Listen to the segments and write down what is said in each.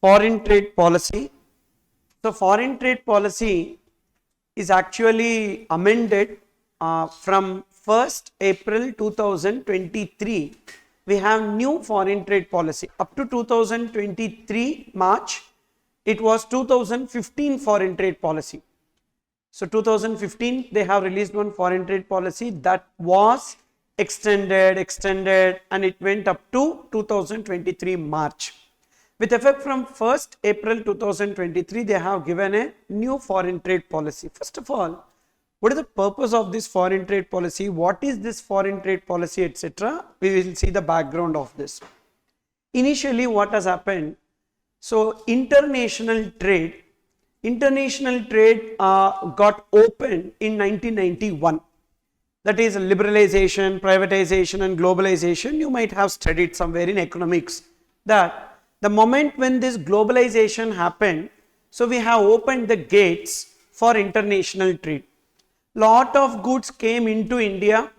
Foreign trade policy. So foreign trade policy is actually amended from 1st April 2023. We have new foreign trade policy. Up to 2023 March, it was 2015 foreign trade policy. So 2015, they have released one foreign trade policy that was extended, and it went up to 2023 March. With effect from 1st April 2023, they have given a new foreign trade policy. First of all, what is the purpose of this foreign trade policy? What is this foreign trade policy, etc.? We will see the background of this. Initially, what has happened? So, international trade got opened in 1991. That is liberalization, privatization and globalization. You might have studied somewhere in economics that the moment when this globalization happened, so we have opened the gates for international trade. Lot of goods came into India,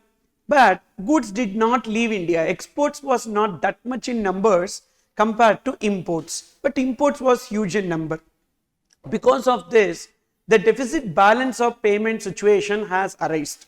but goods did not leave India. Exports was not that much in numbers compared to imports, but imports was huge in number. Because of this, the deficit balance of payment situation has arisen.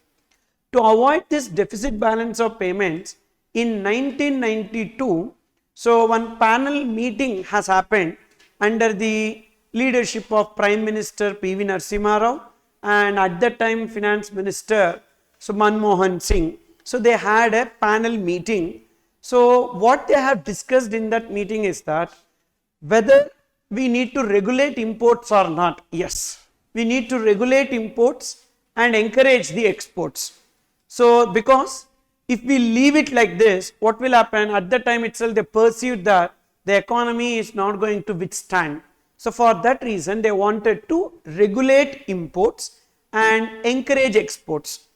To avoid this deficit balance of payments, in 1992, so one panel meeting has happened under the leadership of Prime Minister P.V. Narasimha Rao and at that time Finance Minister Manmohan Singh. So they had a panel meeting. So what they have discussed in that meeting is that whether we need to regulate imports or not. Yes, we need to regulate imports and encourage the exports. So because if we leave it like this, what will happen? At that time itself, they perceived that the economy is not going to withstand. So for that reason, they wanted to regulate imports and encourage exports.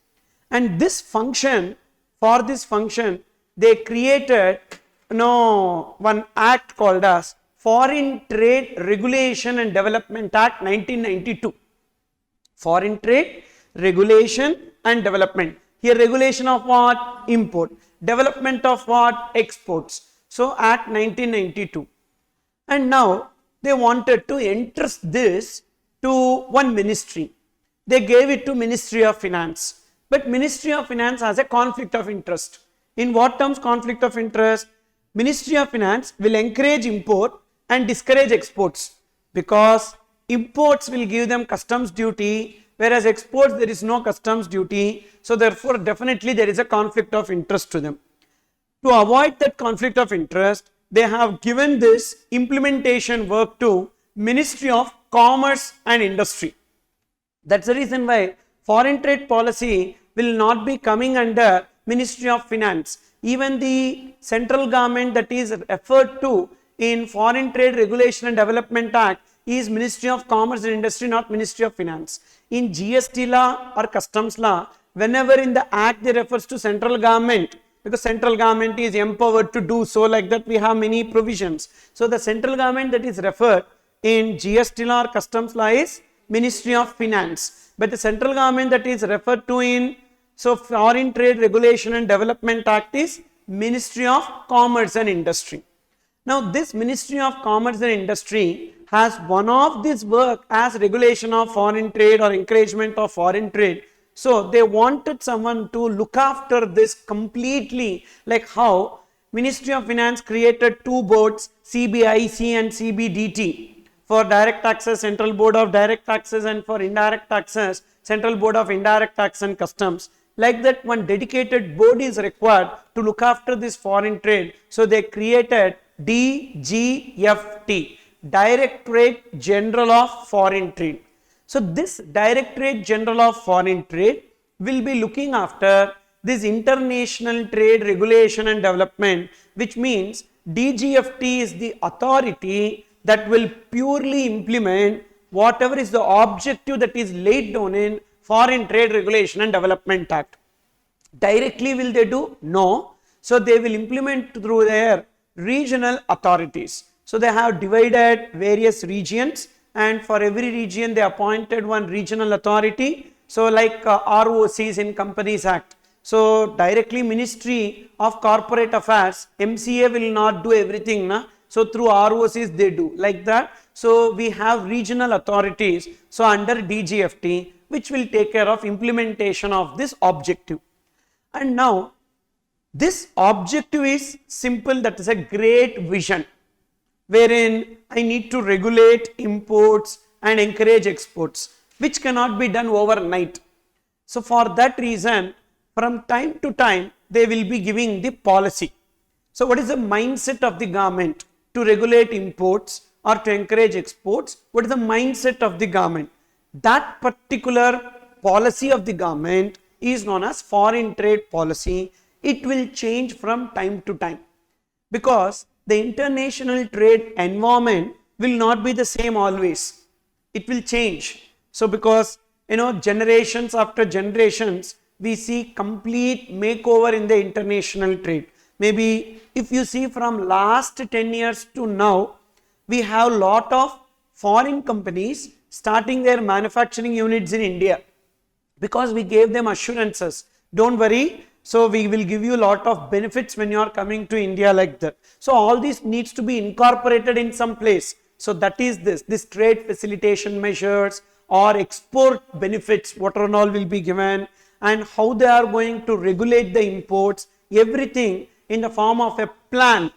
And this function, for this function, they created one act called as Foreign Trade Regulation and Development Act 1992. Foreign Trade Regulation and Development. Here regulation of what? Import. Development of what? Exports. So Act 1992. And now they wanted to entrust this to one ministry. They gave it to Ministry of Finance. But Ministry of Finance has a conflict of interest. In what terms conflict of interest? Ministry of Finance will encourage import and discourage exports, because imports will give them customs duty, whereas exports there is no customs duty. So therefore definitely there is a conflict of interest to them. To avoid that conflict of interest, they have given this implementation work to Ministry of Commerce and Industry. That's the reason why foreign trade policy will not be coming under Ministry of Finance. Even the central government that is referred to in Foreign Trade Regulation and Development Act is Ministry of Commerce and Industry, not Ministry of Finance. In GST law or customs law, whenever in the act they refers to central government, because central government is empowered to do so, like that we have many provisions. So the central government that is referred in GST law or customs law is Ministry of Finance. But the central government that is referred to in Foreign Trade Regulation and Development Act is Ministry of Commerce and Industry. Now this Ministry of Commerce and Industry has one of this work as regulation of foreign trade or encouragement of foreign trade. So they wanted someone to look after this completely, like how Ministry of Finance created two boards, CBIC and CBDT. For direct taxes, Central Board of Direct Taxes, and for indirect taxes, Central Board of Indirect Tax and Customs. Like that, one dedicated board is required to look after this foreign trade. So they created DGFT, Directorate General of Foreign Trade. So this Directorate General of Foreign Trade will be looking after this international trade regulation and development, which means DGFT is the authority that will purely implement whatever is the objective that is laid down in Foreign Trade Regulation and Development Act. Directly will they do? No. So they will implement through their regional authorities. So they have divided various regions, and for every region they appointed one regional authority. So like ROCs in Companies Act. So directly Ministry of Corporate Affairs, MCA will not do everything. So through ROCs they do like that. So we have regional authorities, so under DGFT, which will take care of implementation of this objective. And now this objective is simple, that is a great vision, wherein I need to regulate imports and encourage exports, which cannot be done overnight. So for that reason, from time to time, they will be giving the policy. So what is the mindset of the government to regulate imports or to encourage exports? What is the mindset of the government? That particular policy of the government is known as foreign trade policy. It will change from time to time, because the international trade environment will not be the same always. It will change. So because generations after generations, we see complete makeover in the international trade. Maybe if you see from last 10 years to now, we have lot of foreign companies starting their manufacturing units in India, because we gave them assurances. Don't worry, so we will give you a lot of benefits when you are coming to India, like that. So all this needs to be incorporated in some place. So that is this trade facilitation measures or export benefits, what and all will be given, and how they are going to regulate the imports, everything in the form of a plan,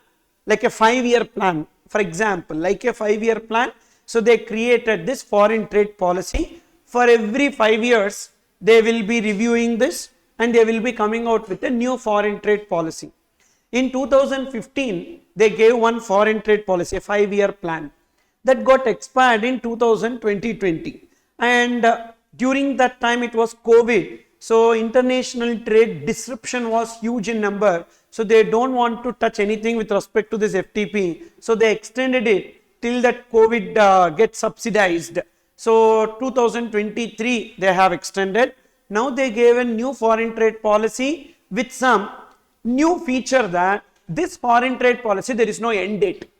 like a 5-year plan, for example, like a 5-year plan. So they created this foreign trade policy. For every 5 years, they will be reviewing this and they will be coming out with a new foreign trade policy. In 2015, they gave one foreign trade policy, a 5-year plan, that got expired in 2020. And during that time it was COVID. So international trade disruption was huge in number. So they don't want to touch anything with respect to this FTP. So they extended it till that COVID gets subsidized. So 2023 they have extended. Now they gave a new foreign trade policy with some new feature, that this foreign trade policy, there is no end date.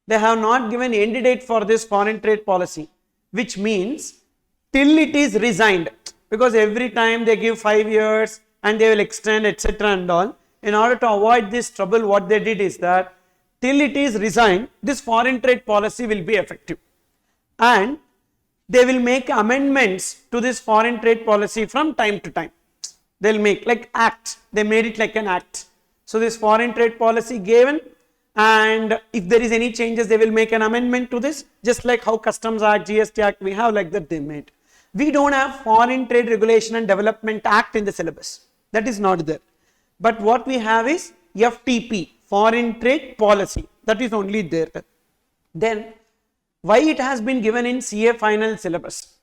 They have not given end date for this foreign trade policy, which means till it is resigned, because every time they give 5 years and they will extend, etc. and all. In order to avoid this trouble, what they did is that till it is resigned, this foreign trade policy will be effective, and they will make amendments to this foreign trade policy from time to time. They'll make like act. They made it like an act. So this foreign trade policy given, and if there is any changes, they will make an amendment to this, just like how Customs Act, GST Act we have, like that they made. We don't have Foreign Trade Regulation and Development Act in the syllabus. That is not there. But what we have is FTP, Foreign Trade Policy. That is only there. Then why it has been given in CA final syllabus?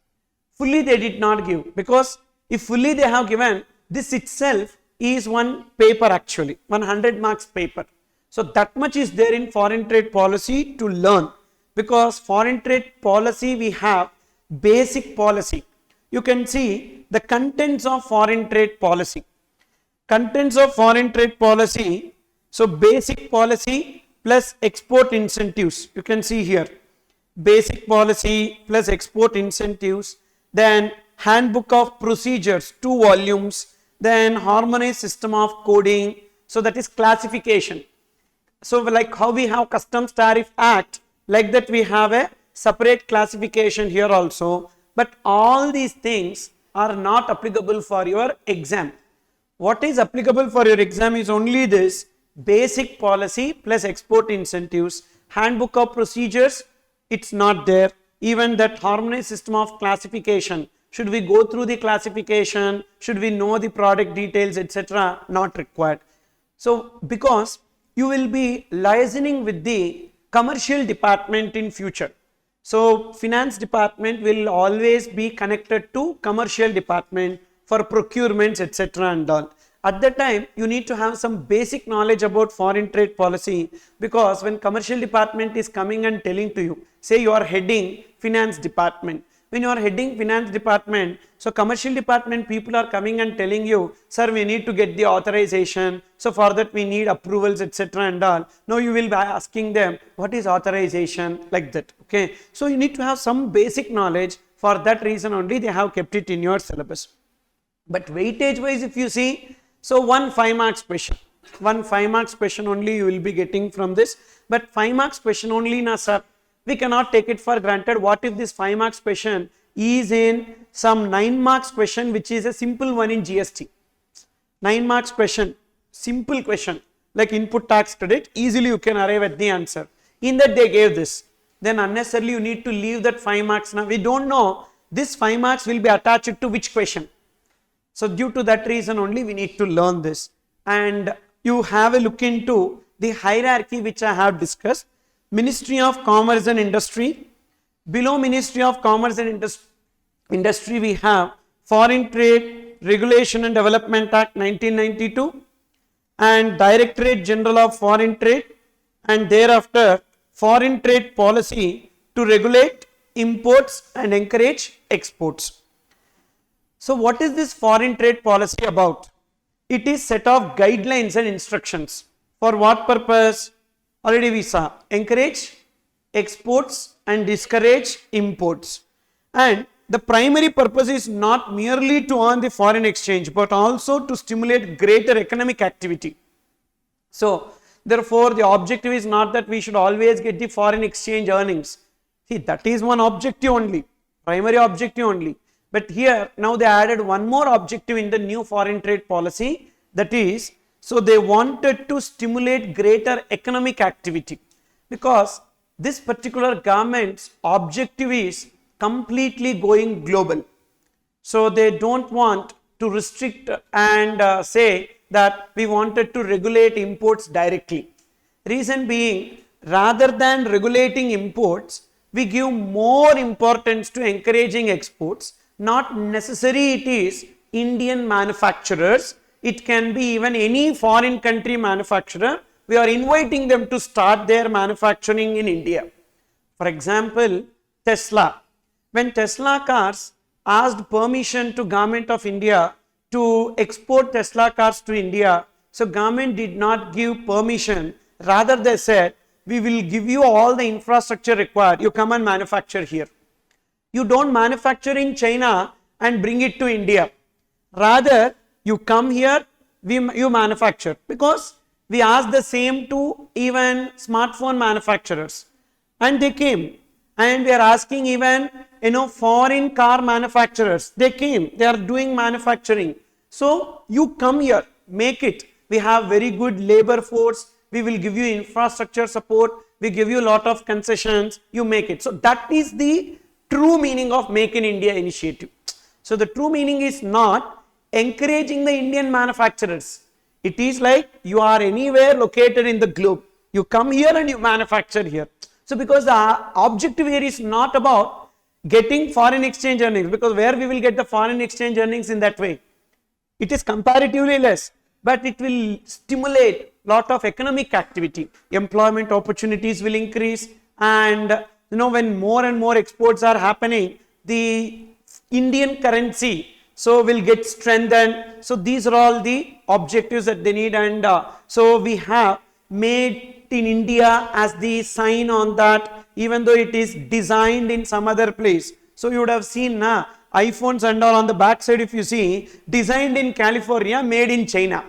Fully they did not give, because if fully they have given, this itself is one paper actually, 100 marks paper. So that much is there in foreign trade policy to learn, because foreign trade policy we have basic policy. You can see the contents of foreign trade policy. Contents of foreign trade policy, so basic policy plus export incentives, you can see here. Basic policy plus export incentives, then handbook of procedures, 2 volumes, then harmonized system of coding, so that is classification. So like how we have Customs Tariff Act, like that we have a separate classification here also, but all these things are not applicable for your exam. What is applicable for your exam is only this basic policy plus export incentives. Handbook of procedures, it's not there. Even that harmonized system of classification, should we go through the classification, should we know the product details, etc., not required. So because you will be liaising with the commercial department in future. So finance department will always be connected to commercial department for procurements, etc. and all. At that time, you need to have some basic knowledge about foreign trade policy, because when commercial department is coming and telling to you, say you are heading finance department. When you are heading finance department, so commercial department people are coming and telling you, sir, we need to get the authorization. So for that we need approvals, etc. and all. Now you will be asking them, what is authorization, like that. Okay. So you need to have some basic knowledge. For that reason only they have kept it in your syllabus. But weightage wise, if you see, so one 5 marks question. One 5 marks question only you will be getting from this, but 5 marks question only na sir, we cannot take it for granted. What if this 5 marks question is in some 9 marks question, which is a simple one in GST? 9 marks question, simple question like input tax credit, easily you can arrive at the answer. In that they gave this, then unnecessarily you need to leave that 5 marks. Now we don't know this 5 marks will be attached to which question. So due to that reason only we need to learn this, and you have a look into the hierarchy which I have discussed. Ministry of Commerce and Industry. Below Ministry of Commerce and Industry we have Foreign Trade Regulation and Development Act 1992 and Directorate General of Foreign Trade, and thereafter Foreign Trade Policy to regulate imports and encourage exports. So what is this foreign trade policy about? It is set of guidelines and instructions. For what purpose? Already we saw, encourage exports and discourage imports. And the primary purpose is not merely to earn the foreign exchange, but also to stimulate greater economic activity. So therefore the objective is not that we should always get the foreign exchange earnings. See, that is one objective only, primary objective only. But here now they added one more objective in the new foreign trade policy, that is, so they wanted to stimulate greater economic activity, because this particular government's objective is completely going global. So they don't want to restrict and say that we wanted to regulate imports directly. Reason being, rather than regulating imports, we give more importance to encouraging exports. Not necessary it is Indian manufacturers, it can be even any foreign country manufacturer. We are inviting them to start their manufacturing in India. For example, Tesla. When Tesla cars asked permission to Government of India to export Tesla cars to India, so government did not give permission, rather they said, we will give you all the infrastructure required, you come and manufacture here. You don't manufacture in China and bring it to India. Rather, you come here, you manufacture. Because we asked the same to even smartphone manufacturers. And they came. And we are asking even, foreign car manufacturers. They came. They are doing manufacturing. So, you come here, make it. We have very good labor force. We will give you infrastructure support. We give you a lot of concessions. You make it. So, that is the true meaning of Make in India initiative. So the true meaning is not encouraging the Indian manufacturers. It is like you are anywhere located in the globe. You come here and you manufacture here. So because the objective here is not about getting foreign exchange earnings, because where we will get the foreign exchange earnings in that way? It is comparatively less, but it will stimulate lot of economic activity. Employment opportunities will increase, and when more and more exports are happening, the Indian currency will get strengthened. So these are all the objectives that they need, and so we have made in India as the sign on that, even though it is designed in some other place. So you would have seen iPhones and all on the back side, if you see, designed in California, made in China.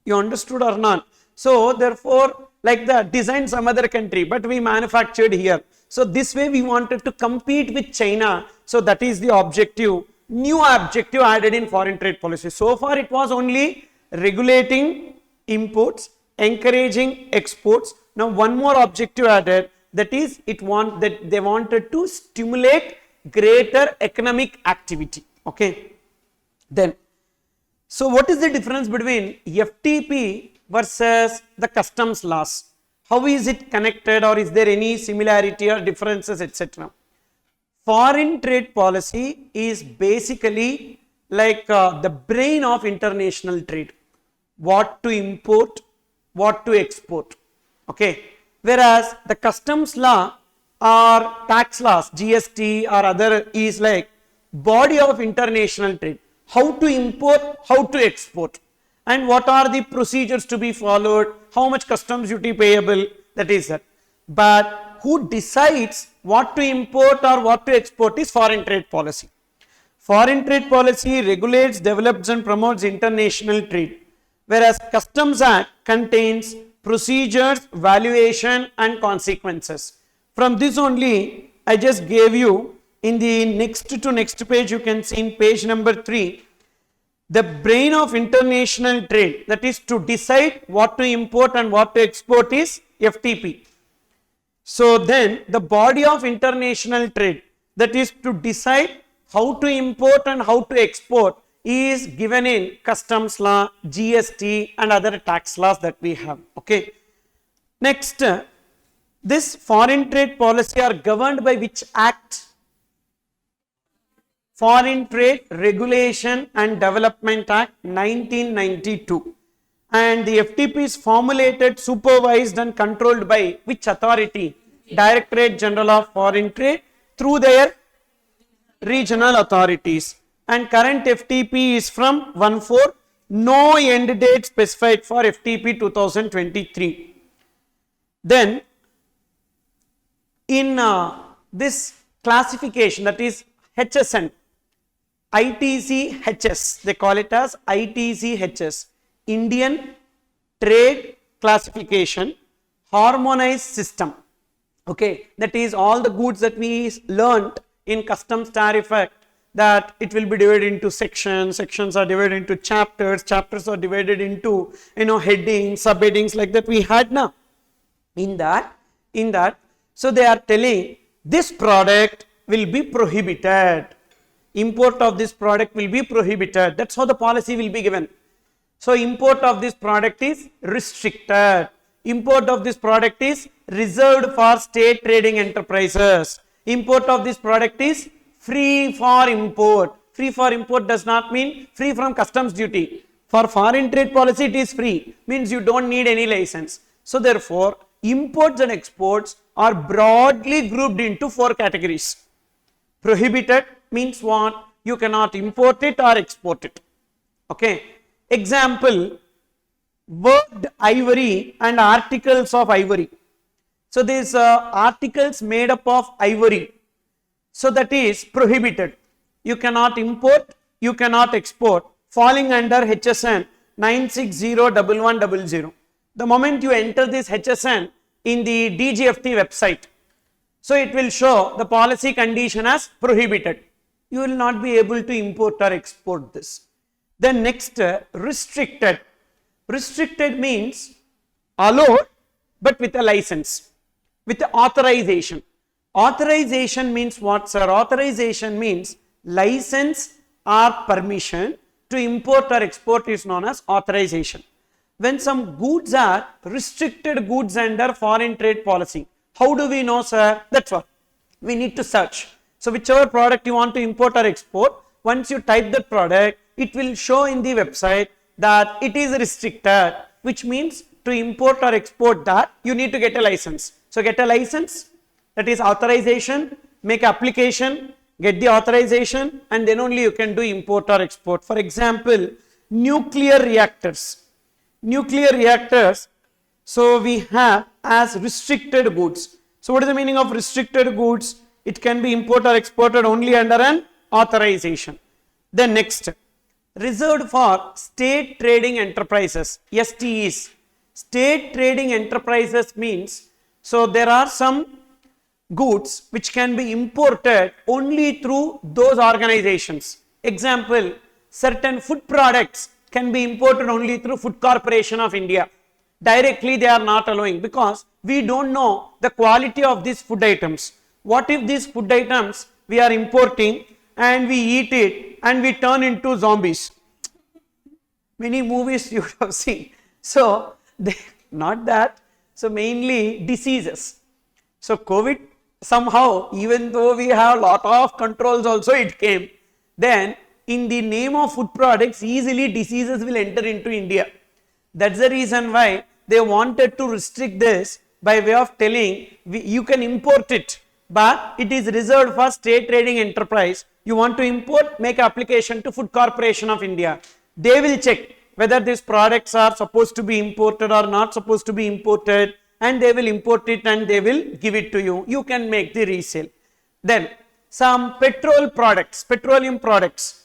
You understood or not? So therefore, like that, designed some other country, but we manufactured here. So this way we wanted to compete with China. So that is the objective, new objective added in foreign trade policy. So far it was only regulating imports, encouraging exports. Now one more objective added, that is they wanted to stimulate greater economic activity. Okay. Then, so what is the difference between FTP versus the customs laws? How is it connected, or is there any similarity or differences, etc.? Foreign trade policy is basically like the brain of international trade. What to import, what to export. Okay. Whereas the customs law or tax laws, GST or other, is like body of international trade. How to import, how to export, and what are the procedures to be followed, how much customs duty payable, that is that. But who decides what to import or what to export is foreign trade policy. Foreign trade policy regulates, develops and promotes international trade. whereas Customs Act contains procedures, valuation and consequences. From this only I just gave you in the next to next page, you can see in page number 3, the brain of international trade, that is to decide what to import and what to export, is FTP. So then the body of international trade, that is to decide how to import and how to export, is given in customs law, GST and other tax laws that we have. Okay. Next, this foreign trade policy are governed by which act? Foreign Trade Regulation and Development Act 1992. And the FTP is formulated, supervised and controlled by which authority? Directorate General of Foreign Trade through their regional authorities. And current FTP is from 1/4, no end date specified for FTP 2023. Then in this classification, that is HSN, ITC-HS, they call it as ITC-HS, Indian Trade Classification Harmonized System. Okay, that is all the goods that we learnt in Customs Tariff Act, that it will be divided into sections, sections are divided into chapters, chapters are divided into headings, subheadings, like that we had now. In that, so they are telling this product will be prohibited. Import of this product will be prohibited. That's how the policy will be given. So import of this product is restricted. Import of this product is reserved for state trading enterprises. Import of this product is free for import. Free for import does not mean free from customs duty. For foreign trade policy it is free, means you don't need any license. So therefore imports and exports are broadly grouped into 4 categories. Prohibited means what? You cannot import it or export it. Okay. Example, worked ivory and articles of ivory. So these articles made up of ivory, so that is prohibited. You cannot import, you cannot export, falling under HSN 9601100. The moment you enter this HSN in the DGFT website, so it will show the policy condition as prohibited. You will not be able to import or export this. Then next, restricted. Restricted means allowed but with a license, with the authorization. Authorization means what, sir? Authorization means license or permission to import or export is known as authorization. When some goods are restricted goods under foreign trade policy, how do we know, sir? That's what we need to search. So whichever product you want to import or export, once you type that product, it will show in the website that it is restricted, which means to import or export that you need to get a license. So get a license, that is authorization, make application, get the authorization, and then only you can do import or export. For example, nuclear reactors. Nuclear reactors, so we have as restricted goods. So what is the meaning of restricted goods? It can be imported or exported only under an authorization. Then next, reserved for state trading enterprises, STEs. State trading enterprises means, so there are some goods which can be imported only through those organizations. Example, certain food products can be imported only through Food Corporation of India. Directly they are not allowing, because we don't know the quality of these food items. What if these food items we are importing and we eat it and we turn into zombies? Many movies you have seen. So not that. So mainly diseases. So COVID, somehow, even though we have a lot of controls also, it came. Then in the name of food products, easily diseases will enter into India. That's the reason why they wanted to restrict this by way of telling you can import it, but it is reserved for state trading enterprise. You want to import, make application to Food Corporation of India. They will check whether these products are supposed to be imported or not supposed to be imported, and they will import it and they will give it to you. You can make the resale. Then some petrol products, petroleum products.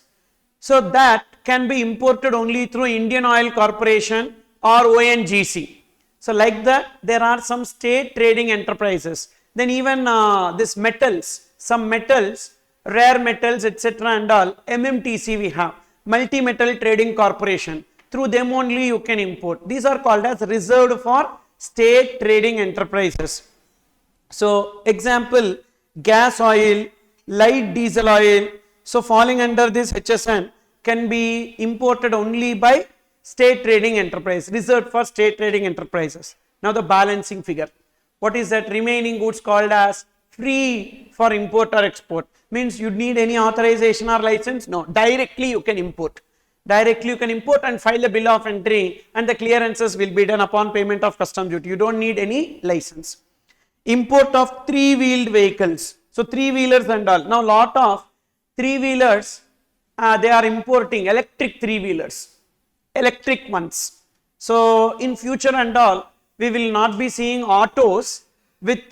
So that can be imported only through Indian Oil Corporation or ONGC. So like that, there are some state trading enterprises. Then even this metals, some metals, rare metals, etc. and all, MMTC we have, Multi Metal Trading Corporation. Through them only you can import. These are called as reserved for state trading enterprises. So example, gas oil, light diesel oil, so falling under this HSN can be imported only by state trading enterprise, reserved for state trading enterprises. Now the balancing figure, what is that? Remaining goods called as free for import or export, means you need any authorization or license? No, directly you can import. Directly you can import and file a bill of entry, and the clearances will be done upon payment of customs duty. You don't need any license. Import of three-wheeled vehicles. So three-wheelers and all. Now lot of three-wheelers, they are importing electric three-wheelers, electric ones. So in future and all, we will not be seeing autos with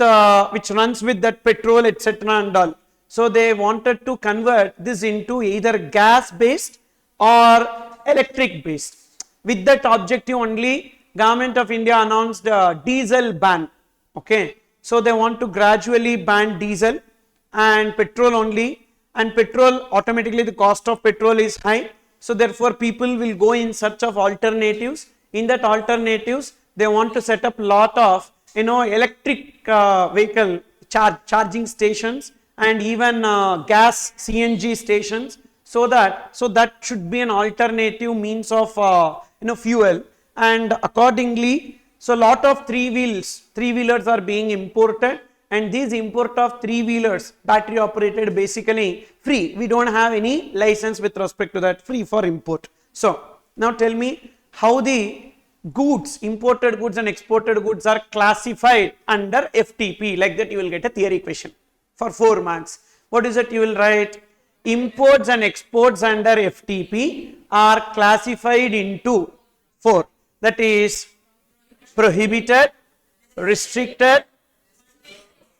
which runs with that petrol, etc. and all. So they wanted to convert this into either gas based or electric based. With that objective only, Government of India announced a diesel ban. Okay, so they want to gradually ban diesel and petrol only, and petrol, automatically the cost of petrol is high. So therefore people will go in search of alternatives. In that alternatives, they want to set up lot of electric vehicle charging stations and even gas CNG stations, so that should be an alternative means of fuel. And accordingly, so lot of three-wheelers are being imported, and these import of three-wheelers, battery operated, basically free. We don't have any license with respect to that, free for import. So now tell me how the goods, imported goods and exported goods are classified under FTP. Like that you will get a theory question for 4 marks. What is it you will write? Imports and exports under FTP are classified into 4. That is prohibited, restricted,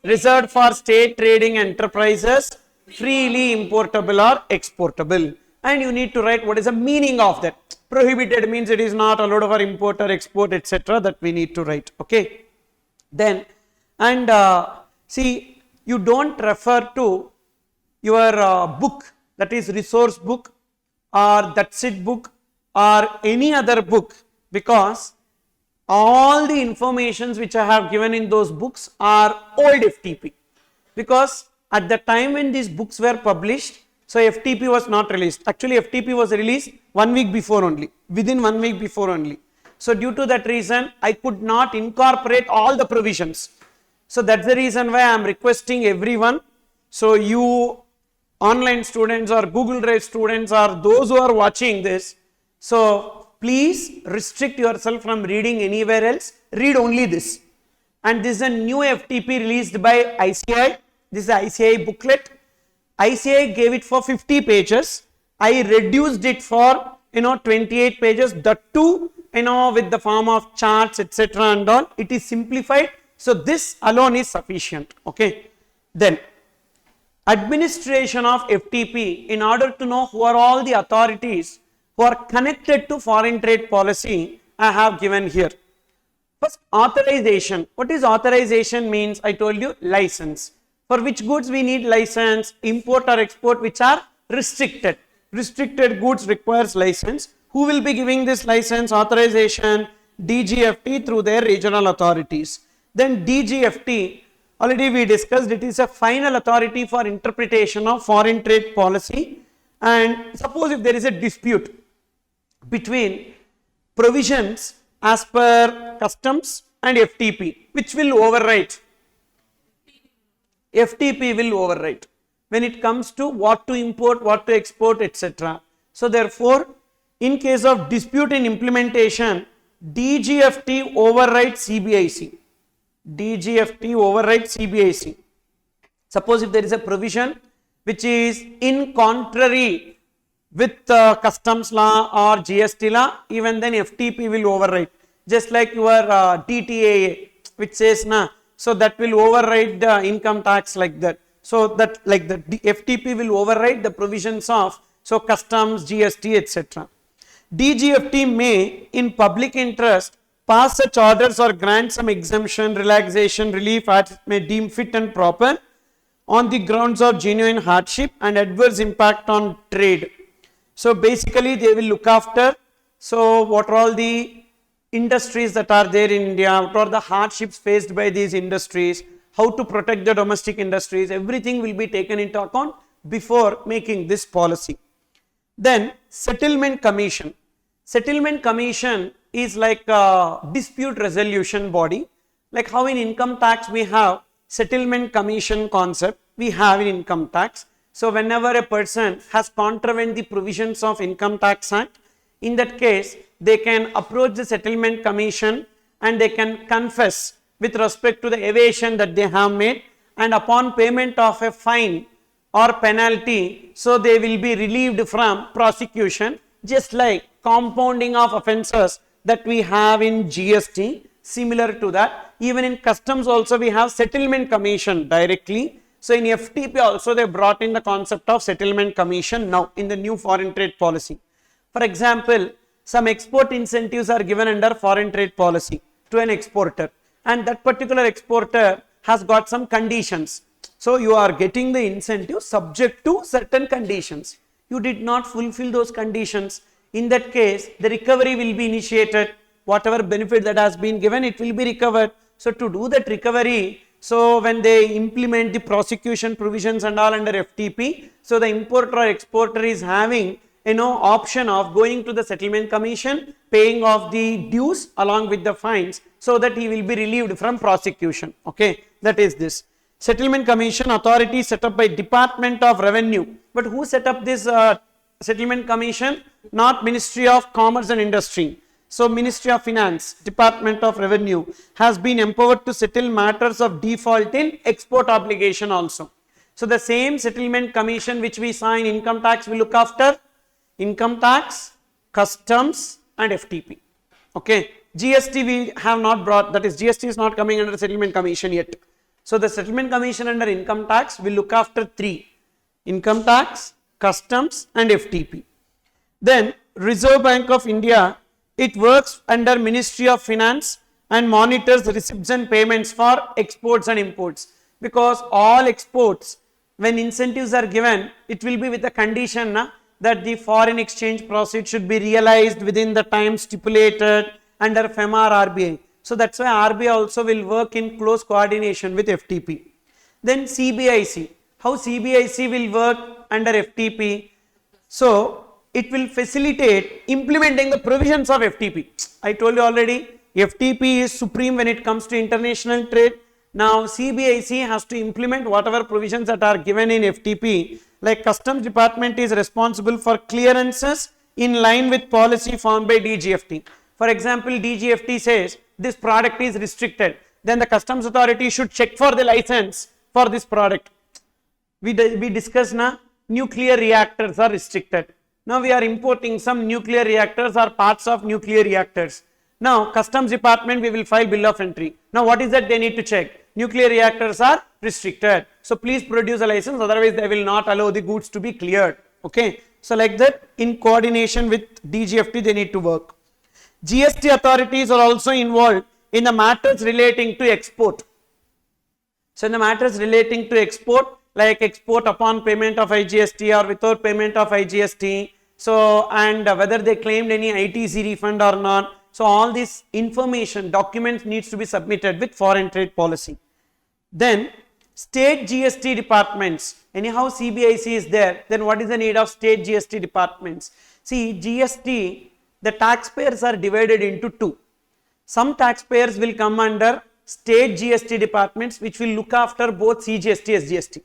reserved for state trading enterprises, freely importable or exportable. And you need to write what is the meaning of that. Prohibited means it is not allowed for import or export, etc. That we need to write. Okay. Then, and see, you don't refer to your book, that is resource book or that's it book or any other book, because all the informations which I have given in those books are old FTP, because at the time when these books were published, so FTP was not released. Actually FTP was released 1 week before only, within 1 week before only. So due to that reason, I could not incorporate all the provisions. So that's the reason why I am requesting everyone. So you online students or Google Drive students or those who are watching this, so please restrict yourself from reading anywhere else, read only this. And this is a new FTP released by ICI, this is the ICI booklet. ICI gave it for 50 pages, I reduced it for 28 pages, that too with the form of charts, etc. and all, it is simplified. So this alone is sufficient. Okay. Then administration of FTP, in order to know who are all the authorities who are connected to foreign trade policy, I have given here. First, authorization. What is authorization means? I told you, license. For which goods we need license? Import or export which are restricted. Restricted goods requires license. Who will be giving this license? Authorization, DGFT through their regional authorities. Then DGFT, already we discussed, it is a final authority for interpretation of foreign trade policy. And suppose if there is a dispute between provisions as per customs and FTP, which will overwrite? FTP will overwrite when it comes to what to import, what to export, etc. So therefore, in case of dispute in implementation, DGFT overrides CBIC. DGFT overrides CBIC. Suppose if there is a provision which is in contrary with customs law or GST law, even then FTP will override. Just like your DTAA, which says so that will override the income tax, like that. So that like the FTP will override the provisions of So customs, GST, etc. DGFT may, in public interest, pass such orders or grant some exemption, relaxation, relief as it may deem fit and proper on the grounds of genuine hardship and adverse impact on trade. So basically they will look after, so what are all the industries that are there in India, what are the hardships faced by these industries, how to protect the domestic industries, everything will be taken into account before making this policy. Then settlement commission. Settlement commission is like a dispute resolution body, like how in income tax we have settlement commission concept, we have in income tax. So whenever a person has contravened the provisions of Income Tax Act, in that case they can approach the settlement commission and they can confess with respect to the evasion that they have made, and upon payment of a fine or penalty, so they will be relieved from prosecution, just like compounding of offences that we have in GST. Similar to that, even in customs also we have settlement commission directly. So in FTP also they brought in the concept of settlement commission now in the new foreign trade policy. For example, some export incentives are given under foreign trade policy to an exporter, and that particular exporter has got some conditions. So you are getting the incentive subject to certain conditions. You did not fulfill those conditions. In that case, the recovery will be initiated. Whatever benefit that has been given, it will be recovered. So to do that recovery, so when they implement the prosecution provisions and all under FTP, so the importer or exporter is having option of going to the settlement commission, paying off the dues along with the fines, so that he will be relieved from prosecution. Okay, that is this. Settlement commission authority set up by Department of Revenue. But who set up this settlement commission? Not Ministry of Commerce and Industry. So Ministry of Finance, Department of Revenue has been empowered to settle matters of default in export obligation also. So the same settlement commission which we saw in income tax will look after income tax, customs and FTP. Okay, GST we have not brought, that is GST is not coming under settlement commission yet. So the settlement commission under income tax will look after three: income tax, customs and FTP. Then Reserve Bank of India, it works under Ministry of Finance and monitors receipts and payments for exports and imports, because all exports, when incentives are given, it will be with the condition that the foreign exchange proceeds should be realized within the time stipulated under FEMA or RBI. So that's why RBI also will work in close coordination with FTP. Then CBIC, how CBIC will work under FTP? So it will facilitate implementing the provisions of FTP. I told you already, FTP is supreme when it comes to international trade. Now CBIC has to implement whatever provisions that are given in FTP. Like Customs Department is responsible for clearances in line with policy formed by DGFT. For example, DGFT says this product is restricted, then the Customs Authority should check for the license for this product. We discussed nuclear reactors are restricted. Now we are importing some nuclear reactors or parts of nuclear reactors. Now Customs Department, we will file bill of entry. Now what is that they need to check? Nuclear reactors are restricted, so please produce a license, otherwise they will not allow the goods to be cleared. Okay, so like that, in coordination with DGFT they need to work. GST authorities are also involved in the matters relating to export. So in the matters relating to export, like export upon payment of IGST or without payment of IGST, so and whether they claimed any ITC refund or not. So all this information, documents needs to be submitted with foreign trade policy. Then state GST departments, anyhow CBIC is there, then what is the need of state GST departments? See, GST, the taxpayers are divided into two. Some taxpayers will come under state GST departments which will look after both CGST and SGST.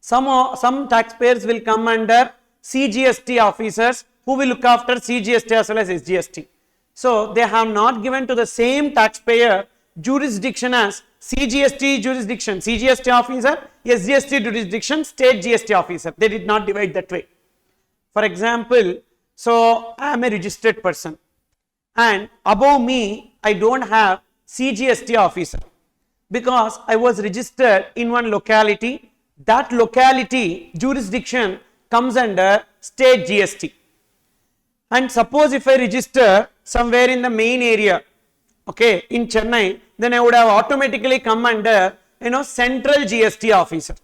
Some taxpayers will come under CGST officers who will look after CGST as well as SGST. So they have not given to the same taxpayer jurisdiction as CGST jurisdiction, CGST officer, SGST jurisdiction, state GST officer. They did not divide that way. For example, so I am a registered person and above me I don't have CGST officer because I was registered in one locality. That locality jurisdiction comes under state GST. And suppose if I register somewhere in the main area, okay, in Chennai, then I would have automatically come under, central GST officer.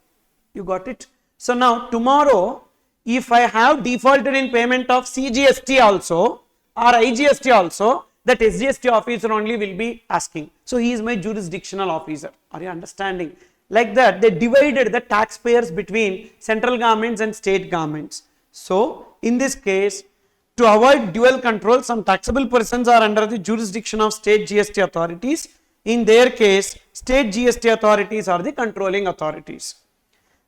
You got it? So now tomorrow, if I have defaulted in payment of CGST also or IGST also, that SGST officer only will be asking. So he is my jurisdictional officer. Are you understanding? Like that, they divided the taxpayers between central governments and state governments. So in this case, to avoid dual control, some taxable persons are under the jurisdiction of state GST authorities. In their case, state GST authorities are the controlling authorities.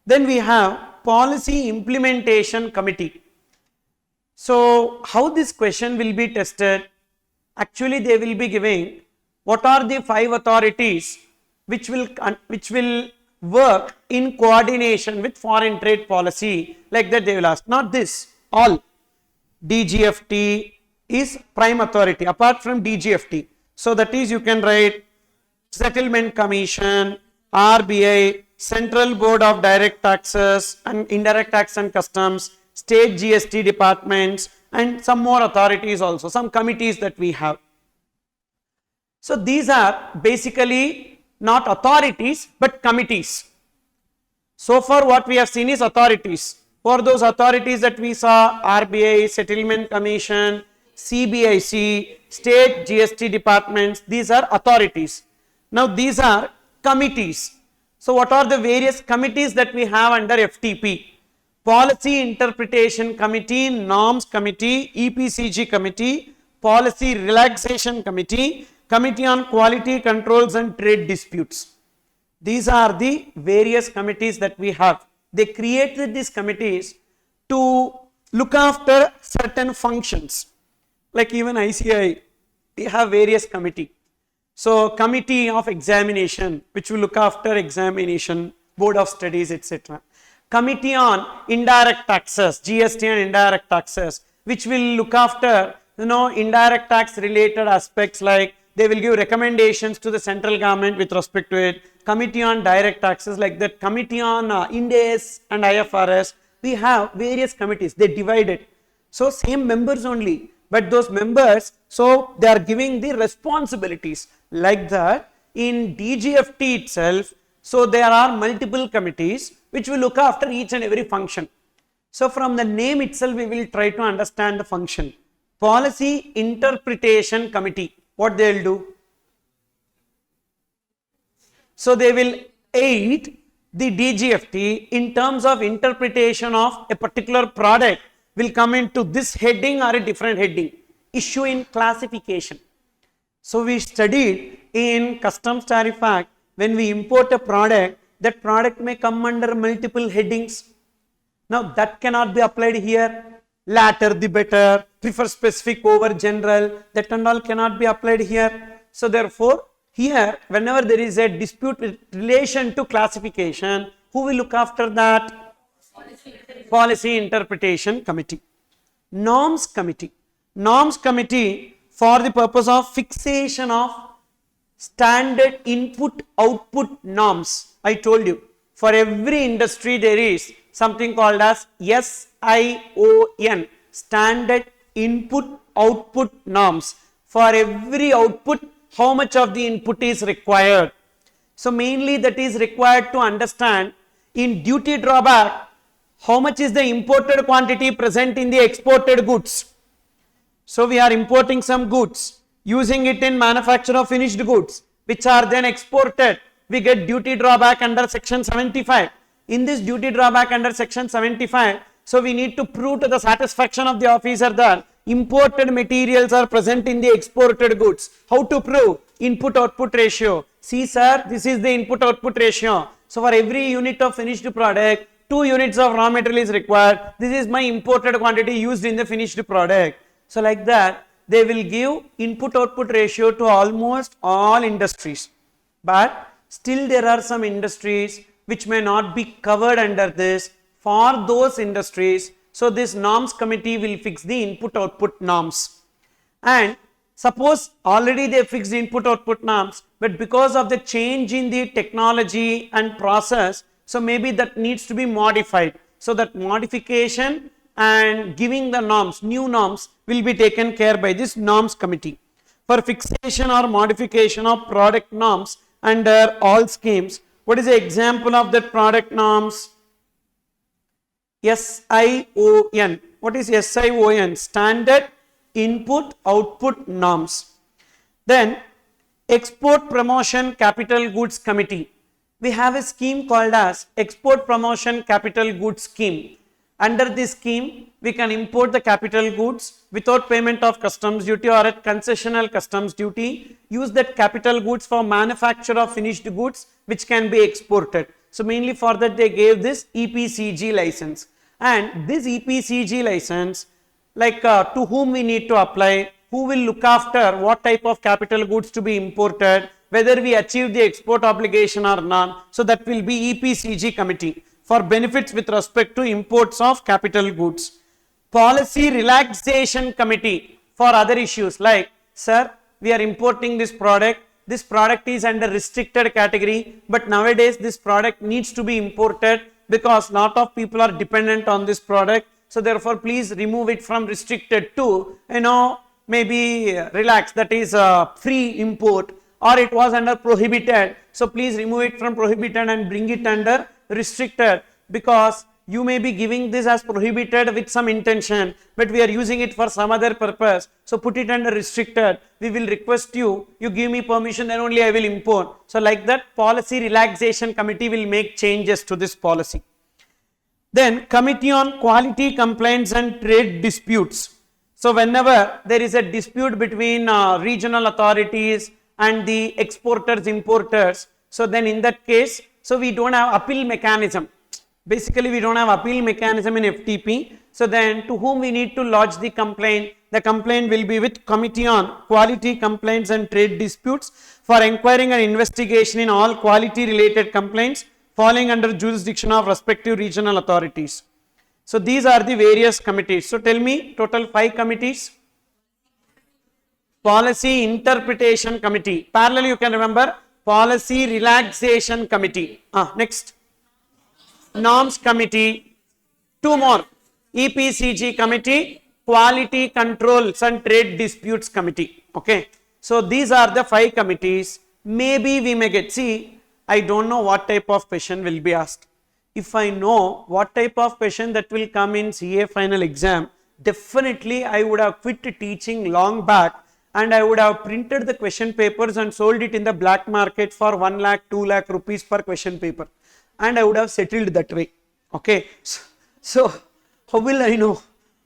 Then we have Policy Implementation Committee. So how this question will be tested? Actually, they will be giving what are the 5 authorities which will work in coordination with foreign trade policy, like that they will ask. Not this, all. DGFT is prime authority apart from DGFT. So that is, you can write Settlement Commission, RBI, Central Board of Direct Taxes and Indirect Tax and Customs, State GST departments, and some more authorities also, some committees that we have. So these are basically not authorities but committees. So far what we have seen is authorities. For those authorities that we saw, RBI, Settlement Commission, CBIC, State GST departments, these are authorities. Now these are committees. So what are the various committees that we have under FTP? Policy Interpretation Committee, Norms Committee, EPCG Committee, Policy Relaxation Committee, Committee on Quality Controls and Trade Disputes. These are the various committees that we have. They created these committees to look after certain functions. Like even ICI, we have various committees. So Committee of Examination, which will look after examination, Board of Studies, etc. Committee on Indirect Taxes, GST and Indirect Taxes, which will look after, indirect tax related aspects, like they will give recommendations to the central government with respect to it. Committee on Direct Taxes, like that. Committee on Ind AS and IFRS. We have various committees, they divided. So same members only, but those members, so they are giving the responsibilities. Like that, in DGFT itself, so there are multiple committees which will look after each and every function. So from the name itself, we will try to understand the function. Policy Interpretation Committee, what they will do? So they will aid the DGFT in terms of interpretation of a particular product will come into this heading or a different heading. Issue in classification. So we studied in Customs Tariff Act, when we import a product, that product may come under multiple headings. Now that cannot be applied here. Latter the better, prefer specific over general, that and all cannot be applied here. So therefore, here whenever there is a dispute with relation to classification, who will look after that? Policy Interpretation Committee. Norms Committee. Norms Committee for the purpose of fixation of standard input output norms. I told you, for every industry there is something called as SION, standard input output norms. For every output, how much of the input is required. So mainly that is required to understand in duty drawback, how much is the imported quantity present in the exported goods. So we are importing some goods, using it in manufacture of finished goods, which are then exported. We get duty drawback under section 75. In this duty drawback under section 75, so we need to prove to the satisfaction of the officer that imported materials are present in the exported goods. How to prove? Input output ratio. See sir, this is the input output ratio. So for every unit of finished product, 2 units of raw material is required. This is my imported quantity used in the finished product. So like that, they will give input output ratio to almost all industries. But still there are some industries which may not be covered under this. For those industries, so this norms committee will fix the input output norms. And suppose already they fixed input output norms, but because of the change in the technology and process, so maybe that needs to be modified. So that modification and giving the norms, new norms will be taken care by this norms committee. For fixation or modification of product norms under all schemes, what is the example of that product norms? SION. What is SION? Standard Input Output Norms. Then Export Promotion Capital Goods Committee. We have a scheme called as Export Promotion Capital Goods Scheme. Under this scheme, we can import the capital goods without payment of customs duty or at concessional customs duty, use that capital goods for manufacture of finished goods which can be exported. So mainly for that they gave this EPCG license, and this EPCG license, like to whom we need to apply, who will look after what type of capital goods to be imported, whether we achieve the export obligation or not. So that will be EPCG committee for benefits with respect to imports of capital goods. Policy Relaxation Committee for other issues like, sir, we are importing this product is under restricted category, but nowadays this product needs to be imported because lot of people are dependent on this product. So therefore, please remove it from restricted to, maybe relax, that is free import, or it was under prohibited. So please remove it from prohibited and bring it under restricted, because you may be giving this as prohibited with some intention, but we are using it for some other purpose. So put it under restricted. We will request you give me permission, then only I will import. So like that, Policy Relaxation Committee will make changes to this policy. Then Committee on Quality Complaints and Trade Disputes. So whenever there is a dispute between regional authorities and the exporters, importers, so then in that case, so we don't have appeal mechanism. Basically, we don't have appeal mechanism in FTP. So then to whom we need to lodge the complaint? The complaint will be with Committee on Quality Complaints and Trade Disputes for inquiring and investigation in all quality related complaints falling under jurisdiction of respective regional authorities. So these are the various committees. So tell me, total 5 committees. Policy Interpretation Committee. Parallel, you can remember Policy Relaxation Committee. Next. Norms Committee. 2 more. EPCG Committee, Quality Controls and Trade Disputes Committee. Okay. So these are the 5 committees. Maybe we may get, see, I don't know what type of question will be asked. If I know what type of question that will come in CA final exam, definitely I would have quit teaching long back, and I would have printed the question papers and sold it in the black market for 1 lakh, 2 lakh rupees per question paper, and I would have settled that way. Okay. So how will I know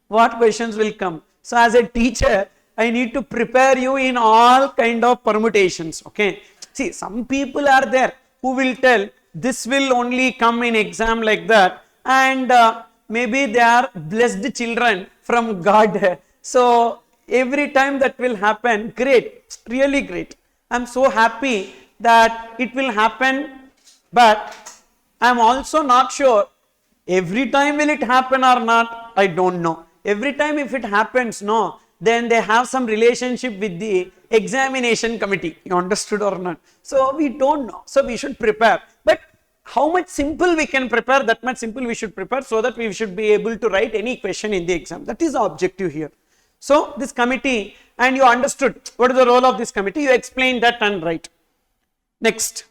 what questions will come? So as a teacher, I need to prepare you in all kind of permutations. Okay. See, some people are there who will tell this will only come in exam like that, and maybe they are blessed children from God. So every time that will happen, great, really great. I'm so happy that it will happen, but I'm also not sure every time will it happen or not. I don't know. Every time if it happens, no, then they have some relationship with the examination committee. You understood or not? So we don't know. So we should prepare. But how much simple we can prepare, that much simple we should prepare, so that we should be able to write any question in the exam. That is the objective here. So this committee, and you understood what is the role of this committee, you explain that and write. Next.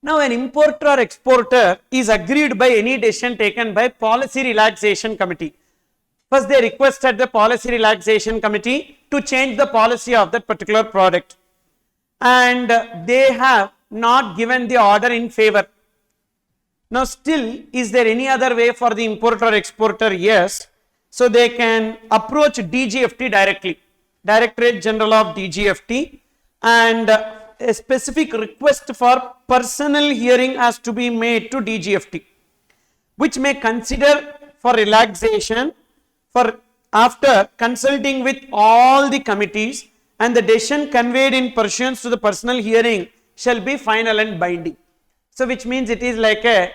Now an importer or exporter is aggrieved by any decision taken by Policy Relaxation Committee. First they requested the Policy Relaxation Committee to change the policy of that particular product, and they have not given the order in favor. Now still, is there any other way for the importer or exporter? Yes. So they can approach DGFT directly, Directorate General of DGFT, and a specific request for personal hearing has to be made to DGFT, which may consider for relaxation for after consulting with all the committees, and the decision conveyed in pursuance to the personal hearing shall be final and binding. So which means it is like a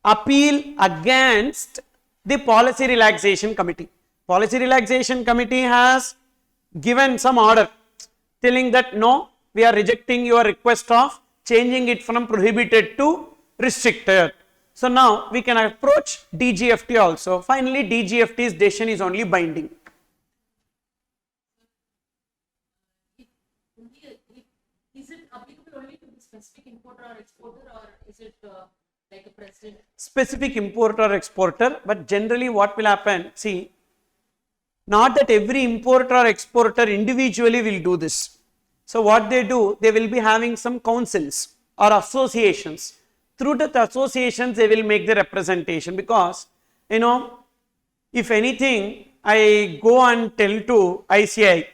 appeal against the Policy Relaxation Committee. Policy Relaxation Committee has given some order telling that no, we are rejecting your request of changing it from prohibited to restricted. So now we can approach DGFT also. Finally, DGFT's decision is only binding. Is it applicable only to the specific importer or exporter, or is it like a precedent? Specific importer or exporter, but generally what will happen, see, not that every importer or exporter individually will do this. So what they do, they will be having some councils or associations. Through that associations, they will make the representation, because, you know, if anything, I go and tell to ICI,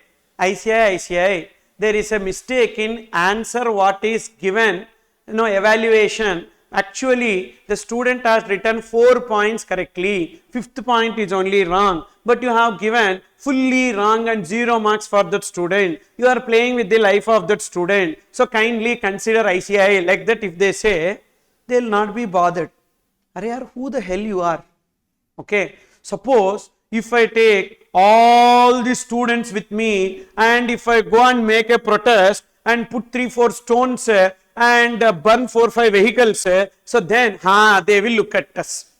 there is a mistake in answer what is given, evaluation. Actually, the student has written 4 points correctly, 5th point is only wrong, but you have given fully wrong and 0 marks for that student. You are playing with the life of that student. So kindly consider ICI. Like that, if they say, they will not be bothered. Arey, who the hell you are? Okay. Suppose if I take all the students with me, and if I go and make a protest and put 3-4 stones and burn 4-5 vehicles, so then they will look at us.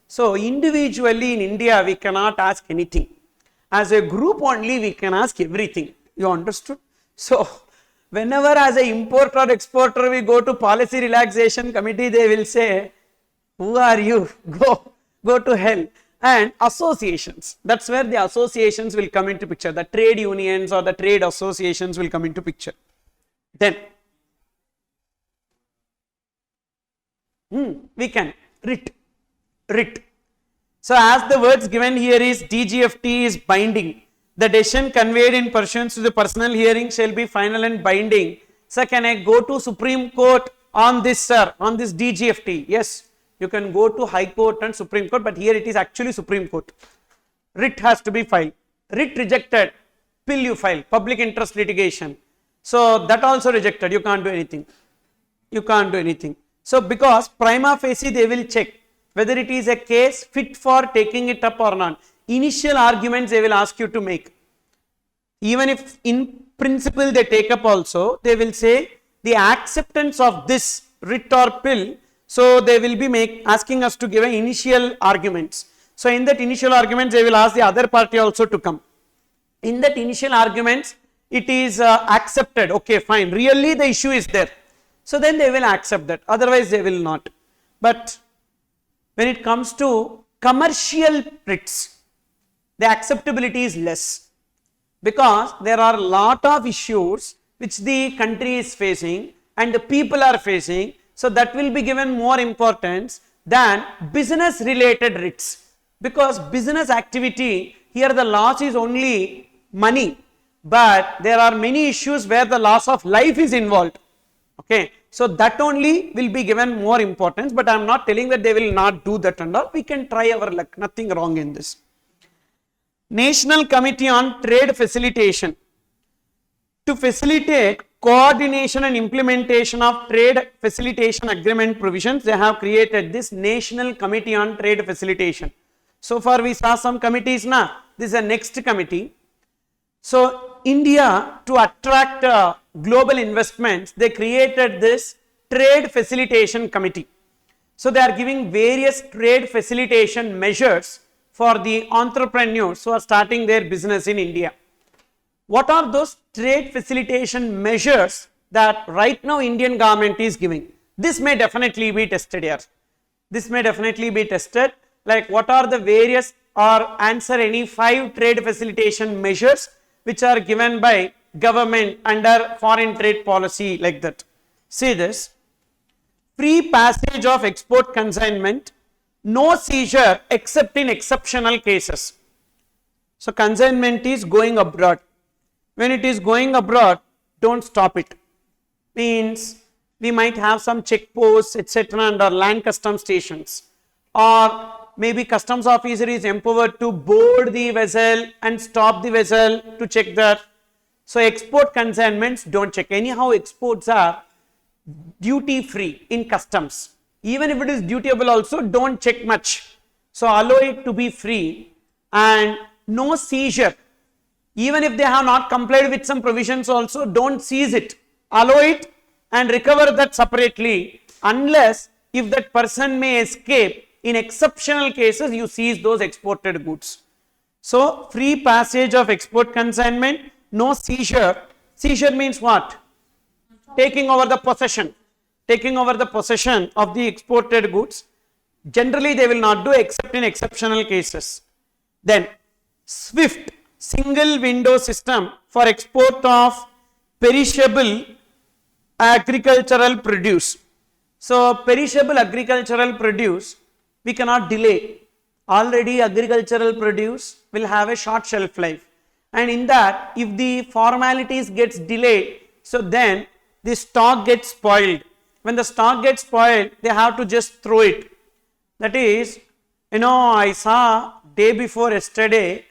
So individually in India we cannot ask anything. As a group only we can ask everything. You understood? So whenever as an importer or exporter we go to policy relaxation committee, they will say, who are you? Go to hell. And associations, that's where the associations will come into picture. The trade unions or the trade associations will come into picture. Then we can writ. So as the words given here is DGFT is binding. The decision conveyed in pursuance to the personal hearing shall be final and binding. Sir, can I go to Supreme Court on this, sir, on this DGFT? Yes, you can go to High Court and Supreme Court, but here it is actually Supreme Court. Writ has to be filed. Writ rejected, pill you file, public interest litigation. So that also rejected, you can't do anything. You can't do anything. So because prima facie they will check whether it is a case fit for taking it up or not. Initial arguments they will ask you to make. Even if in principle they take up also, they will say the acceptance of this writ or pill. So they will be asking us to give an initial arguments. So in that initial arguments, they will ask the other party also to come. In that initial arguments, it is accepted. Okay, fine. Really the issue is there. So then they will accept that. Otherwise they will not. But when it comes to commercial writs, the acceptability is less, because there are a lot of issues which the country is facing and the people are facing. So that will be given more importance than business related writs, because business activity, here the loss is only money, but there are many issues where the loss of life is involved. Okay, so that only will be given more importance, but I am not telling that they will not do that and all. We can try our luck, nothing wrong in this. National Committee on Trade Facilitation. To facilitate coordination and implementation of trade facilitation agreement provisions, they have created this National Committee on Trade Facilitation. So far we saw some committees now. This is a next committee. So India, to attract global investments, they created this Trade Facilitation Committee. So they are giving various trade facilitation measures for the entrepreneurs who are starting their business in India. What are those trade facilitation measures that right now Indian government is giving? This may definitely be tested here. This may definitely be tested. Like what are the various, or answer any 5 trade facilitation measures which are given by government under foreign trade policy, like that. See this: free passage of export consignment, no seizure except in exceptional cases. So consignment is going abroad. When it is going abroad, don't stop it. Means we might have some check posts, etc., under land custom stations, or maybe customs officer is empowered to board the vessel and stop the vessel to check that. So export consignments don't check. Anyhow, exports are duty free in customs. Even if it is dutiable also, don't check much. So allow it to be free, and no seizure. Even if they have not complied with some provisions also, don't seize it. Allow it and recover that separately, unless if that person may escape, in exceptional cases you seize those exported goods. So free passage of export consignment, no seizure. Seizure means what? Taking over the possession. Taking over the possession of the exported goods. Generally they will not do except in exceptional cases. Then SWIFT, single window system for export of perishable agricultural produce. So perishable agricultural produce we cannot delay. Already agricultural produce will have a short shelf life, and in that if the formalities gets delayed, so then the stock gets spoiled. When the stock gets spoiled, they have to just throw it. That is, I saw day before yesterday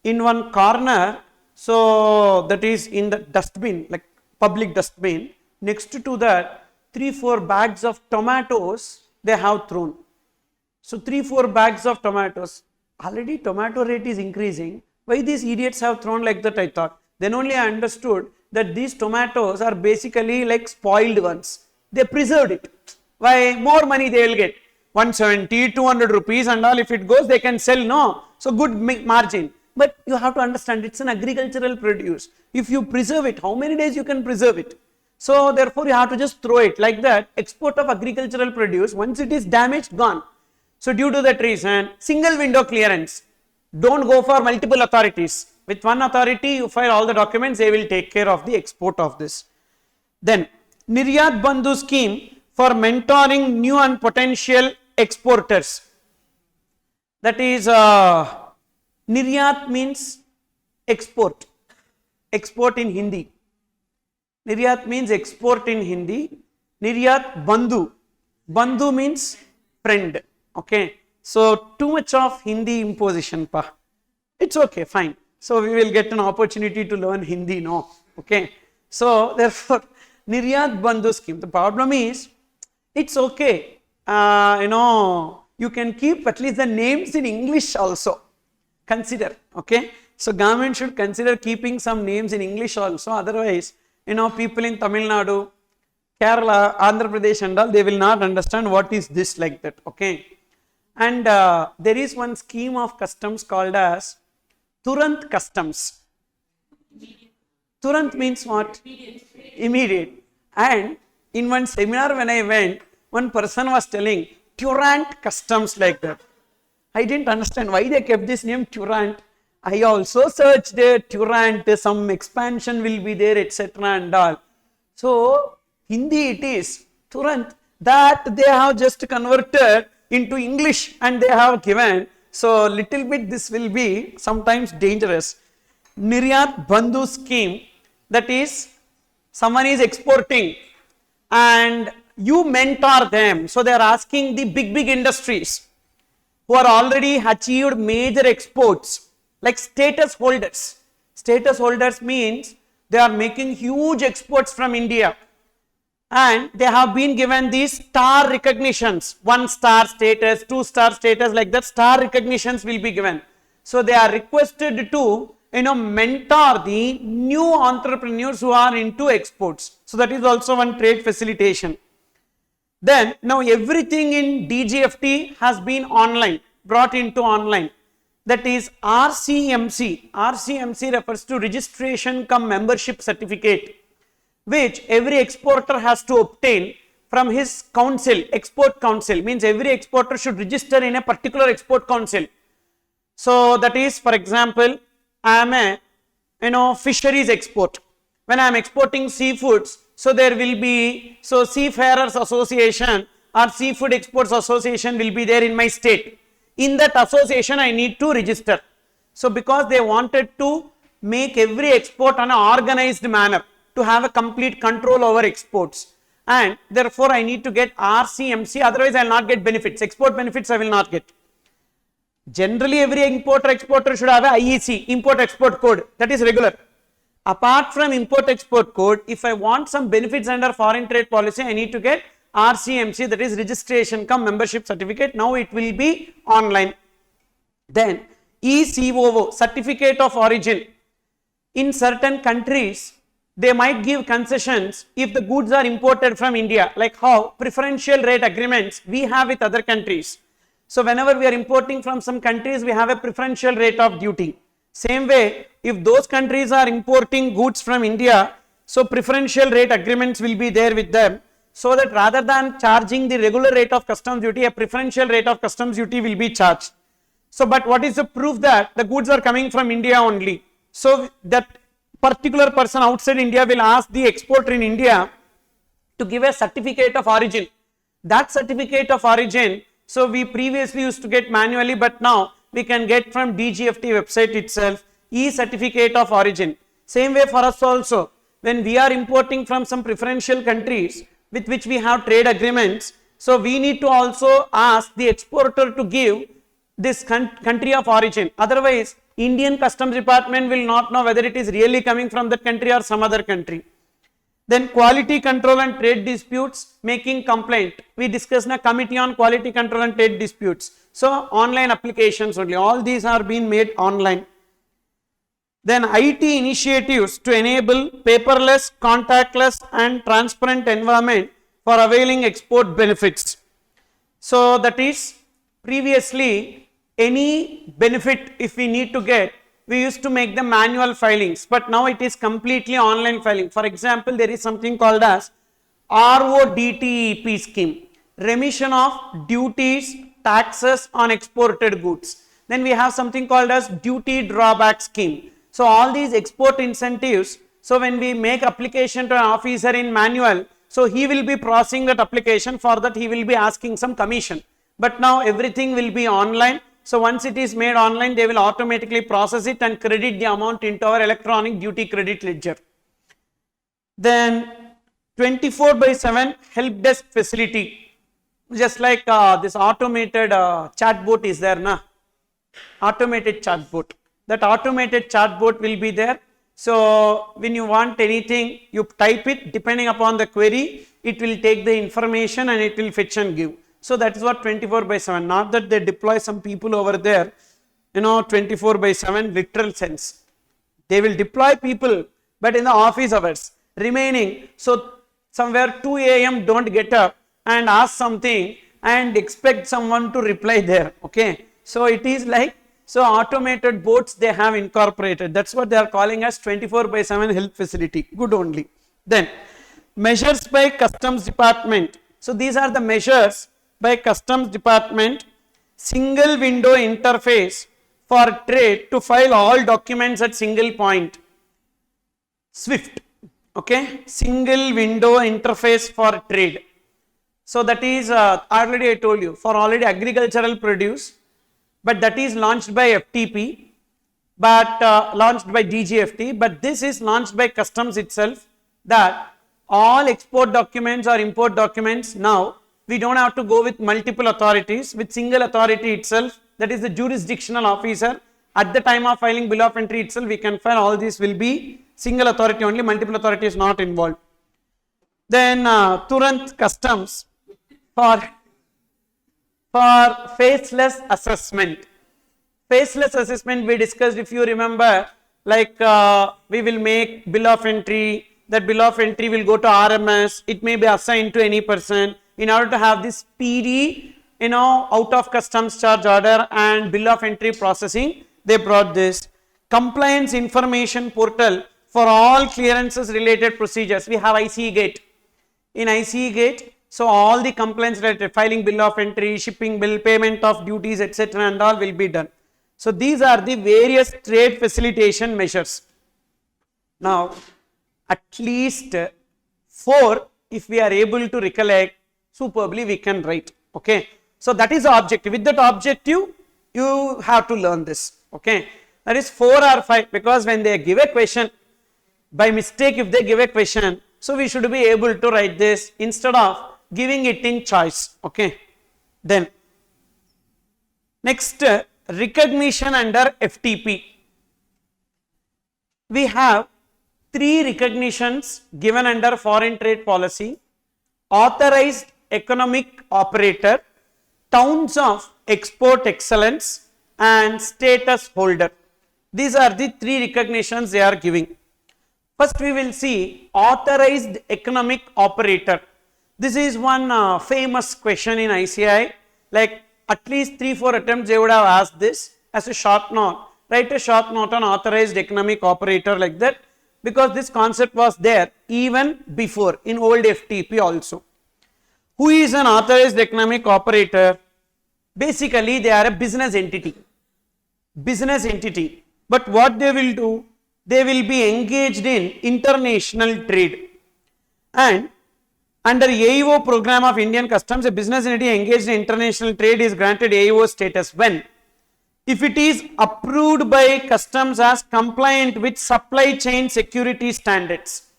in one corner, so that is in the dustbin, like public dustbin, next to that 3-4 bags of tomatoes they have thrown. So 3-4 bags of tomatoes. Already tomato rate is increasing. Why these idiots have thrown like that, I thought. Then only I understood that these tomatoes are basically like spoiled ones. They preserved it. Why? More money they will get. 170, 200 rupees and all, if it goes they can sell, no. So good margin. But you have to understand, it's an agricultural produce. If you preserve it, how many days you can preserve it? So therefore you have to just throw it like that. Export of agricultural produce, once it is damaged, gone. So due to that reason, single window clearance. Don't go for multiple authorities. With one authority, you file all the documents, they will take care of the export of this. Then, Niryat Bandhu scheme for mentoring new and potential exporters. That is, Niryat means export. Export in Hindi. Niryat means export in Hindi. Niryat Bandhu. Bandhu means friend. Okay, so too much of Hindi imposition, pa. It's okay, fine. So we will get an opportunity to learn Hindi, no? Okay. So therefore, Niryat Bandhu scheme. The problem is, it's okay. You can keep at least the names in English also. Consider, okay. So government should consider keeping some names in English also. Otherwise, people in Tamil Nadu, Kerala, Andhra Pradesh and all, they will not understand what is this like that, okay. And there is one scheme of customs called as THARUN'S customs. Turant means what? Immediate. And in one seminar when I went, one person was telling Turant customs like that. I didn't understand why they kept this name Turant. I also searched Turant, some expansion will be there, etc. and all. So Hindi it is Turant, that they have just converted into English and they have given. So little bit this will be sometimes dangerous. Niryat Bandhu scheme, that is someone is exporting and you mentor them. So they are asking the big industries who are already achieved major exports, like status holders. Status holders means they are making huge exports from India and they have been given these star recognitions, 1-star status, 2-star status, like that star recognitions will be given. So they are requested to mentor the new entrepreneurs who are into exports. So that is also one trade facilitation. Then now everything in DGFT has been online, brought into online. That is RCMC. RCMC refers to registration cum membership certificate, which every exporter has to obtain from his council. Export council means every exporter should register in a particular export council. So that is, for example, I am a fisheries export. When I am exporting seafoods, so there will be, so Seafarers Association or Seafood Exports Association will be there in my state. In that association I need to register. So because they wanted to make every export on an organized manner, to have a complete control over exports, and therefore I need to get RCMC, otherwise I will not get benefits. Export benefits I will not get. Generally every importer exporter should have a IEC, import export code, that is regular. Apart from import export code, if I want some benefits under foreign trade policy, I need to get RCMC, that is registration cum membership certificate. Now it will be online. Then ECOO, certificate of origin. In certain countries, they might give concessions if the goods are imported from India, like how preferential rate agreements we have with other countries. So whenever we are importing from some countries, we have a preferential rate of duty. Same way, if those countries are importing goods from India, so preferential rate agreements will be there with them, so that rather than charging the regular rate of customs duty, a preferential rate of customs duty will be charged. So, but what is the proof that the goods are coming from India only? So that particular person outside India will ask the exporter in India to give a certificate of origin. That certificate of origin, so we previously used to get manually, but now we can get from DGFT website itself, e-certificate of origin. Same way for us also, when we are importing from some preferential countries with which we have trade agreements, so we need to also ask the exporter to give this country of origin. Otherwise, Indian Customs Department will not know whether it is really coming from that country or some other country. Then quality control and trade disputes, making complaint. We discussed a committee on quality control and trade disputes. So online applications only, all these are being made online. Then IT initiatives to enable paperless, contactless and transparent environment for availing export benefits. So that is, previously any benefit if we need to get, we used to make the manual filings, but now it is completely online filing. For example, there is something called as RODTEP scheme, remission of duties, taxes on exported goods. Then we have something called as duty drawback scheme. So all these export incentives, so when we make application to an officer in manual, so he will be processing that application, for that he will be asking some commission. But now everything will be online. So once it is made online, they will automatically process it and credit the amount into our electronic duty credit ledger. Then 24/7 help desk facility, just like this automated chatbot is there, na? Automated chatbot. That automated chatbot will be there. So when you want anything, you type it, depending upon the query, it will take the information and it will fetch and give. So that is what 24/7, not that they deploy some people over there, 24/7 literal sense. They will deploy people, but in the office hours remaining. So somewhere 2 a.m. don't get up and ask something and expect someone to reply there. Okay. So it is like, so automated bots they have incorporated. That's what they are calling as 24/7 help facility. Good only. Then measures by Customs Department. So these are the measures by Customs Department. Single window interface for trade to file all documents at single point. SWIFT. Okay. Single window interface for trade. So that is already I told you, for already agricultural produce, but that is launched by FTP, but launched by DGFT, but this is launched by Customs itself, that all export documents or import documents now, we don't have to go with multiple authorities, with single authority itself, that is the jurisdictional officer. At the time of filing bill of entry itself, we can file, all these will be single authority only, multiple authority is not involved. Then THARUN'S Customs for faceless assessment. Faceless assessment we discussed, if you remember, like we will make bill of entry, that bill of entry will go to RMS, it may be assigned to any person. In order to have this speedy, out of customs charge order and bill of entry processing, they brought this. Compliance information portal for all clearances related procedures. We have ICE Gate. In ICE Gate, so all the compliance related, filing bill of entry, shipping bill, payment of duties, etc. and all will be done. So these are the various trade facilitation measures. Now, at least 4, if we are able to recollect, superbly we can write. Okay. So that is the objective. With that objective, you have to learn this. Okay. That is 4 or 5, because when they give a question, by mistake if they give a question, so we should be able to write this instead of giving it in choice. Okay. Then next, recognition under FTP. We have 3 recognitions given under foreign trade policy: authorized economic operator, towns of export excellence and status holder. These are the 3 recognitions they are giving. First we will see authorized economic operator. This is one famous question in ICI, like at least 3-4 attempts they would have asked this as a short note. Write a short note on authorized economic operator like that, because this concept was there even before in old FTP also. Who is an authorized economic operator? Basically they are a business entity. But what they will do, they will be engaged in international trade, and under AEO program of Indian Customs, a business entity engaged in international trade is granted AEO status when, if it is approved by customs as compliant with supply chain security standards,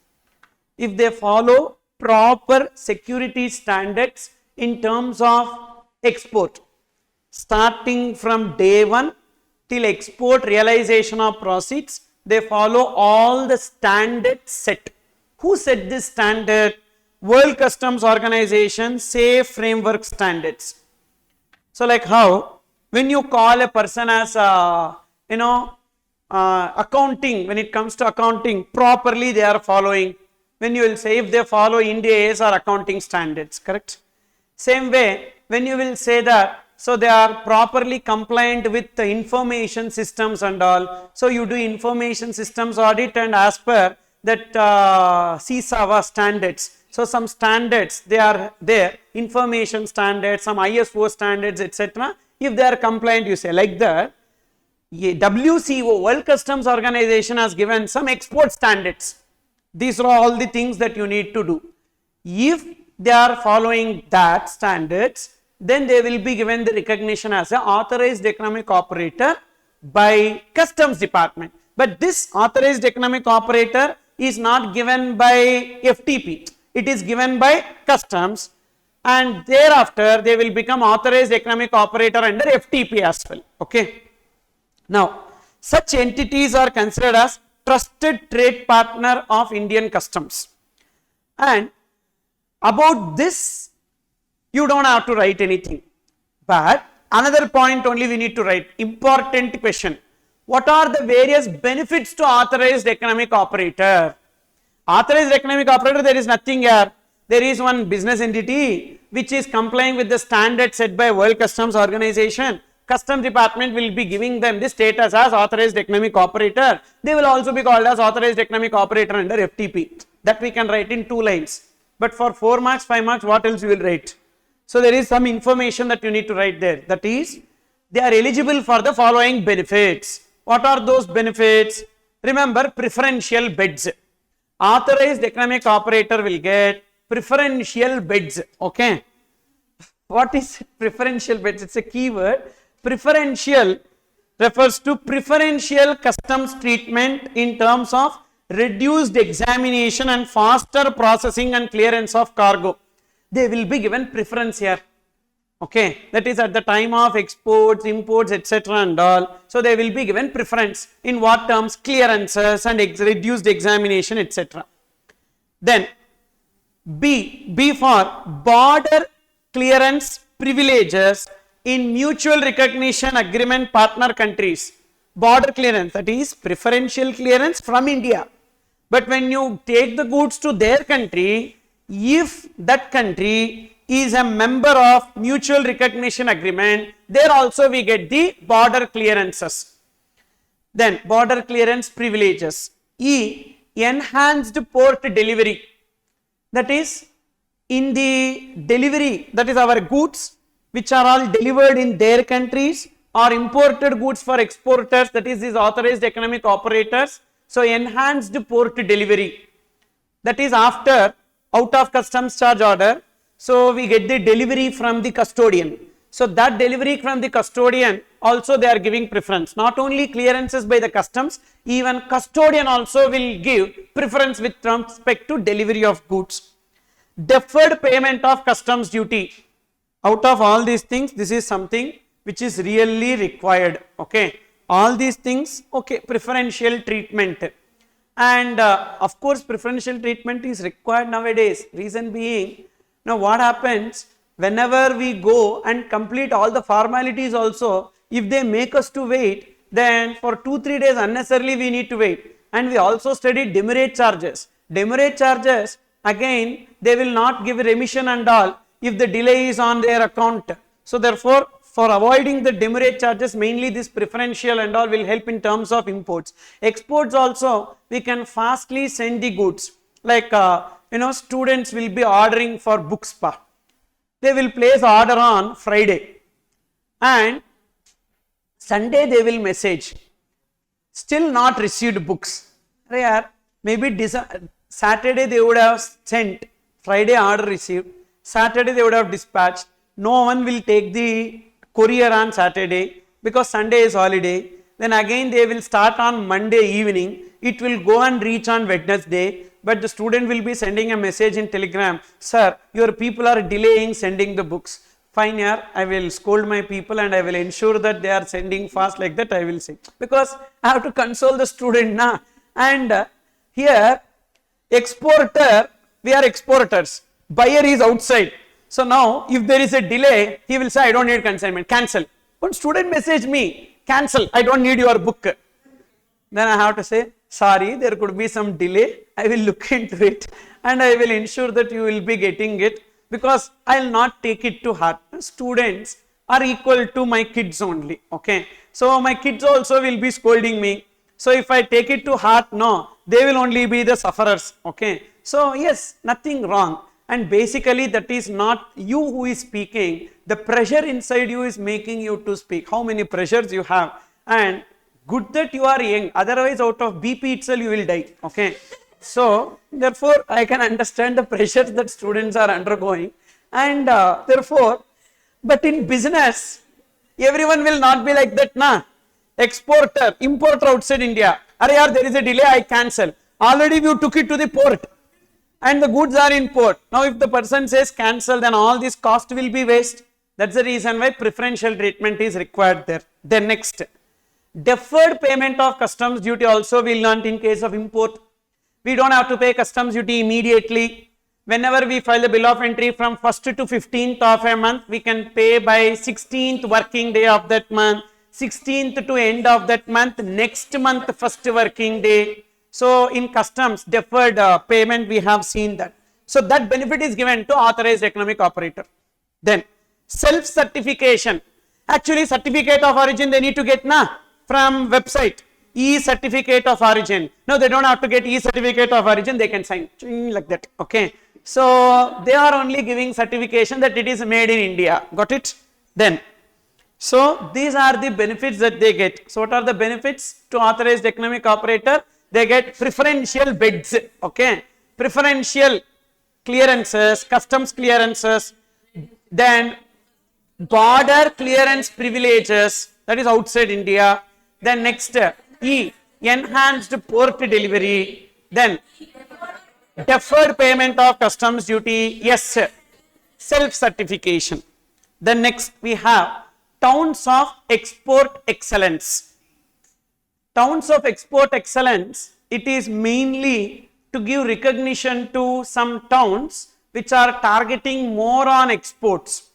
if they follow proper security standards in terms of export, starting from day one till export realization of proceeds, they follow all the standards set. Who set this standard? World Customs Organization Safe Framework Standards. So like how when you call a person as accounting, when it comes to accounting, properly they are following. When you will say if they follow Ind AS or accounting standards, correct? Same way when you will say that, so they are properly compliant with the information systems and all. So you do information systems audit, and as per that CSAVA standards. So some standards they are there, information standards, some ISO standards, etc. If they are compliant, you say like that. WCO, World Customs Organization, has given some export standards. These are all the things that you need to do. If they are following that standards, then they will be given the recognition as an authorized economic operator by Customs Department. But this authorized economic operator is not given by FTP. It is given by Customs, and thereafter they will become authorized economic operator under FTP as well. Okay. Now, such entities are considered as trusted trade partner of Indian Customs. And about this, you don't have to write anything. But another point only we need to write. Important question. What are the various benefits to authorized economic operator? Authorized economic operator, there is nothing here. There is one business entity which is complying with the standard set by World Customs Organization. Customs Department will be giving them the status as authorized economic operator. They will also be called as authorized economic operator under FTP. That we can write in 2 lines. But for 4 marks, 5 marks, what else you will write? So there is some information that you need to write there. That is, they are eligible for the following benefits. What are those benefits? Remember, preferential bids. Authorized economic operator will get preferential bids. Okay. What is preferential bids? It's a keyword. Preferential refers to preferential customs treatment in terms of reduced examination and faster processing and clearance of cargo. They will be given preference here. Okay, that is at the time of exports, imports, etc. and all. So they will be given preference in what terms? Clearances and reduced examination, etc. Then B for border clearance privileges in mutual recognition agreement partner countries. Border clearance, that is preferential clearance from India. But when you take the goods to their country, if that country is a member of mutual recognition agreement, there also we get the border clearances. Then border clearance privileges. E, enhanced port delivery. That is, in the delivery, that is our goods which are all delivered in their countries, or imported goods for exporters, that is these authorized economic operators. So enhanced port delivery, that is after out of customs charge order, so we get the delivery from the custodian. So that delivery from the custodian also they are giving preference. Not only clearances by the customs, even custodian also will give preference with respect to delivery of goods. Deferred payment of customs duty. Out of all these things, this is something which is really required. Okay, all these things, okay, preferential treatment. And of course, preferential treatment is required nowadays. Reason being, now what happens whenever we go and complete all the formalities also, if they make us to wait, then for 2-3 days unnecessarily we need to wait. And we also studied demurrage charges. Demurrage charges, again, they will not give remission and all if the delay is on their account. So therefore, for avoiding the demurrage charges, mainly this preferential and all will help in terms of imports. Exports also, we can fastly send the goods. Like, students will be ordering for book spa. They will place order on Friday and Sunday they will message. Still not received books. Maybe Saturday they would have sent, Friday order received, Saturday they would have dispatched. No one will take the courier on Saturday because Sunday is holiday. Then again they will start on Monday evening. It will go and reach on Wednesday. But the student will be sending a message in Telegram, sir, your people are delaying sending the books. Fine, yaar, I will scold my people and I will ensure that they are sending fast, like that I will say. Because I have to console the student now. And here, exporter, we are exporters. Buyer is outside. So now, if there is a delay, he will say, I don't need consignment, cancel. One student message me, cancel, I don't need your book. Then I have to say, sorry, there could be some delay. I will look into it and I will ensure that you will be getting it, because I will not take it to heart. Students are equal to my kids only. Okay. So my kids also will be scolding me. So if I take it to heart, no, they will only be the sufferers. Okay. So yes, nothing wrong. And basically that is not you who is speaking. The pressure inside you is making you to speak. How many pressures you have. And good that you are young, otherwise out of BP itself you will die. Okay. So therefore I can understand the pressures that students are undergoing, and therefore, but in business everyone will not be like that, na. Exporter, importer outside India, yaar, there is a delay, I cancel. Already you took it to the port and the goods are in port. Now if the person says cancel, then all this cost will be waste. That's the reason why preferential treatment is required there. Then next, deferred payment of customs duty also we learnt in case of import. We don't have to pay customs duty immediately. Whenever we file the bill of entry from 1st to 15th of a month, we can pay by 16th working day of that month, 16th to end of that month, next month first working day. So in customs deferred payment we have seen that. So that benefit is given to authorized economic operator. Then self-certification. Actually certificate of origin they need to get from website. E-certificate of origin. No, they don't have to get E-certificate of origin, they can sign like that. Okay. So they are only giving certification that it is made in India. Got it? Then, so these are the benefits that they get. So what are the benefits to authorized economic operator? They get preferential bids. Okay. Preferential clearances, customs clearances, then border clearance privileges, that is outside India. Then next, E, enhanced port delivery. Then deferred payment of customs duty. Yes, self-certification. Then next we have towns of export excellence. Towns of export excellence, it is mainly to give recognition to some towns which are targeting more on exports.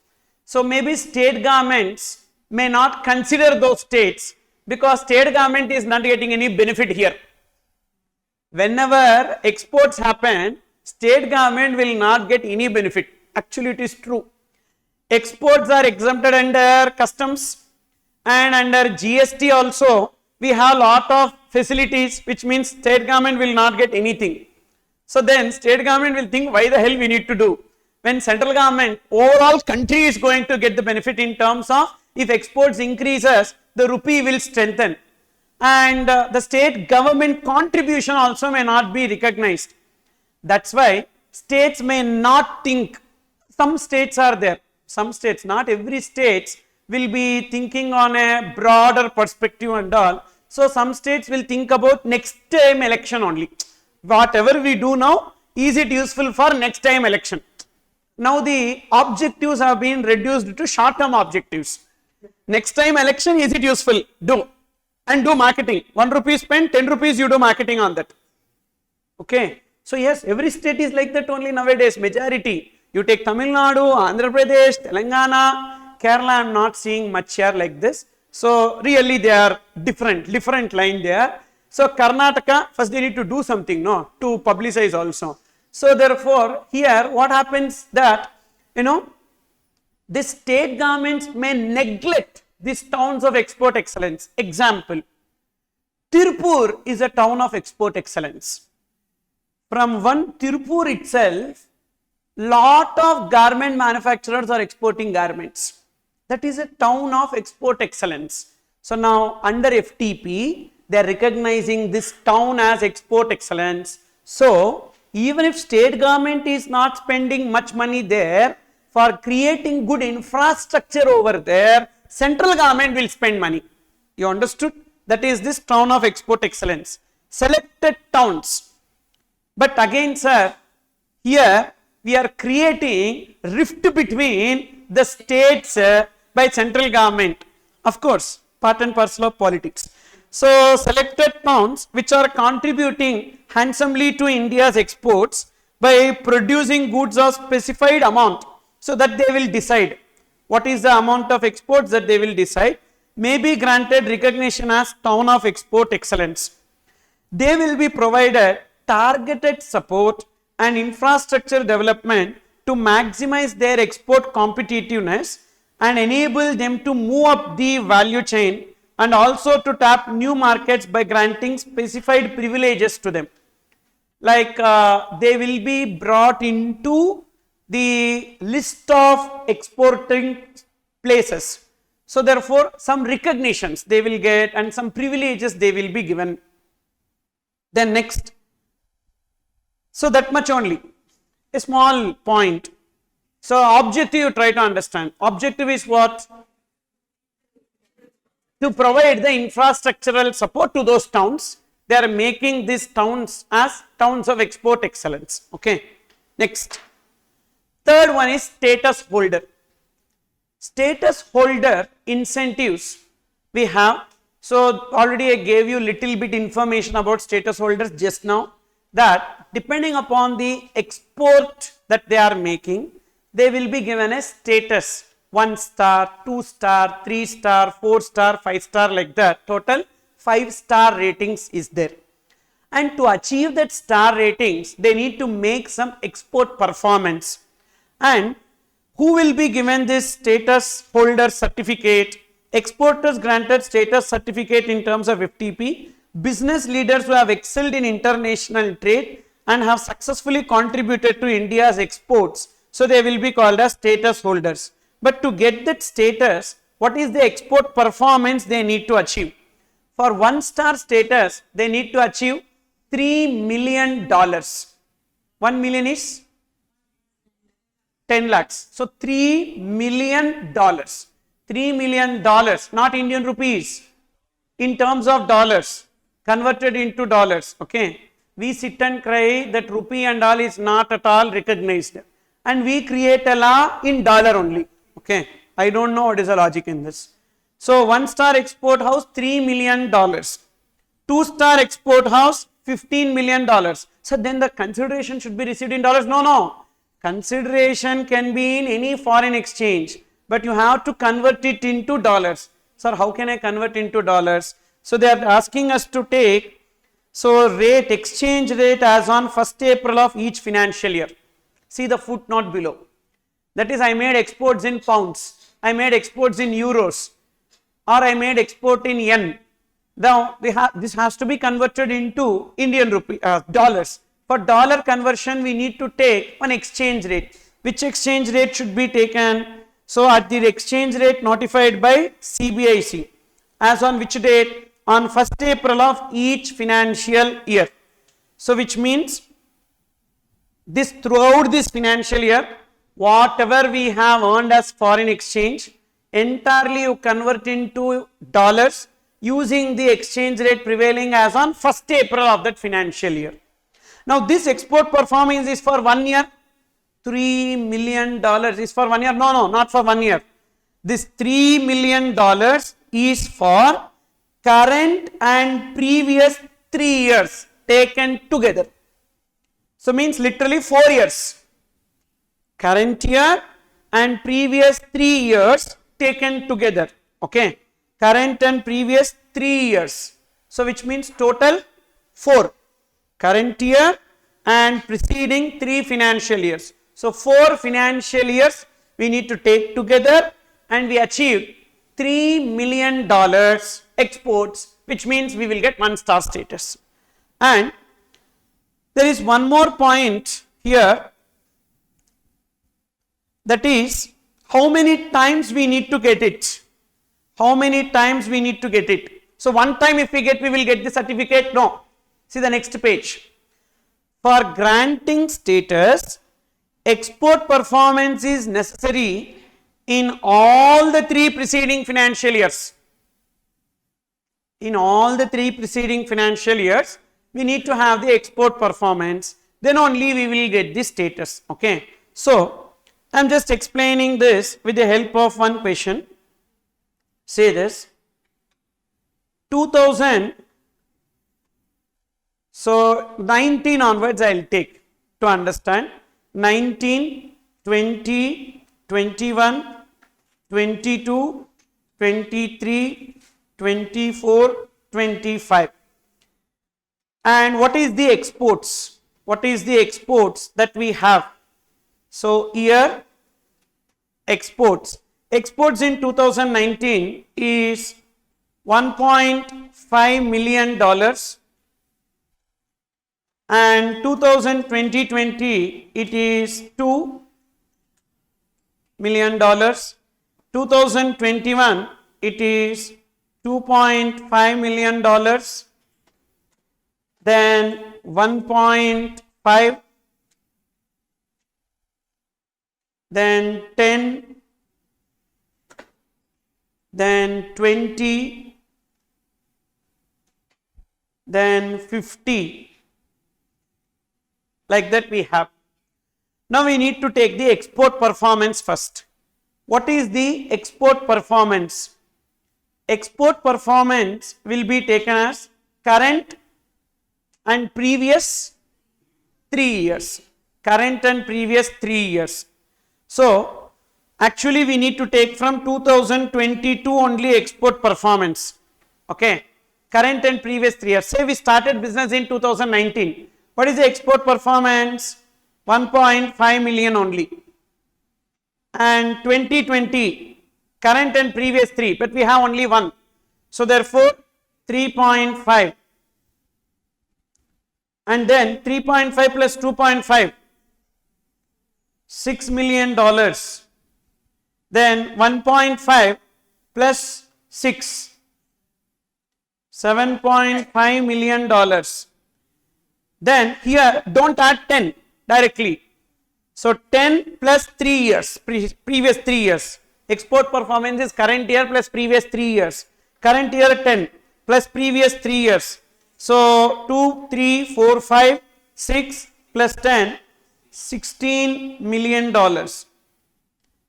So maybe state governments may not consider those states, because state government is not getting any benefit here. Whenever exports happen, state government will not get any benefit. Actually, it is true. Exports are exempted under customs and under GST also. We have lot of facilities, which means state government will not get anything. So then state government will think, why the hell we need to do? When central government, overall country is going to get the benefit in terms of, if exports increases, the rupee will strengthen, and the state government contribution also may not be recognized. That's why states may not think, some states are there, some states, not every state will be thinking on a broader perspective and all. So some states will think about next time election only. Whatever we do now, is it useful for next time election? Now the objectives have been reduced to short term objectives. Next time election, is it useful? Do. And do marketing. 1 rupee spend, 10 rupees you do marketing on that. Okay. So yes, every state is like that only nowadays, majority. You take Tamil Nadu, Andhra Pradesh, Telangana, Kerala, I am not seeing much here like this. So really they are different line there. So Karnataka, first they need to do something, no, to publicize also. So therefore, here what happens that, the state governments may neglect these towns of export excellence. Example, Tirupur is a town of export excellence. From one Tirupur itself, lot of garment manufacturers are exporting garments. That is a town of export excellence. So now under FTP, they are recognizing this town as export excellence. So even if state government is not spending much money there for creating good infrastructure over there, central government will spend money. You understood? That is this town of export excellence. Selected towns. But again, sir, here we are creating rift between the states by central government. Of course, part and parcel of politics. So selected towns which are contributing handsomely to India's exports by producing goods of specified amount, so that they will decide what is the amount of exports that they will decide, may be granted recognition as town of export excellence. They will be provided targeted support and infrastructure development to maximize their export competitiveness and enable them to move up the value chain, and also to tap new markets by granting specified privileges to them. Like they will be brought into the list of exporting places. So therefore, some recognitions they will get and some privileges they will be given. Then next, so that much only, a small point. So objective you try to understand. Objective is what? To provide the infrastructural support to those towns. They are making these towns as towns of export excellence. Okay. Next. Third one is status holder. Status holder incentives we have. So already I gave you little bit information about status holders just now, that depending upon the export that they are making, they will be given a status, 1 star, 2 star, 3 star, 4 star, 5 star, like that. Total 5-star ratings is there. And to achieve that star ratings, they need to make some export performance. And who will be given this status holder certificate? Exporters granted status certificate in terms of FTP, business leaders who have excelled in international trade and have successfully contributed to India's exports. So they will be called as status holders. But to get that status, what is the export performance they need to achieve? For 1-star status, they need to achieve $3 million. 1 million is 10 lakhs. So $3 million. $3 million, not Indian rupees. In terms of dollars, converted into dollars. Okay. We sit and cry that rupee and all is not at all recognized. And we create a law in dollar only. Okay. I don't know what is the logic in this. So 1-star export house, $3 million. 2-star export house, $15 million. So then the consideration should be received in dollars. No. Consideration can be in any foreign exchange, but you have to convert it into dollars. Sir, how can I convert into dollars? So they are asking us to take, so rate, exchange rate as on 1st April of each financial year. See the footnote below. That is, I made exports in pounds, I made exports in euros, or I made export in yen. Now this has to be converted into Indian rupee, dollars. For dollar conversion, we need to take one exchange rate. Which exchange rate should be taken? So at the exchange rate notified by CBIC, as on which date? On 1st April of each financial year. So which means this throughout this financial year, whatever we have earned as foreign exchange, entirely you convert into dollars using the exchange rate prevailing as on 1st April of that financial year. Now this export performance is for 1 year. $3 million is for 1 year. No, not for 1 year. This $3 million is for current and previous 3 years taken together. So means literally 4 years. Current year and previous 3 years taken together. Okay. Current and previous 3 years. So which means total 4. Current year and preceding 3 financial years. So 4 financial years we need to take together, and we achieved $3 million exports, which means we will get 1-star status. And there is one more point here, that is how many times we need to get it. How many times we need to get it. So one time if we get, we will get the certificate? No. See the next page. For granting status, export performance is necessary in all the 3 preceding financial years. In all the 3 preceding financial years, we need to have the export performance, then only we will get the status. Okay. So I am just explaining this with the help of one question. Say this, 2000, so 19 onwards I will take to understand. 19, 20, 21, 22, 23, 24, 25. And what is the exports? What is the exports that we have? So here exports. Exports in 2019 is $1.5 million, and 2020 it is $2 million. 2021 it is $2.5 million, then 1.5, then 10, then 20, then 50, like that we have. Now we need to take the export performance first. What is the export performance? Export performance will be taken as current and previous 3 years. Current and previous 3 years. So actually we need to take from 2022 only export performance. Okay. Current and previous 3 years. Say we started business in 2019. What is the export performance? 1.5 million only. And 2020, current and previous 3, but we have only 1. So therefore 3.5. And then 3.5 plus 2.5, $6 million. Then 1.5 plus 6, $7.5 million. Then here don't add 10 directly. So 10 plus 3 years, previous 3 years. Export performance is current year plus previous 3 years. Current year 10 plus previous 3 years. So 2, 3, 4, 5, 6 plus 10, $16 million.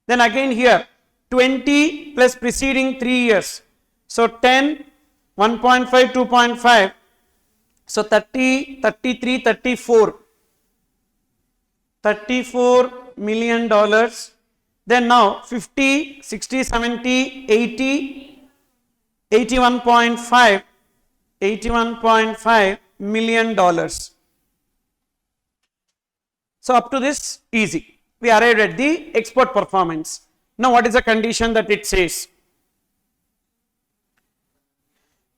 Then again here 20 plus preceding 3 years. So 10, 1.5, 2.5. So 30, 33, 34. $34 million. Then now 50, 60, 70, 80, 81.5, $81.5 million. So up to this easy. We arrived at the export performance. Now what is the condition that it says?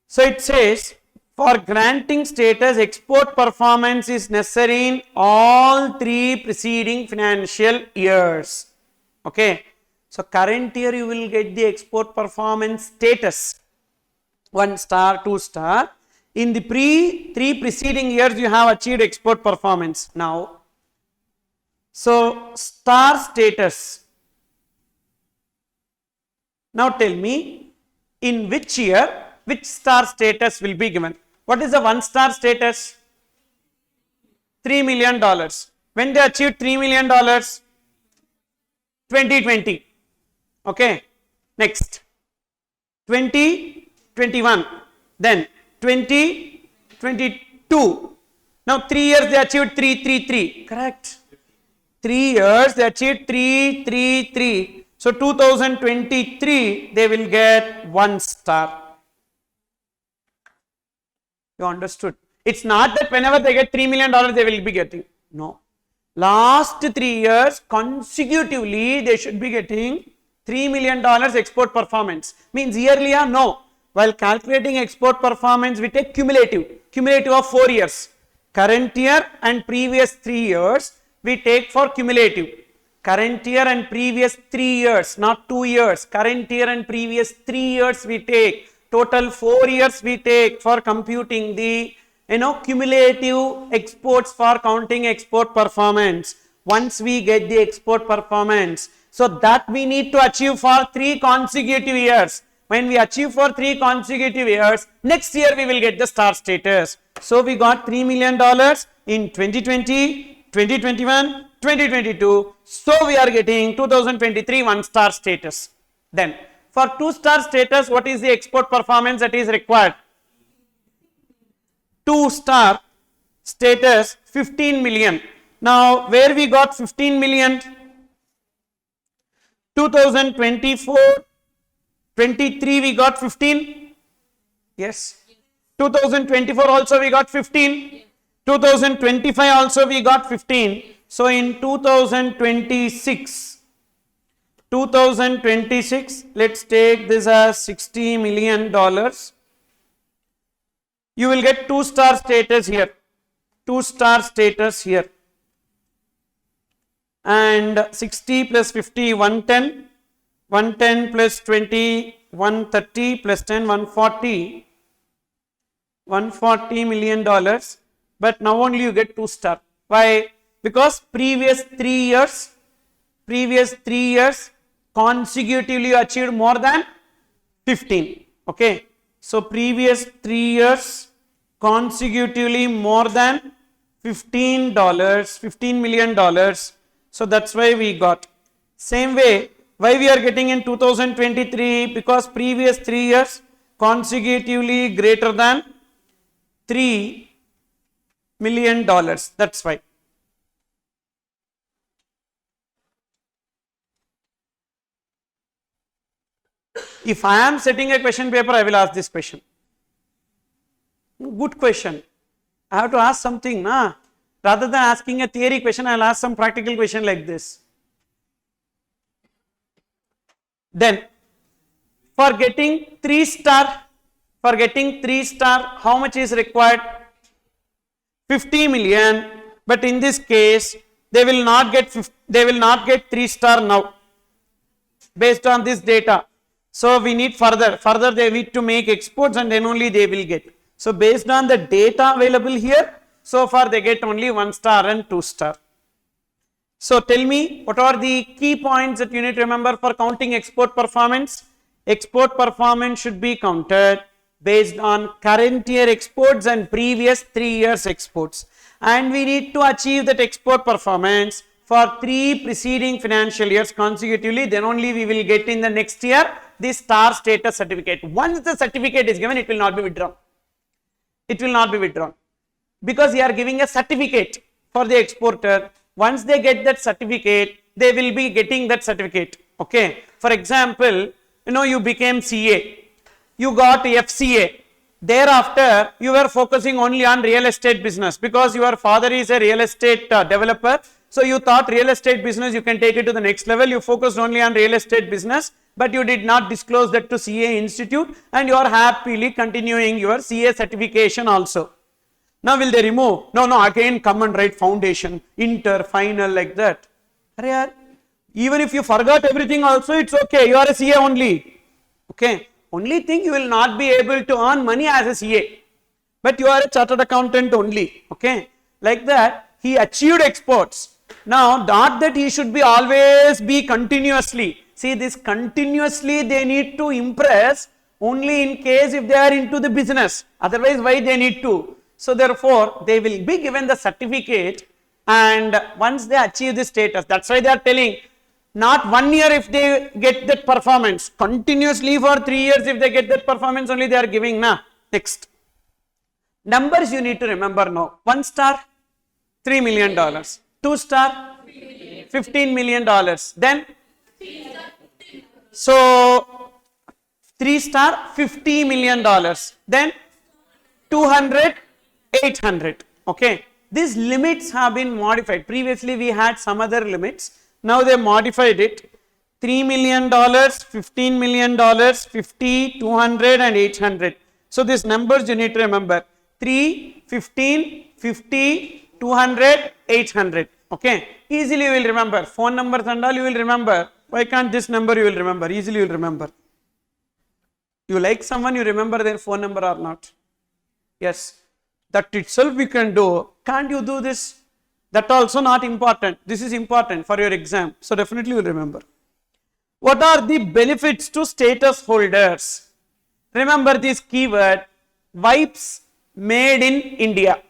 So it says, for granting status, export performance is necessary in all 3 preceding financial years. Okay. So current year you will get the export performance status 1 star, 2 star. In the 3 preceding years you have achieved export performance. Now, so star status. Now tell me, in which year which star status will be given? What is the 1-star status? $3 million. When they achieved $3 million? 2020. Okay. Next. 2021. Then 2022. Now 3 years they achieved 333. Correct. 3 years they achieved 333. So 2023 they will get 1 star. You understood? It's not that whenever they get $3 million, they will be getting. No. Last 3 years, consecutively, they should be getting $3 million export performance. Means yearly or no. While calculating export performance, we take cumulative of 4 years. Current year and previous 3 years, we take for cumulative. Current year and previous 3 years, not 2 years. Current year and previous 3 years we take. Total 4 years we take for computing the cumulative exports for counting export performance. Once we get the export performance, so that we need to achieve for 3 consecutive years. When we achieve for 3 consecutive years, next year we will get the star status. So we got $3 million in 2020, 2021, 2022. So we are getting 2023 1-star status. Then for 2-star status, what is the export performance that is required? 2-star status 15 million. Now where we got 15 million? 2024, 23 we got 15. Yes. 2024 also we got 15. 2025 also we got 15. So in 2026, let's take this as $60 million. You will get 2-star status here. 2-star status here. And 60 plus 50, 110. 110 plus 20, 130 plus 10, 140. $140 million. But now only you get 2-star. Why? Because previous 3 years consecutively you achieved more than 15. Okay. So previous 3 years consecutively more than $15 million. So that's why we got. Same way, why we are getting in 2023? Because previous 3 years consecutively greater than $3 million. That's why. If I am setting a question paper, I will ask this question. Good question. I have to ask something, na? Rather than asking a theory question, I will ask some practical question like this. Then, for getting 3-star, how much is required? 50 million. But in this case, they will not get 3-star now, based on this data. So we need further they need to make exports and then only they will get. So based on the data available here, so far they get only 1-star and 2-star. So tell me, what are the key points that you need to remember for counting export performance? Export performance should be counted based on current year exports and previous 3 years exports. And we need to achieve that export performance for 3 preceding financial years consecutively, then only we will get in the next year the star status certificate. Once the certificate is given, it will not be withdrawn. It will not be withdrawn. Because we are giving a certificate for the exporter. Once they get that certificate, they will be getting that certificate. Okay. For example, you became CA. You got FCA. Thereafter, you were focusing only on real estate business because your father is a real estate developer. So you thought real estate business, you can take it to the next level. You focused only on real estate business, but you did not disclose that to CA Institute, and you are happily continuing your CA certification also. Now will they remove? No, again come and write foundation, inter, final, like that. Even if you forgot everything also, it's okay. You are a CA only. Okay. Only thing, you will not be able to earn money as a CA, but you are a chartered accountant only. Okay. Like that, he achieved exports. Now, not that he should be always be continuously. See, this continuously they need to impress only in case if they are into the business. Otherwise, why they need to? So therefore, they will be given the certificate, and once they achieve the status, that's why they are telling, not 1 year if they get that performance, continuously for 3 years if they get that performance only they are giving. Next. Numbers you need to remember now. 1-star, $3 million. 2-star, $15 million. Then, so 3-star, $50 million. Then, 200, 800. Okay. These limits have been modified. Previously we had some other limits. Now they modified it. $3 million, $15 million, 50, 200 and 800. So these numbers you need to remember. 3, 15, 50, 200, 800. Okay. Easily you will remember. Phone numbers and all you will remember. Why can't this number you will remember? Easily you will remember. You like someone, you remember their phone number or not? Yes. That itself we can do. Can't you do this? That also not important. This is important for your exam. So definitely you will remember. What are the benefits to status holders? Remember this keyword, wipes made in India.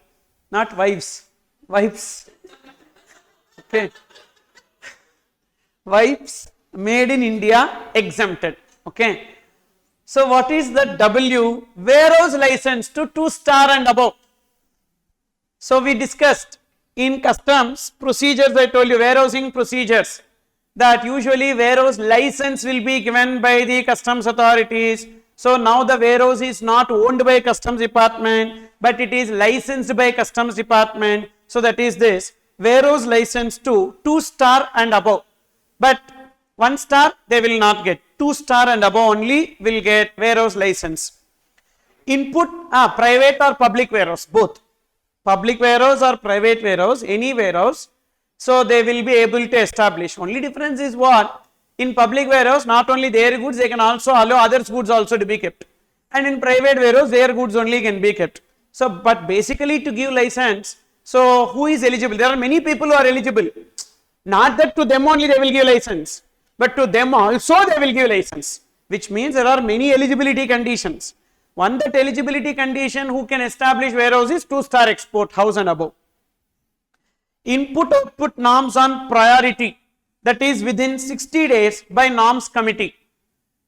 Not wives, wipes. Okay. Wipes made in India exempted. Okay. So what is the W? Warehouse license to 2-star and above. So we discussed in customs procedures, I told you warehousing procedures, that usually warehouse license will be given by the customs authorities. So now the warehouse is not owned by customs department, but it is licensed by customs department. So that is this warehouse license to 2-star and above. But 1-star they will not get. 2-star and above only will get warehouse license. Input private or public warehouse, both. Public warehouse or private warehouse, any warehouse. So they will be able to establish. Only difference is what? In public warehouse, not only their goods, they can also allow others' goods also to be kept. And in private warehouse, their goods only can be kept. So, but basically to give license, so who is eligible? There are many people who are eligible. Not that to them only they will give license, but to them also they will give license. Which means there are many eligibility conditions. One, that eligibility condition who can establish warehouse is 2-star export house and above. Input output norms on priority, that is within 60 days by norms committee.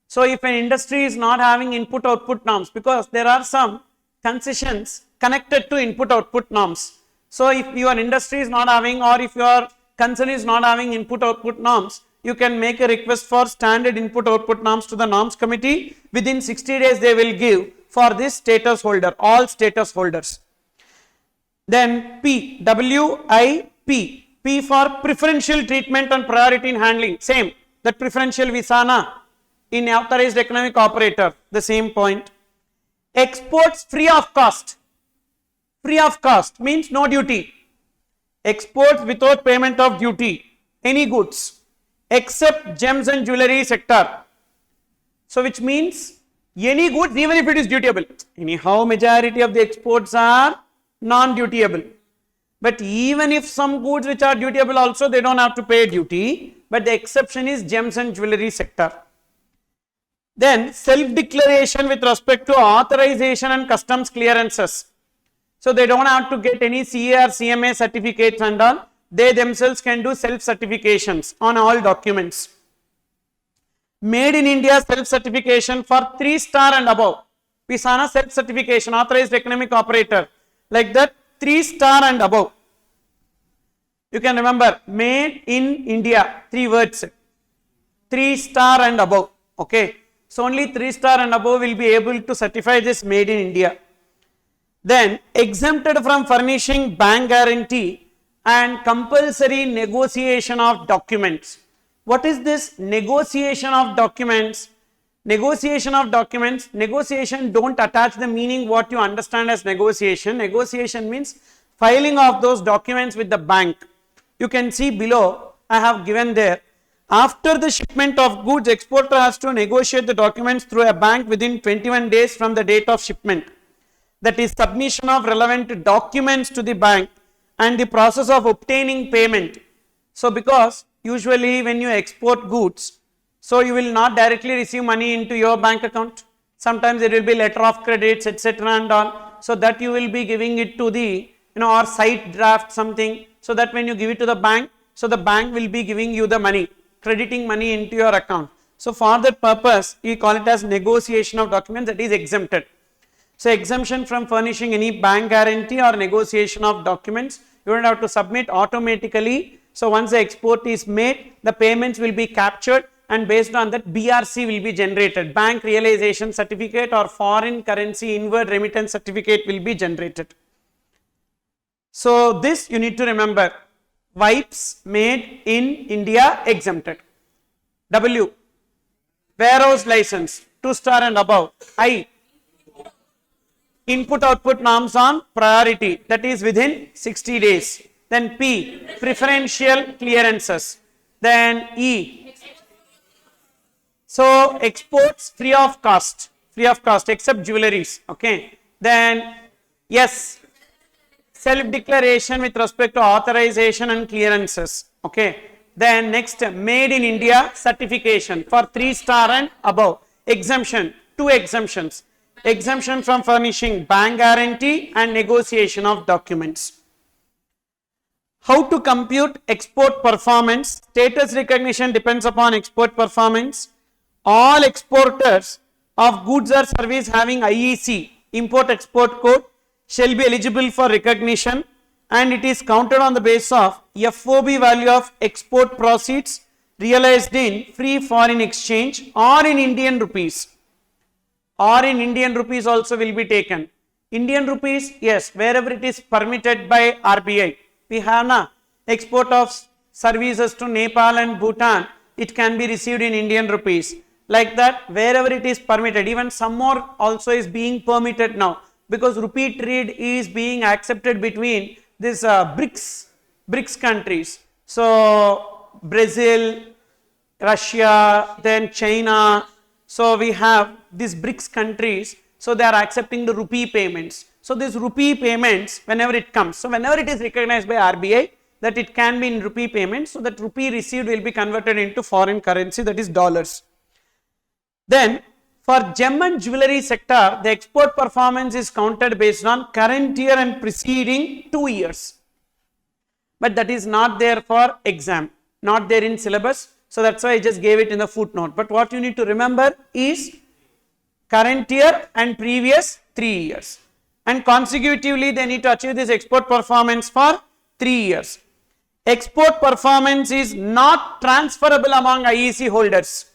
So if an industry is not having input output norms, because there are some concessions connected to input output norms. So if your industry is not having, or if your concern is not having input output norms, you can make a request for standard input output norms to the norms committee. Within 60 days they will give for this status holder, all status holders. Then P, WIP, P for preferential treatment and priority in handling, same, that preferential visa in authorized economic operator, the same point. Exports free of cost means no duty. Exports without payment of duty, any goods, except gems and jewelry sector. So which means any goods, even if it is dutiable. Anyhow, majority of the exports are non-dutiable. But even if some goods which are dutiable also, they don't have to pay duty. But the exception is gems and jewelry sector. Then self-declaration with respect to authorization and customs clearances. So they don't have to get any CA or CMA certificates and all. They themselves can do self-certifications on all documents. Made in India self-certification for 3-star and above. Pisana self-certification, authorized economic operator. Like that, 3-star and above. You can remember, made in India, 3 words. 3-star and above. Okay. So only 3-star and above will be able to certify this made in India. Then exempted from furnishing bank guarantee and compulsory negotiation of documents. What is this negotiation of documents? Negotiation of documents, negotiation, don't attach the meaning what you understand as negotiation. Negotiation means filing of those documents with the bank. You can see below, I have given there. After the shipment of goods, exporter has to negotiate the documents through a bank within 21 days from the date of shipment. That is submission of relevant documents to the bank and the process of obtaining payment. So because usually when you export goods, so you will not directly receive money into your bank account. Sometimes there will be letter of credits, etc. and all. So that you will be giving it to the, or site draft something. So that when you give it to the bank, so the bank will be giving you the money, crediting money into your account. So for that purpose, we call it as negotiation of documents, that is exempted. So exemption from furnishing any bank guarantee or negotiation of documents, you don't have to submit automatically. So once the export is made, the payments will be captured and based on that BRC will be generated, bank realization certificate or foreign currency inward remittance certificate will be generated. So this you need to remember, wipes made in India exempted. W, warehouse license 2-star and above. I, input output norms on priority, that is within 60 days. Then P, preferential clearances. Then E, so exports free of cost except jewelries. Okay. Then S, self declaration with respect to authorization and clearances. Okay. Then next, made in India certification for 3-star and above. Exemption, 2 exemptions. Exemption from furnishing bank guarantee and negotiation of documents. How to compute export performance? Status recognition depends upon export performance. All exporters of goods or service having IEC, import export code, shall be eligible for recognition, and it is counted on the basis of FOB value of export proceeds realized in free foreign exchange or in Indian rupees. Or in Indian rupees also will be taken. Indian rupees, yes, wherever it is permitted by RBI. We have na export of services to Nepal and Bhutan, it can be received in Indian rupees. Like that, wherever it is permitted, even some more also is being permitted now, because rupee trade is being accepted between this BRICS countries. So Brazil, Russia, then China. So we have these BRICS countries. So they are accepting the rupee payments. So these rupee payments, whenever it comes, so whenever it is recognized by RBI that it can be in rupee payments, so that rupee received will be converted into foreign currency, that is dollars. Then for gem and jewelry sector, the export performance is counted based on current year and preceding 2 years. But that is not there for exam, not there in syllabus. So that's why I just gave it in the footnote. But what you need to remember is current year and previous 3 years. And consecutively they need to achieve this export performance for 3 years. Export performance is not transferable among IEC holders.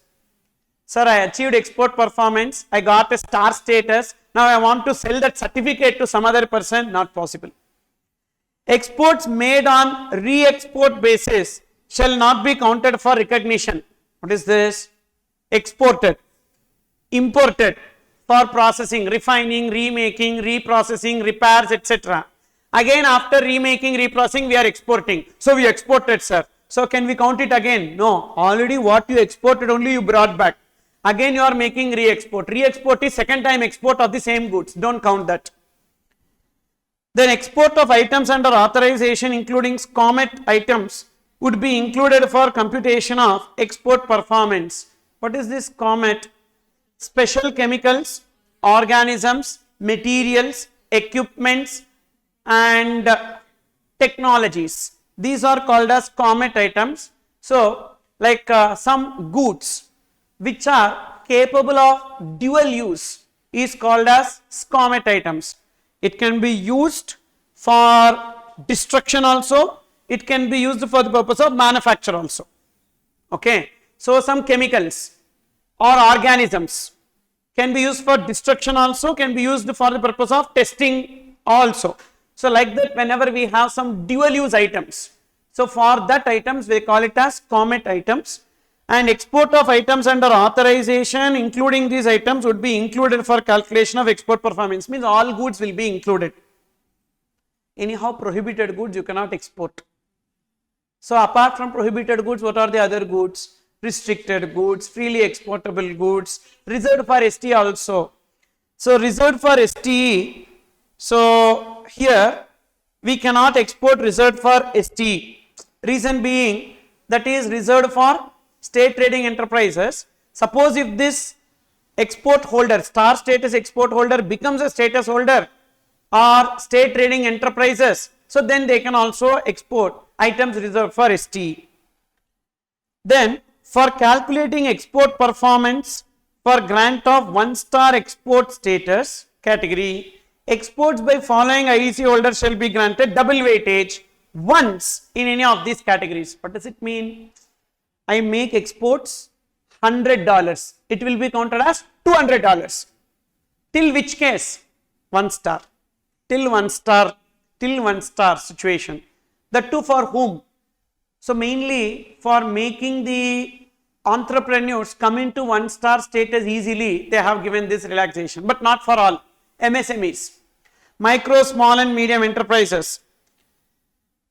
Sir, I achieved export performance, I got a star status, now I want to sell that certificate to some other person, not possible. Exports made on re-export basis shall not be counted for recognition. What is this? Exported, imported for processing, refining, remaking, reprocessing, repairs, etc. Again, after remaking, reprocessing, we are exporting. So we exported, sir. So can we count it again? No. Already what you exported only you brought back. Again you are making re-export. Re-export is second time export of the same goods. Don't count that. Then export of items under authorization including SCOMET items would be included for computation of export performance. What is this SCOMET? Special chemicals, organisms, materials, equipments and technologies. These are called as SCOMET items. So like some goods which are capable of dual use is called as SCOMET items. It can be used for destruction also, it can be used for the purpose of manufacture also. Okay. So some chemicals or organisms can be used for destruction also, can be used for the purpose of testing also. So like that, whenever we have some dual use items, so for that items we call it as SCOMET items. And export of items under authorization including these items would be included for calculation of export performance, means all goods will be included. Anyhow, prohibited goods you cannot export. So apart from prohibited goods, what are the other goods? Restricted goods, freely exportable goods, reserved for STE also. So reserved for STE, so here we cannot export reserved for STE. Reason being that is reserved for state trading enterprises. Suppose if this export holder, star status export holder becomes a status holder or state trading enterprises, so then they can also export items reserved for STE. Then for calculating export performance for grant of 1-star export status category, exports by following IEC holders shall be granted double weightage once in any of these categories. What does it mean? I make exports $100. It will be counted as $200. Till which case? 1 star. Till 1 star. Till 1 star situation. That too for whom? So mainly for making the entrepreneurs come into 1 star status easily, they have given this relaxation, but not for all. MSMEs, micro, small and medium enterprises.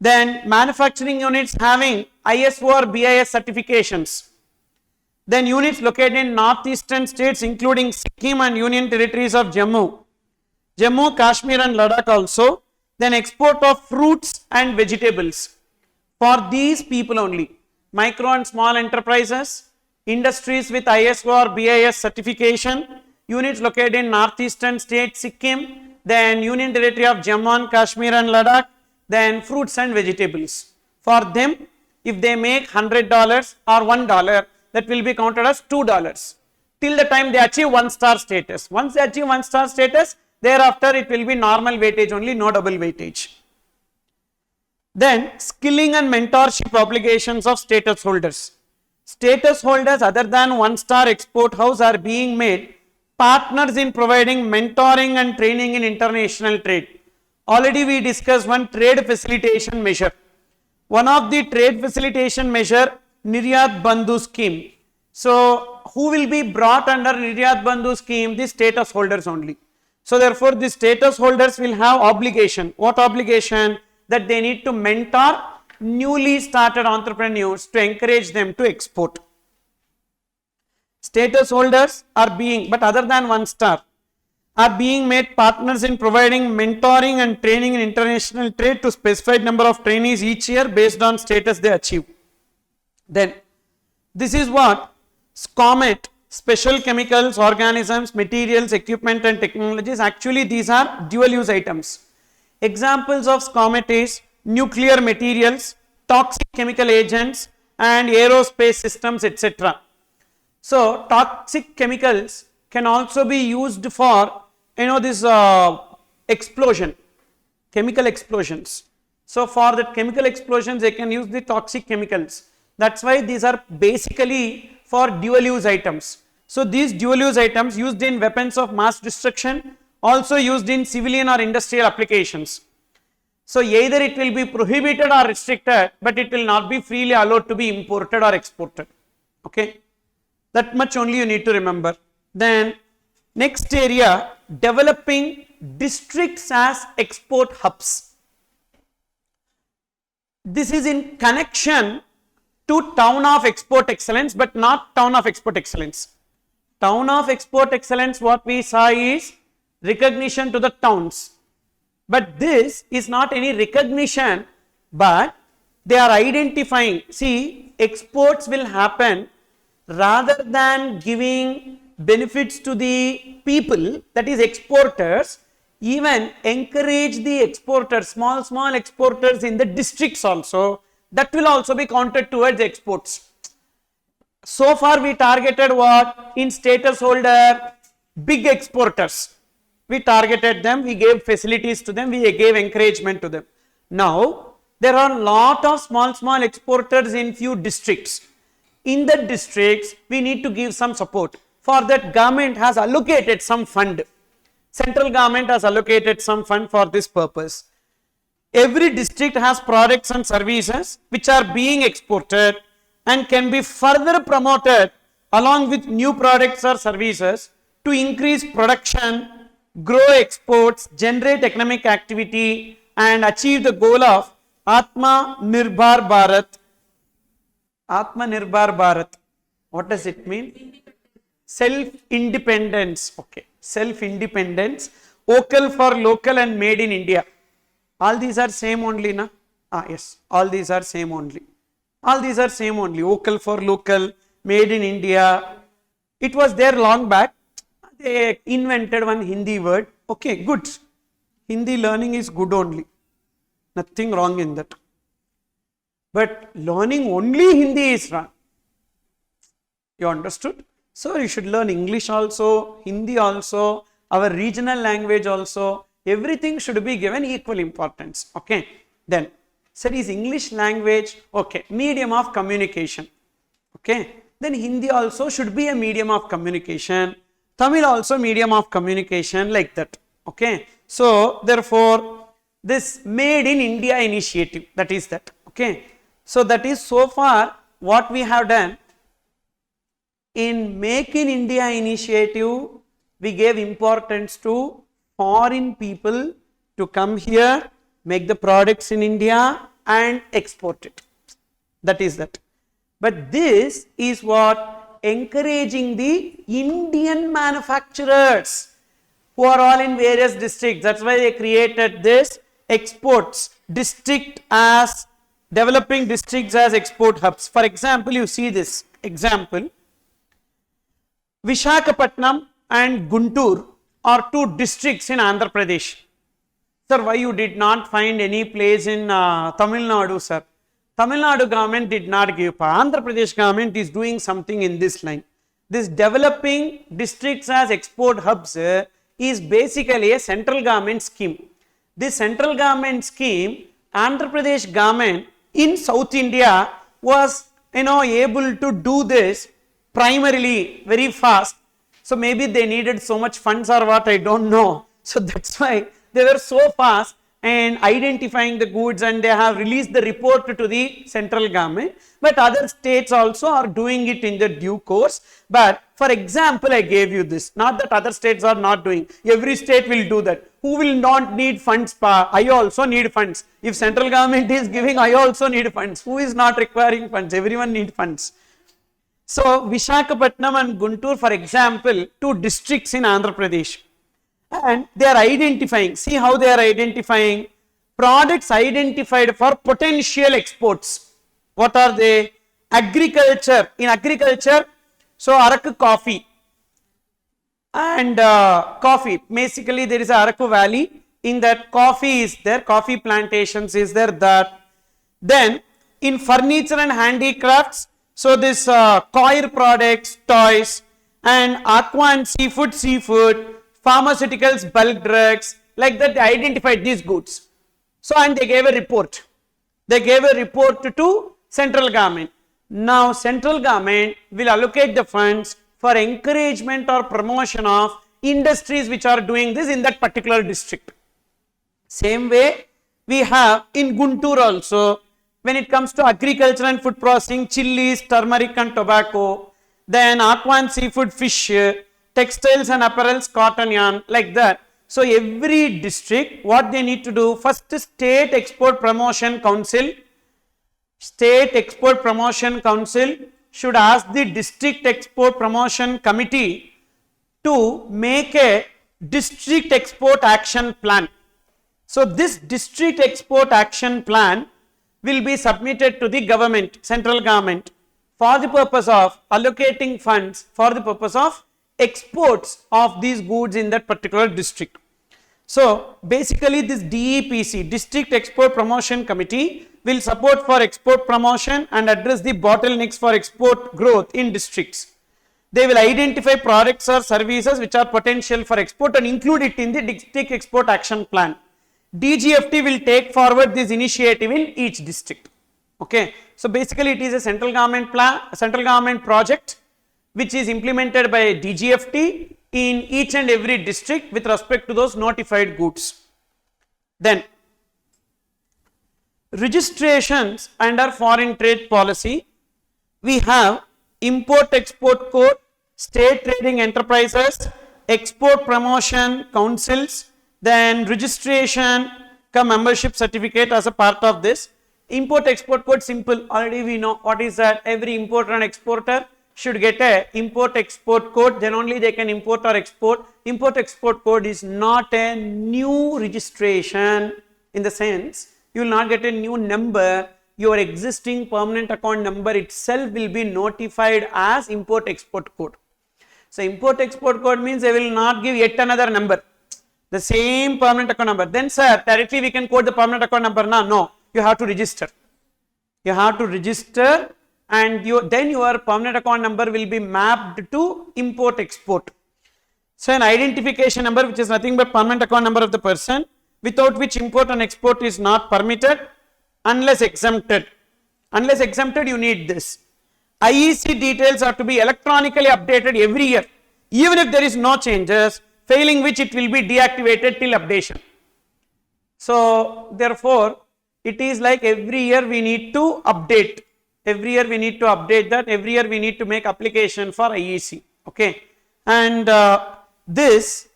Then manufacturing units having ISO or BIS certifications. Then units located in northeastern states including Sikkim and Union Territories of Jammu, Kashmir and Ladakh also. Then export of fruits and vegetables. For these people only, micro and small enterprises, industries with ISO or BIS certification, units located in northeastern states, Sikkim, then Union Territory of Jammu, Kashmir and Ladakh, then fruits and vegetables. For them, if they make $100 or $1, that will be counted as $2 till the time they achieve 1 star status. Once they achieve 1 star status, thereafter it will be normal weightage only, no double weightage. Then skilling and mentorship obligations of status holders. Status holders other than 1 star export house are being made partners in providing mentoring and training in international trade. Already we discussed one trade facilitation measure. One of the trade facilitation measure, Niryat Bandhu scheme. So who will be brought under Niryat Bandhu scheme? The status holders only. So therefore the status holders will have obligation. What obligation? That they need to mentor newly started entrepreneurs to encourage them to export. Status holders are being, but other than 1 star, are being made partners in providing mentoring and training in international trade to specified number of trainees each year based on status they achieve. Then this is what SCOMET, special chemicals, organisms, materials, equipment and technologies. Actually these are dual use items. Examples of SCOMET is nuclear materials, toxic chemical agents and aerospace systems, etc. So toxic chemicals can also be used for this explosion, chemical explosions. So for that chemical explosions they can use the toxic chemicals. That's why these are basically for dual use items. So these dual use items used in weapons of mass destruction, also used in civilian or industrial applications. So either it will be prohibited or restricted, but it will not be freely allowed to be imported or exported. Okay, that much only you need to remember. Then next area, developing districts as export hubs. This is in connection to town of export excellence, but not town of export excellence. Town of export excellence, what we saw is recognition to the towns. But this is not any recognition, but they are identifying. See, exports will happen rather than giving benefits to the people, that is exporters, even encourage the exporters, small exporters in the districts also, that will also be counted towards exports. So far we targeted what? In status holder, big exporters. We targeted them, we gave facilities to them, we gave encouragement to them. Now there are a lot of small exporters in few districts. In the districts we need to give some support. For that, government has allocated some fund. Central government has allocated some fund for this purpose. Every district has products and services which are being exported and can be further promoted along with new products or services to increase production, grow exports, generate economic activity and achieve the goal of Atma Nirbhar Bharat. Atma Nirbhar Bharat. What does it mean? Self-independence. Okay. Self-independence. Vocal for local and made in India. All these are same only, na? Yes. All these are same only. All these are same only. Vocal for local, made in India. It was there long back. They invented one Hindi word. Okay, good. Hindi learning is good only. Nothing wrong in that. But learning only Hindi is wrong. You understood? So you should learn English also, Hindi also, our regional language also. Everything should be given equal importance. Okay. Then, sir, is English language, okay, medium of communication. Okay. then Hindi also should be a medium of communication, Tamil also medium of communication, like that. Okay, so therefore this made in India initiative, that is that. Okay, so that is so far what we have done. In Make in India initiative, we gave importance to foreign people to come here, make the products in India and export it. That is that. But this is what encouraging the Indian manufacturers who are all in various districts. That's why they created this exports district as developing districts as export hubs. For example, you see this example. Visakhapatnam and Guntur are two districts in Andhra Pradesh. Sir, why you did not find any place in Tamil Nadu, sir? Tamil Nadu government did not give. Andhra Pradesh government is doing something in this line. This developing districts as export hubs is basically a central government scheme. This central government scheme, Andhra Pradesh government in South India was able to do this primarily very fast. So maybe they needed so much funds or what, I don't know. So that's why they were so fast and identifying the goods, and they have released the report to the central government. But other states also are doing it in the due course. But for example, I gave you this, not that other states are not doing. Every state will do that. Who will not need funds? I also need funds. If central government is giving, I also need funds. Who is not requiring funds? Everyone needs funds. So Visakhapatnam and Guntur, for example, two districts in Andhra Pradesh. And they are identifying, see how they are identifying products identified for potential exports. What are they? Agriculture. In agriculture, so Araku coffee and coffee. Basically, there is a Araku Valley. In that, coffee is there, coffee plantations is there. That then in furniture and handicrafts, so this coir products, toys, and aqua and seafood, pharmaceuticals, bulk drugs, like that they identified these goods. So, and they gave a report. They gave a report to central government. Now, central government will allocate the funds for encouragement or promotion of industries which are doing this in that particular district. Same way, we have in Guntur also, when it comes to agriculture and food processing, chilies, turmeric and tobacco, then aqua and seafood, fish, textiles and apparels, cotton yarn, like that. So every district, what they need to do, first State Export Promotion Council, State Export Promotion Council should ask the District Export Promotion Committee to make a District Export Action Plan. So this District Export Action Plan will be submitted to the government, central government, for the purpose of allocating funds for the purpose of exports of these goods in that particular district. So basically this DEPC, District Export Promotion Committee, will support for export promotion and address the bottlenecks for export growth in districts. They will identify products or services which are potential for export and include it in the District Export Action Plan. DGFT will take forward this initiative in each district. Okay, so basically it is a central government plan, central government project which is implemented by DGFT in each and every district with respect to those notified goods. Then registrations under foreign trade policy, we have import export code, state trading enterprises, export promotion councils, then registration come membership certificate as a part of this. Import export code, simple, already we know what is that. Every importer and exporter should get a import export code, then only they can import or export. Import export code is not a new registration, in the sense you will not get a new number, your existing permanent account number itself will be notified as import export code. So import export code means they will not give yet another number, the same permanent account number. Then sir, directly we can quote the permanent account number now. No, you have to register. You have to register, and then your permanent account number will be mapped to import export. So an identification number, which is nothing but permanent account number of the person, without which import and export is not permitted unless exempted. Unless exempted, you need this. IEC details are to be electronically updated every year, even if there is no changes, failing which it will be deactivated till updation. So therefore, it is like every year we need to update. Every year we need to update that. Every year we need to make application for IEC. Okay, and this,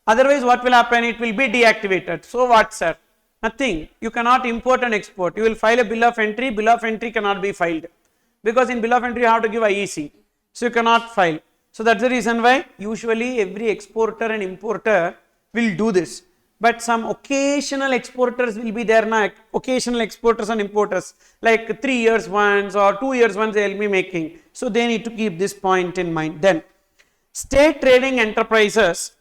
otherwise what will happen? It will be deactivated. So what, sir? Nothing. You cannot import and export. You will file a bill of entry. Bill of entry cannot be filed because in bill of entry you have to give IEC. So you cannot file. So that's the reason why usually every exporter and importer will do this. But some occasional exporters will be there now, occasional exporters and importers, like 3 years once or 2 years once they will be making. So they need to keep this point in mind. Then state trading enterprises,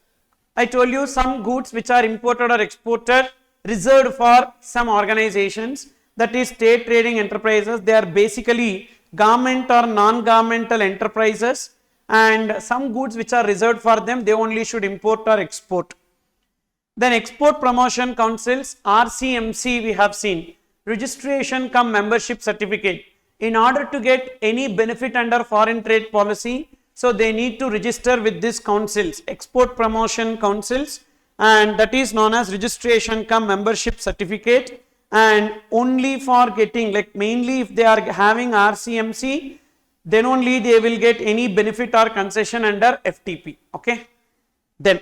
I told you some goods which are imported or exported reserved for some organizations, that is state trading enterprises. They are basically government or non-governmental enterprises, and some goods which are reserved for them, they only should import or export. Then export promotion councils, RCMC, we have seen registration cum membership certificate. In order to get any benefit under foreign trade policy, so they need to register with these councils, export promotion councils, and that is known as registration cum membership certificate. And only for getting, like mainly if they are having RCMC, then only they will get any benefit or concession under FTP. Okay, then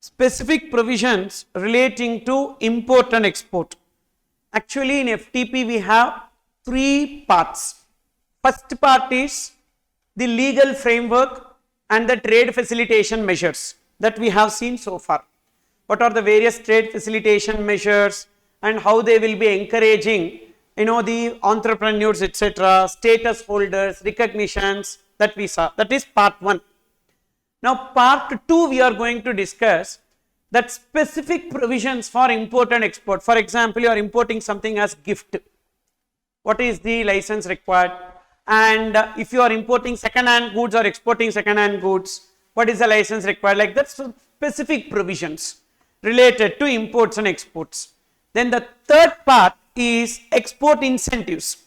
specific provisions relating to import and export. Actually in FTP we have 3 parts. First part is the legal framework and the trade facilitation measures that we have seen so far. What are the various trade facilitation measures and how they will be encouraging, the entrepreneurs, etc., status holders, recognitions that we saw. That is part 1. Now part 2 we are going to discuss that specific provisions for import and export. For example, you are importing something as gift. What is the license required? And if you are importing second hand goods or exporting second hand goods, what is the license required? Like that, so specific provisions related to imports and exports. Then the third part is export incentives.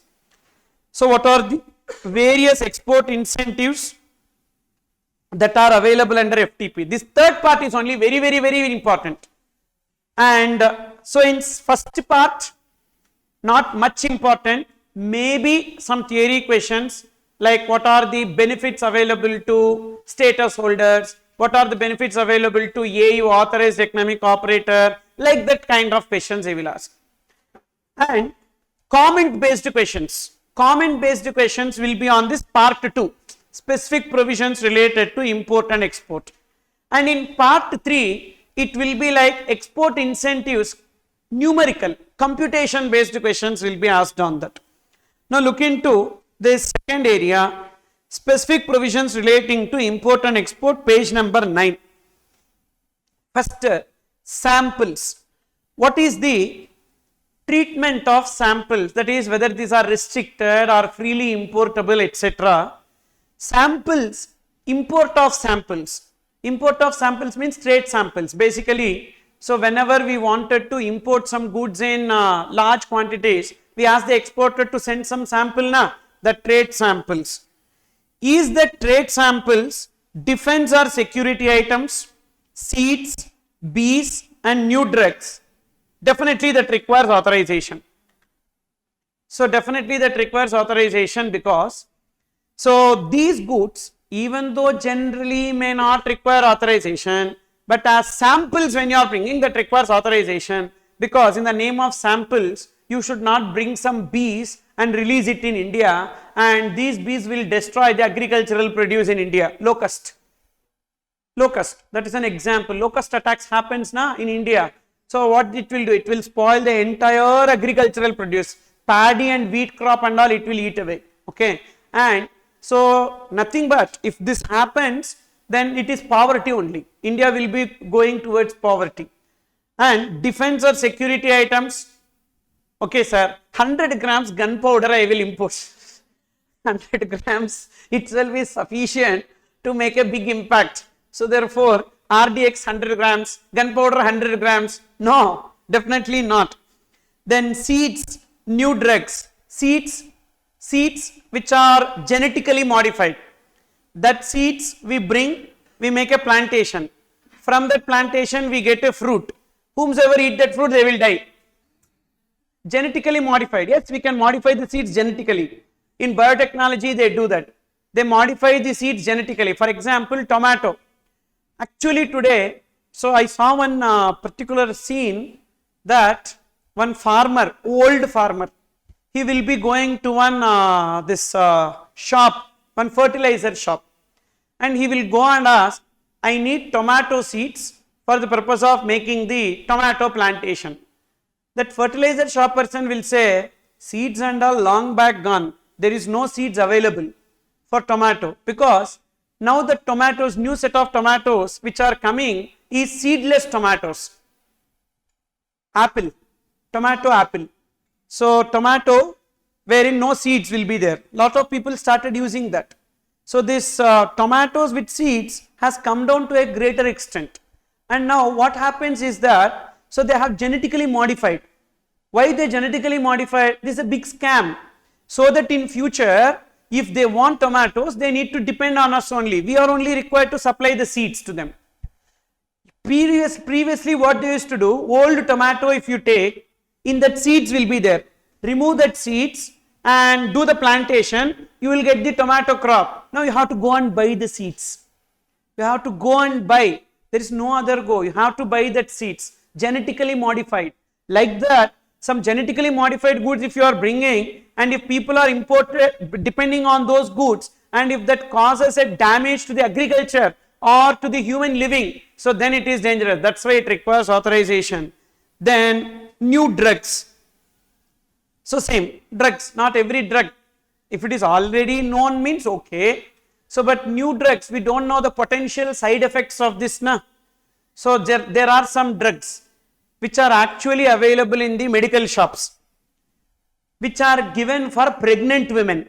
So what are the various export incentives that are available under FTP? This third part is only very important. And so in first part, not much important, maybe some theory questions like what are the benefits available to status holders, what are the benefits available to AU, authorized economic operator, like that kind of questions they will ask. And comment based questions will be on this part 2, specific provisions related to import and export. And in part 3 it will be like export incentives, numerical computation based questions will be asked on that. Now look into this second area, specific provisions relating to import and export, page number 9. First, samples. What is the treatment of samples? That is whether these are restricted or freely importable, etc. Samples, import of samples means trade samples basically. So whenever we wanted to import some goods in large quantities, we ask the exporter to send some sample, the trade samples. Is the trade samples defense or security items, seeds, bees and new drugs? Definitely that requires authorization. So definitely that requires authorization, because so these goods, even though generally may not require authorization, but as samples when you are bringing, that requires authorization, because in the name of samples you should not bring some bees and release it in India, and these bees will destroy the agricultural produce in India. Locust, that is an example. Locust attacks happens in India. So what it will do? It will spoil the entire agricultural produce, paddy and wheat crop and all, it will eat away. Okay, and so nothing but if this happens, then it is poverty only. India will be going towards poverty. And defense or security items. Okay, sir, 100 grams gunpowder I will import. 100 grams itself is sufficient to make a big impact. So therefore, RDX 100 grams, gunpowder 100 grams. No, definitely not. Then seeds, new drugs. Seeds, seeds which are genetically modified. That seeds we bring, we make a plantation. From that plantation we get a fruit. Whomsoever eat that fruit, they will die. Genetically modified. Yes, we can modify the seeds genetically. In biotechnology, they do that. They modify the seeds genetically. For example, tomato. Actually today, so I saw one particular scene that one farmer, old farmer, he will be going to one shop, one fertilizer shop, and he will go and ask, I need tomato seeds for the purpose of making the tomato plantation. That fertilizer shop person will say, seeds and all long back gone. There is no seeds available for tomato, because now the tomatoes, new set of tomatoes which are coming is seedless tomatoes. Apple, tomato apple. So tomato wherein no seeds will be there. Lot of people started using that. So this tomatoes with seeds has come down to a greater extent. And now what happens is that, so they have genetically modified. Why they genetically modified? This is a big scam. So that in future, if they want tomatoes, they need to depend on us only. We are only required to supply the seeds to them. Previously what they used to do, old tomato if you take, in that seeds will be there. Remove that seeds and do the plantation, you will get the tomato crop. Now you have to go and buy the seeds. You have to go and buy. There is no other go. You have to buy that seeds, genetically modified. Like that, some genetically modified goods if you are bringing, and if people are imported depending on those goods, and if that causes a damage to the agriculture or to the human living, so then it is dangerous. That's why it requires authorization. Then new drugs. So same, drugs, not every drug. If it is already known means okay. So but new drugs, we don't know the potential side effects of this. So there are some drugs which are actually available in the medical shops, which are given for pregnant women,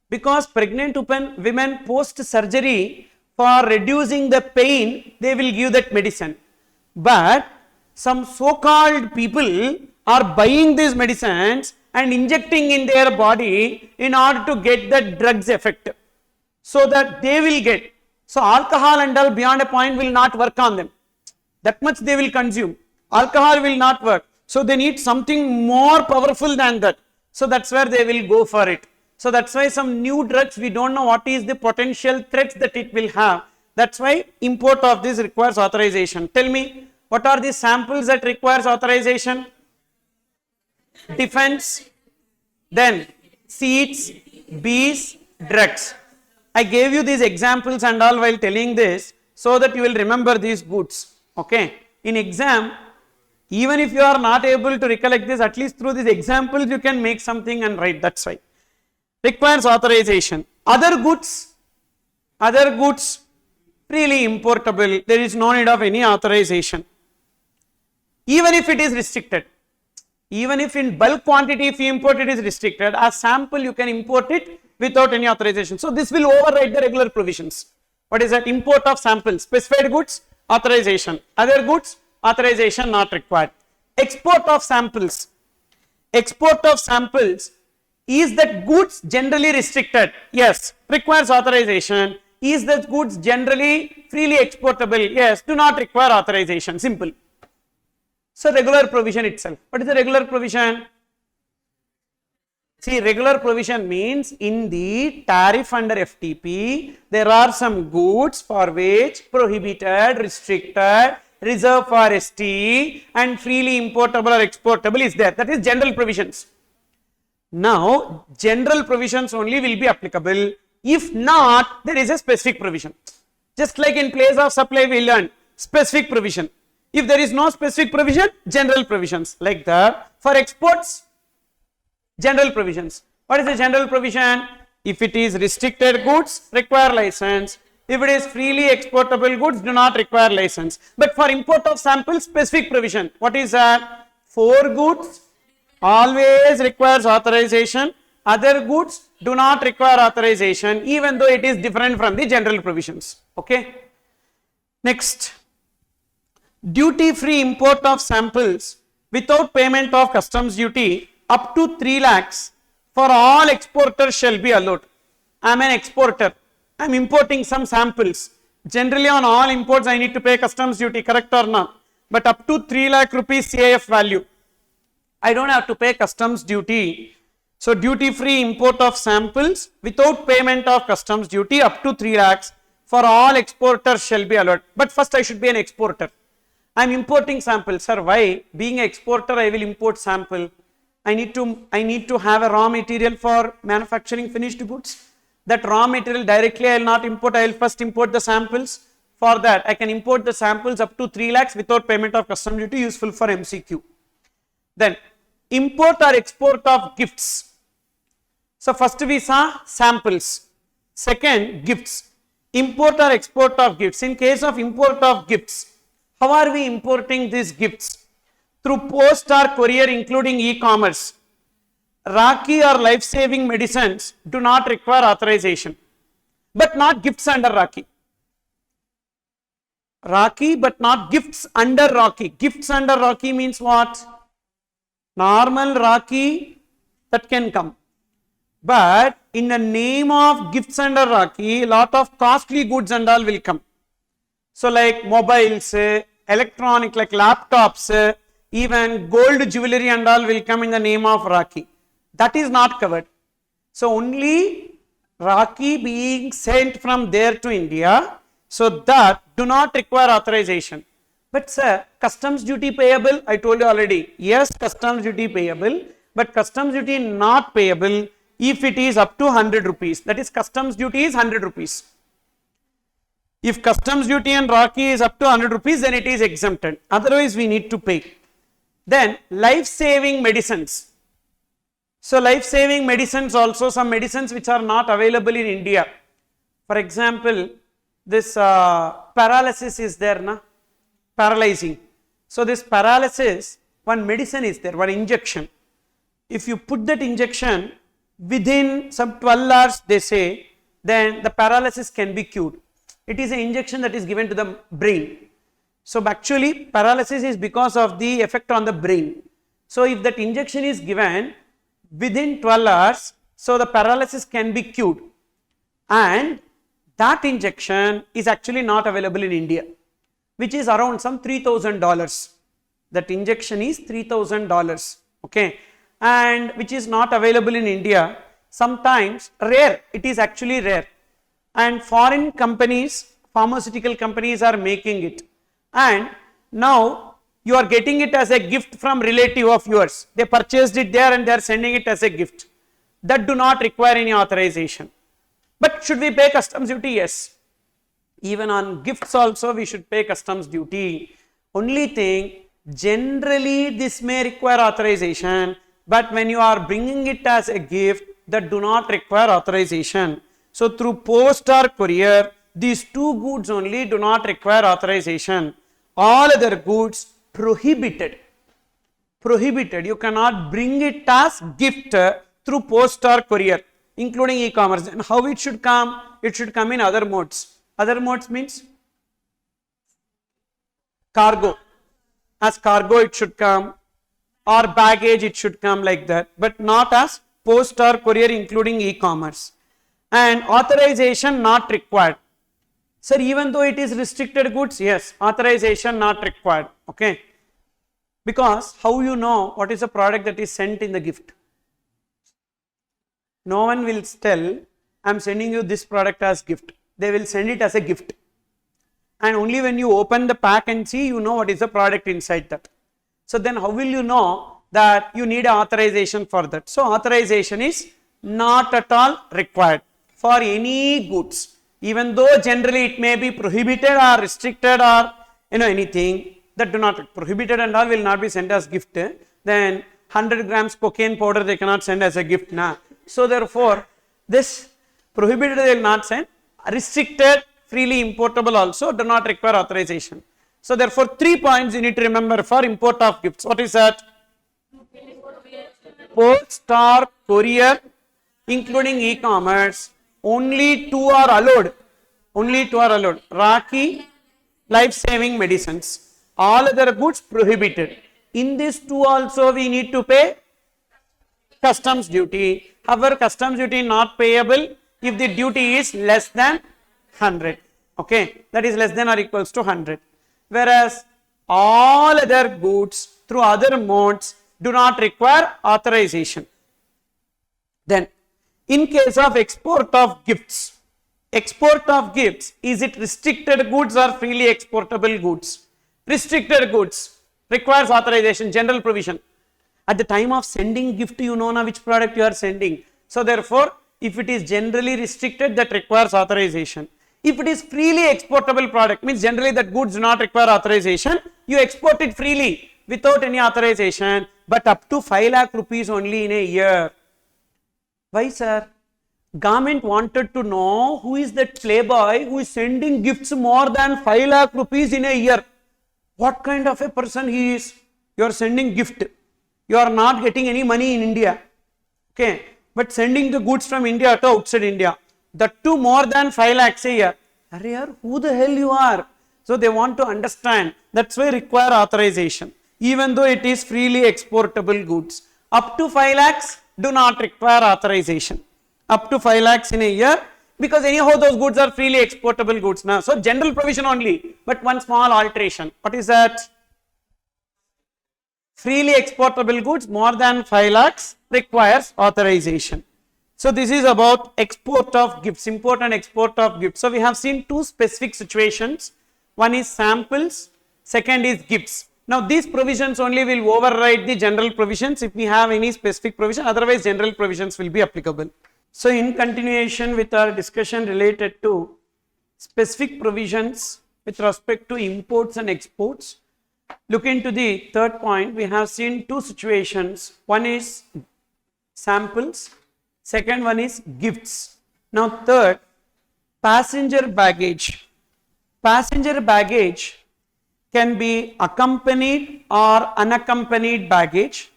because pregnant women post surgery, for reducing the pain, they will give that medicine. But some so-called people are buying these medicines and injecting in their body in order to get that drugs effect, so that they will get. So alcohol and all beyond a point will not work on them. That much they will consume. Alcohol will not work. So they need something more powerful than that. So that's where they will go for it. So that's why some new drugs, we don't know what is the potential threats that it will have. That's why import of this requires authorization. Tell me, what are the samples that requires authorization? Defense, then seeds, bees, drugs. I gave you these examples and all while telling this, so that you will remember these goods. Okay. In exam, even if you are not able to recollect this, at least through these examples you can make something and write. That's why. Requires authorization. Other goods, freely importable. There is no need of any authorization. Even if it is restricted. Even if in bulk quantity if you import it is restricted, as sample you can import it without any authorization. So this will override the regular provisions. What is that? Import of samples. Specified goods, authorization. Other goods, authorization not required. Export of samples. Export of samples, is that goods generally restricted? Yes. Requires authorization. Is that goods generally freely exportable? Yes. Do not require authorization. Simple. So regular provision itself. What is the regular provision? See, regular provision means in the tariff under FTP, there are some goods for which prohibited, restricted, reserved for ST and freely importable or exportable is there. That is general provisions. Now, general provisions only will be applicable. If not, there is a specific provision. Just like in place of supply we learned, specific provision. If there is no specific provision, general provisions. Like that, for exports, general provisions. What is the general provision? If it is restricted goods, require license. If it is freely exportable goods, do not require license. But for import of samples, specific provision. What is that? For goods, always requires authorization. Other goods do not require authorization, even though it is different from the general provisions. Okay. Next, duty-free import of samples without payment of customs duty up to 3 lakhs for all exporters shall be allowed. I am an exporter. I am importing some samples. Generally on all imports I need to pay customs duty, correct or not? But up to 3 lakh rupees CIF value, I don't have to pay customs duty. So duty free import of samples without payment of customs duty up to 3 lakhs for all exporters shall be allowed. But first I should be an exporter. I am importing samples. Sir, why? Being an exporter I will import sample. I need to have a raw material for manufacturing finished goods. That raw material directly I will not import, I will first import the samples. For that I can import the samples up to 3 lakhs without payment of customs duty, useful for MCQ. Then import or export of gifts. So first we saw samples, second gifts. Import or export of gifts. In case of import of gifts, how are we importing these gifts? Through post or courier including e-commerce. Rakhi or life-saving medicines do not require authorization, but not gifts under Rakhi. Rakhi but not gifts under Rakhi. Gifts under Rakhi means what? Normal Rakhi that can come. But in the name of gifts under Rakhi, lot of costly goods and all will come. So like mobiles, electronic like laptops, even gold jewelry and all will come in the name of Rakhi. That is not covered. So only Rakhi being sent from there to India, so that do not require authorization. But sir, customs duty payable, I told you already, yes, customs duty payable, but customs duty not payable if it is up to 100 rupees. That is, customs duty is 100 rupees. If customs duty and Rakhi is up to 100 rupees, then it is exempted. Otherwise, we need to pay. Then, life-saving medicines. So, life-saving medicines also, some medicines which are not available in India. For example, this paralysis is there, na? Paralyzing. So, this paralysis, one medicine is there, one injection. If you put that injection within some 12 hours, they say, then the paralysis can be cured. It is an injection that is given to the brain. So, actually, paralysis is because of the effect on the brain. So, if that injection is given within 12 hours, so the paralysis can be cured. And that injection is actually not available in India, which is around some $3,000. That injection is $3,000, okay, and which is not available in India. Sometimes rare, it is actually rare, and foreign companies, pharmaceutical companies are making it, and now you are getting it as a gift from relative of yours. They purchased it there and they are sending it as a gift. That do not require any authorization. But should we pay customs duty? Yes. Even on gifts also we should pay customs duty. Only thing, generally this may require authorization, but when you are bringing it as a gift, that do not require authorization. So through post or courier, these two goods only do not require authorization. All other goods prohibited. Prohibited. You cannot bring it as gift through post or courier, including e-commerce. And how it should come? It should come in other modes. Other modes means cargo. As cargo it should come, or baggage it should come, like that, but not as post or courier including e-commerce. And authorization not required. Sir, even though it is restricted goods, yes, authorization not required, okay. Because how you know what is the product that is sent in the gift? No one will tell, I am sending you this product as gift. They will send it as a gift. And only when you open the pack and see, you know what is the product inside that. So then how will you know that you need authorization for that? So authorization is not at all required for any goods. Even though generally it may be prohibited or restricted or anything, that do not prohibited and all will not be sent as gift. Then 100 grams cocaine powder they cannot send as a gift. Nah. So therefore, this prohibited they will not send. Restricted, freely importable also do not require authorization. So therefore, 3 points you need to remember for import of gifts. What is that? Post or courier, including e-commerce. Only 2 are allowed. Only 2 are allowed. Rakhi, life-saving medicines. All other goods prohibited. In these 2 also we need to pay customs duty. However, customs duty not payable if the duty is less than 100. Okay, that is less than or equals to 100. Whereas all other goods through other modes do not require authorization. Then, in case of export of gifts, is it restricted goods or freely exportable goods? Restricted goods requires authorization, general provision. At the time of sending gift, you know now which product you are sending. So therefore, if it is generally restricted, that requires authorization. If it is freely exportable product, means generally that goods do not require authorization, you export it freely without any authorization, but up to 5 lakh rupees only in a year. Why, sir? Government wanted to know who is that playboy who is sending gifts more than 5 lakh rupees in a year. What kind of a person he is? You are sending gift. You are not getting any money in India. Okay. But sending the goods from India to outside India. That too more than 5 lakhs a year. Arey, who the hell you are? So they want to understand. That's why require authorization. Even though it is freely exportable goods. Up to 5 lakhs do not require authorization. Up to 5 lakhs in a year, because anyhow those goods are freely exportable goods now. So general provision only, but one small alteration. What is that? Freely exportable goods more than 5 lakhs requires authorization. So this is about export of gifts, import and export of gifts. So we have seen two specific situations. One is samples, second is gifts. Now these provisions only will override the general provisions if we have any specific provision, otherwise general provisions will be applicable. So in continuation with our discussion related to specific provisions with respect to imports and exports, look into the third point. We have seen two situations. One is samples, second one is gifts. Now third, passenger baggage. Passenger baggage can be accompanied or unaccompanied baggage,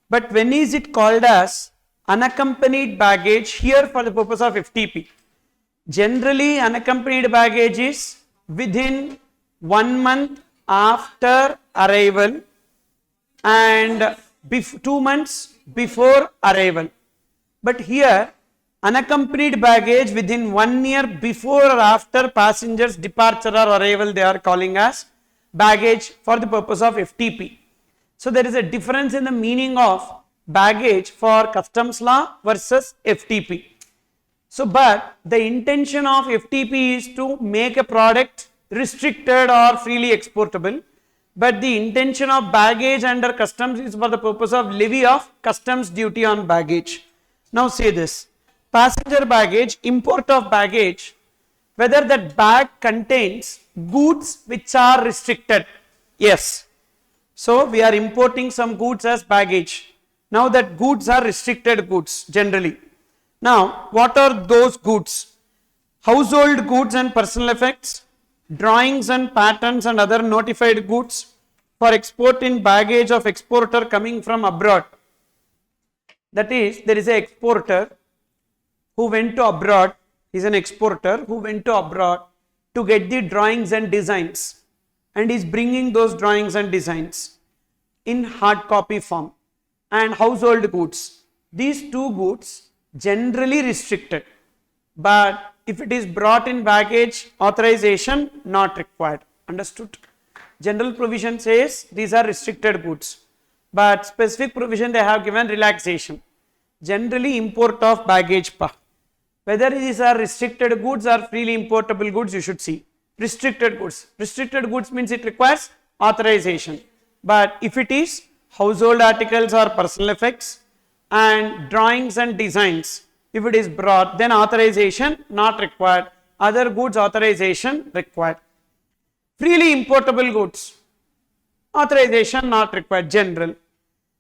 but when is it called as unaccompanied baggage? Here for the purpose of FTP. Generally unaccompanied baggage is within 1 month after arrival and 2 months before arrival. But here unaccompanied baggage within 1 year before or after passenger's departure or arrival, they are calling as baggage for the purpose of FTP. So there is a difference in the meaning of baggage for customs law versus FTP. So but the intention of FTP is to make a product restricted or freely exportable, but the intention of baggage under customs is for the purpose of levy of customs duty on baggage. Now say this, passenger baggage, import of baggage, whether that bag contains goods which are restricted. Yes. So we are importing some goods as baggage. Now that goods are restricted goods generally. Now what are those goods? Household goods and personal effects, drawings and patterns and other notified goods for export in baggage of exporter coming from abroad. That is, there is an exporter who went to abroad, is an exporter who went to abroad to get the drawings and designs, and is bringing those drawings and designs in hard copy form. And household goods, these two goods generally restricted, but if it is brought in baggage, authorization not required. Understood? General provision says these are restricted goods, but specific provision they have given relaxation. Generally import of baggage pa. Whether these are restricted goods or freely importable goods, you should see. Restricted goods. Restricted goods means it requires authorization, but if it is household articles or personal effects and drawings and designs, if it is brought, then authorization not required. Other goods authorization required. Freely importable goods, authorization not required, general.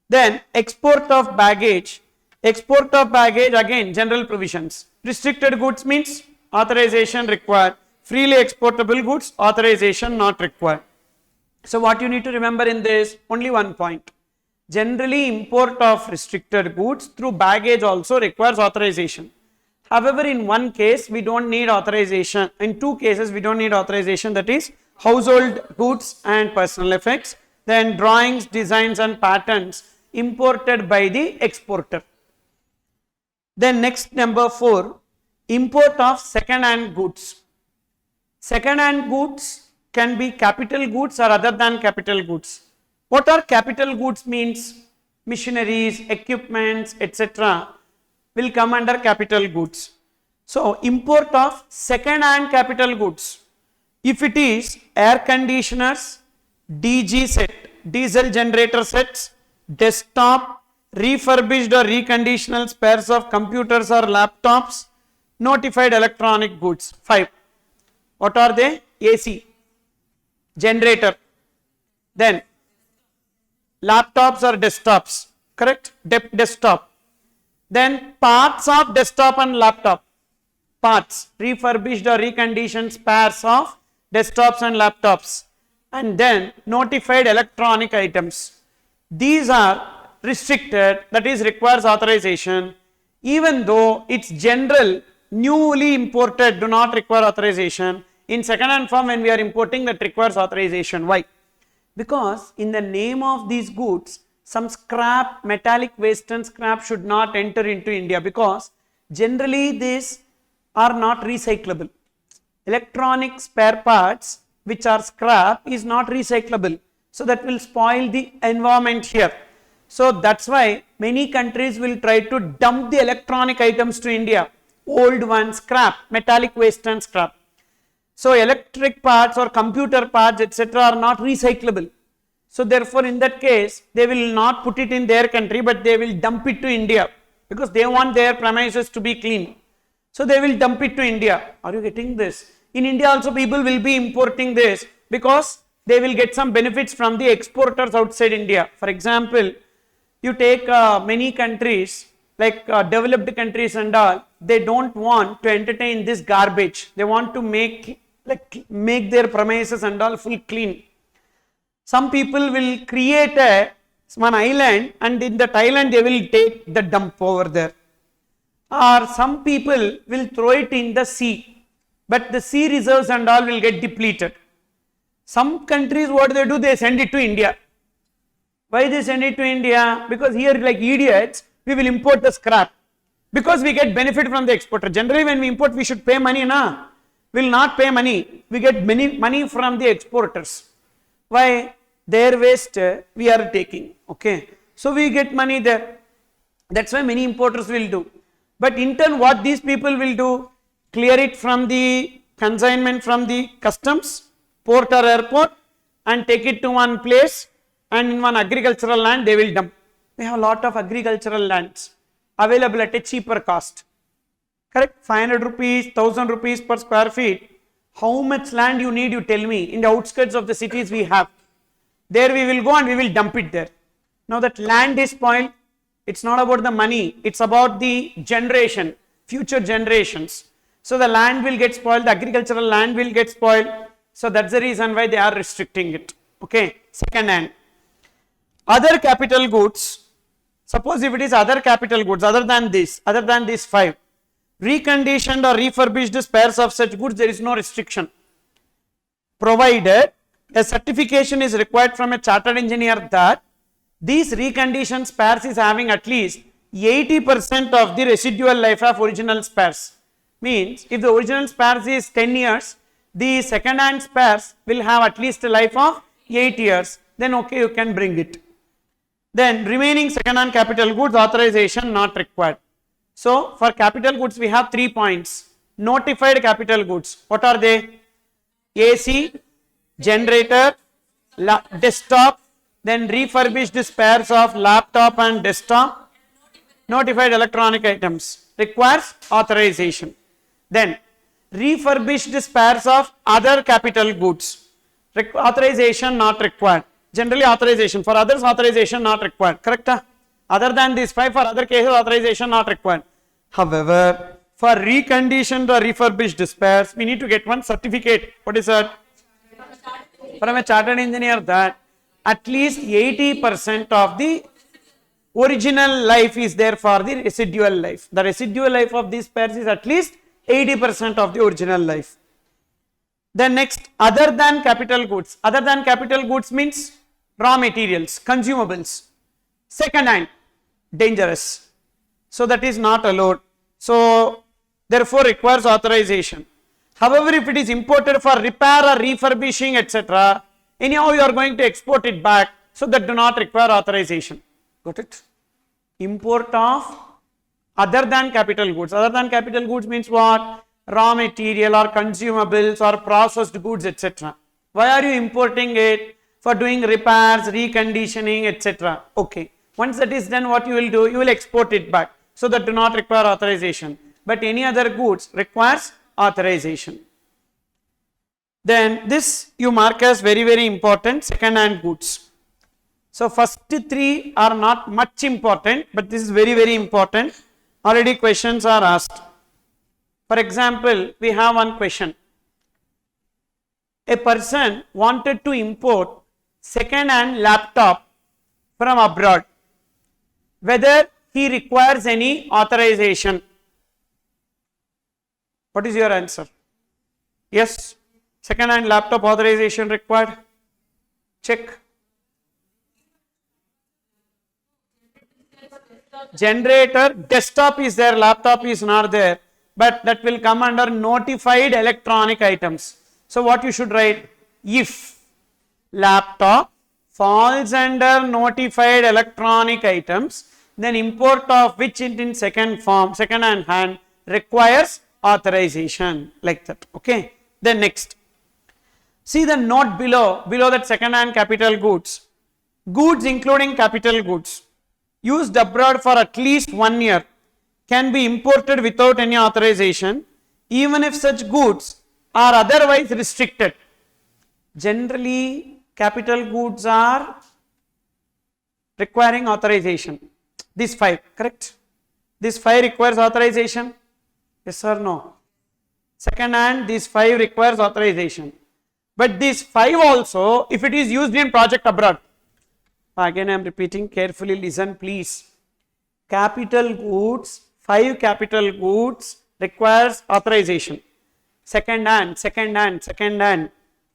Then export of baggage. Export of baggage, again general provisions. Restricted goods means authorization required. Freely exportable goods, authorization not required. So what you need to remember in this, only one point. Generally import of restricted goods through baggage also requires authorization. However, in one case we don't need authorization. In two cases we don't need authorization, that is household goods and personal effects, then drawings, designs and patterns imported by the exporter. Then next number 4, import of second hand goods. Second hand goods can be capital goods or other than capital goods. What are capital goods means? Machineries, equipments, etc. will come under capital goods. So import of second hand capital goods. If it is air conditioners, DG set, diesel generator sets, desktop, refurbished or reconditional spares of computers or laptops, notified electronic goods. 5. What are they? AC, generator, then laptops or desktops, correct? Desktop. Then parts of desktop and laptop, parts, refurbished or reconditioned spares of desktops and laptops, and then notified electronic items. These are restricted, that is requires authorization, even though it's general, newly imported do not require authorization. In second hand form, when we are importing, that requires authorization. Why? Because in the name of these goods, some scrap, metallic waste and scrap should not enter into India, because generally these are not recyclable. Electronic spare parts which are scrap is not recyclable, so that will spoil the environment here. So that's why many countries will try to dump the electronic items to India, old ones, scrap, metallic waste and scrap. So electric parts or computer parts, etc. are not recyclable. So therefore in that case, they will not put it in their country, but they will dump it to India, because they want their premises to be clean. So they will dump it to India. Are you getting this? In India also people will be importing this, because they will get some benefits from the exporters outside India. For example, you take many countries like developed countries and all, they don't want to entertain this garbage. They want to make their premises and all full clean. Some people will create one island, and in that island they will take the dump over there. Or some people will throw it in the sea, but the sea reserves and all will get depleted. Some countries, what they do, they send it to India. Why they send it to India? Because here, like idiots, we will import the scrap, because we get benefit from the exporter. Generally when we import, we should pay money, na? We will not pay money. We get money from the exporters. Why? Their waste we are taking. Okay. So we get money there. That's why many importers will do. But in turn, what these people will do? Clear it from the consignment from the customs, port or airport, and take it to one place, and in one agricultural land they will dump. We have a lot of agricultural lands available at a cheaper cost. Correct? 500 rupees, 1000 rupees per square feet. How much land you need, you tell me. In the outskirts of the cities we have. There we will go and we will dump it there. Now that land is spoiled, it's not about the money, it's about the generation, future generations. So the land will get spoiled, the agricultural land will get spoiled. So that's the reason why they are restricting it. Okay. Second hand. Other capital goods. Suppose if it is other capital goods, other than these 5, reconditioned or refurbished spares of such goods, there is no restriction, provided a certification is required from a chartered engineer that these reconditioned spares is having at least 80% of the residual life of original spares. Means if the original spares is 10 years, the second hand spares will have at least a life of 8 years. Then okay, you can bring it. Then remaining second hand capital goods, authorization not required. So for capital goods we have 3 points. Notified capital goods. What are they? AC, generator, desktop, then refurbished spares of laptop and desktop, notified electronic items. Requires authorization. Then refurbished spares of other capital goods. Authorization not required. Generally authorization. For others, authorization not required. Correct? Other than these 5, for other cases, authorization not required. However, for reconditioned or refurbished spares, we need to get one certificate. What is that? From a chartered engineer that at least 80% of the original life is there for the residual life. The residual life of these spares is at least 80% of the original life. Then next, other than capital goods. Other than capital goods means raw materials, consumables. Second hand, dangerous. So that is not allowed. So therefore requires authorization. However, if it is imported for repair or refurbishing, etc., anyhow you are going to export it back, so that do not require authorization. Got it? Import of other than capital goods. Other than capital goods means what? Raw material or consumables or processed goods, etc. Why are you importing it? For doing repairs, reconditioning, etc. Okay. Once that is done, what you will do? You will export it back. So that do not require authorization. But any other goods requires authorization. Then this you mark as very, very important, second hand goods. So first three are not much important, but this is very, very important. Already questions are asked. For example, we have one question. A person wanted to import second hand laptop from abroad. Whether he requires any authorization. What is your answer? Yes. Second hand laptop authorization required. Check. Generator, desktop is there, laptop is not there, but that will come under notified electronic items. So what you should write? If laptop falls under notified electronic items, then import of which in second hand requires authorization, like that. Okay. Then next, see the note below that second hand capital goods. Goods including capital goods used abroad for at least 1 year can be imported without any authorization, even if such goods are otherwise restricted. Generally, capital goods are requiring authorization. These 5, correct? These 5 requires authorization. Yes or no? Second hand, these 5 requires authorization. But these 5 also, if it is used in project abroad, again I am repeating, carefully listen please. Capital goods, 5 capital goods requires authorization. Second hand,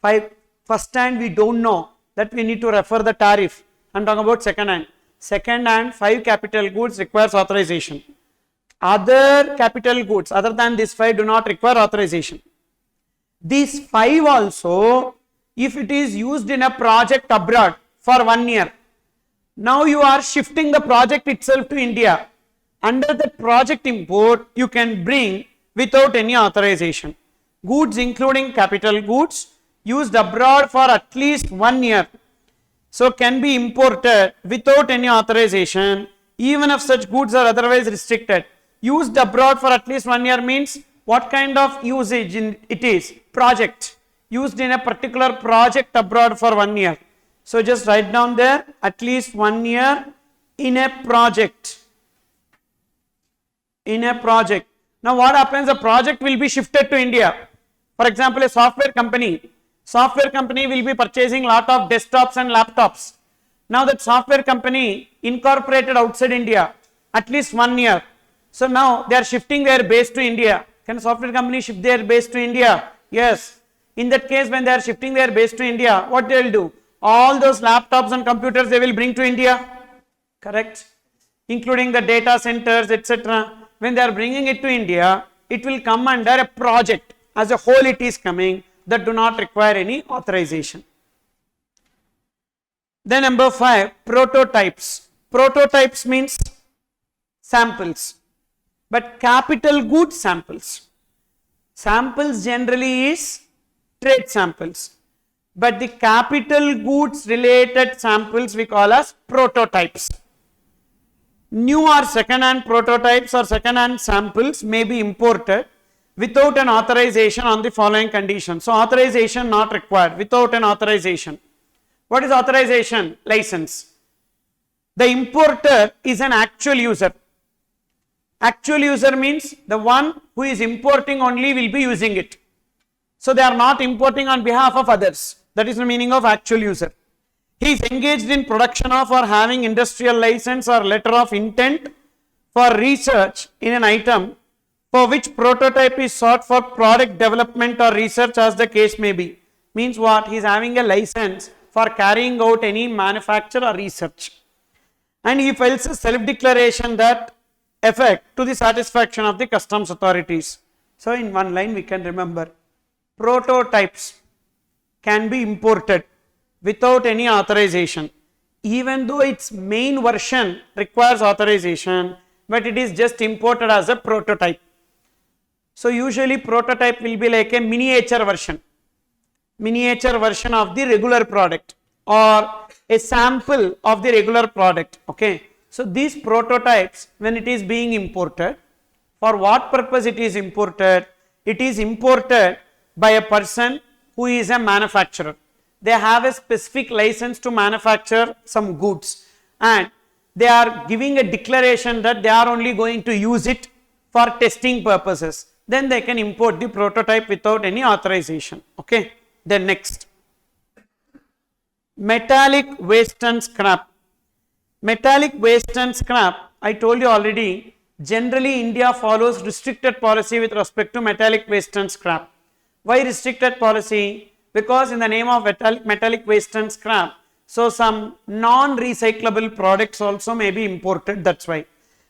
5. First hand we don't know, that we need to refer the tariff and talk about second hand. Second hand, 5 capital goods requires authorization. Other capital goods other than these 5 do not require authorization. These 5 also, if it is used in a project abroad for 1 year, now you are shifting the project itself to India. Under that project import, you can bring without any authorization. Goods including capital goods used abroad for at least 1 year, so can be imported without any authorization, even if such goods are otherwise restricted. Used abroad for at least 1 year means what kind of usage it is? Project. Used in a particular project abroad for 1 year. So just write down there, at least 1 year in a project. In a project. Now what happens? The project will be shifted to India. For example, a software company will be purchasing lot of desktops and laptops. Now that software company incorporated outside India, at least 1 year. So now they are shifting their base to India. Can a software company shift their base to India? Yes. In that case, when they are shifting their base to India, what they will do? All those laptops and computers they will bring to India. Correct? Including the data centers, etc. When they are bringing it to India, it will come under a project. As a whole it is coming, that do not require any authorization. Then number 5, prototypes. Prototypes means samples, but capital goods samples. Samples generally is trade samples, but the capital goods related samples we call as prototypes. New or second hand prototypes or second hand samples may be imported without an authorization on the following conditions. So authorization not required, without an authorization. What is authorization? License. The importer is an actual user. Actual user means the one who is importing only will be using it. So they are not importing on behalf of others. That is the meaning of actual user. He is engaged in production of or having industrial license or letter of intent for research in an item for which prototype is sought for product development or research as the case may be. Means what? He is having a license for carrying out any manufacture or research. And he files a self-declaration that effect to the satisfaction of the customs authorities. So in one line we can remember, prototypes can be imported without any authorization, even though its main version requires authorization, but it is just imported as a prototype. So usually prototype will be like a miniature version of the regular product or a sample of the regular product. Okay. So these prototypes, when it is being imported, for what purpose it is imported? It is imported by a person who is a manufacturer. They have a specific license to manufacture some goods, and they are giving a declaration that they are only going to use it for testing purposes. Then they can import the prototype without any authorization. Okay. Then next, metallic waste and scrap. Metallic waste and scrap, I told you already, generally India follows restricted policy with respect to metallic waste and scrap. Why restricted policy? Because in the name of metallic waste and scrap, so some non-recyclable products also may be imported, that's why.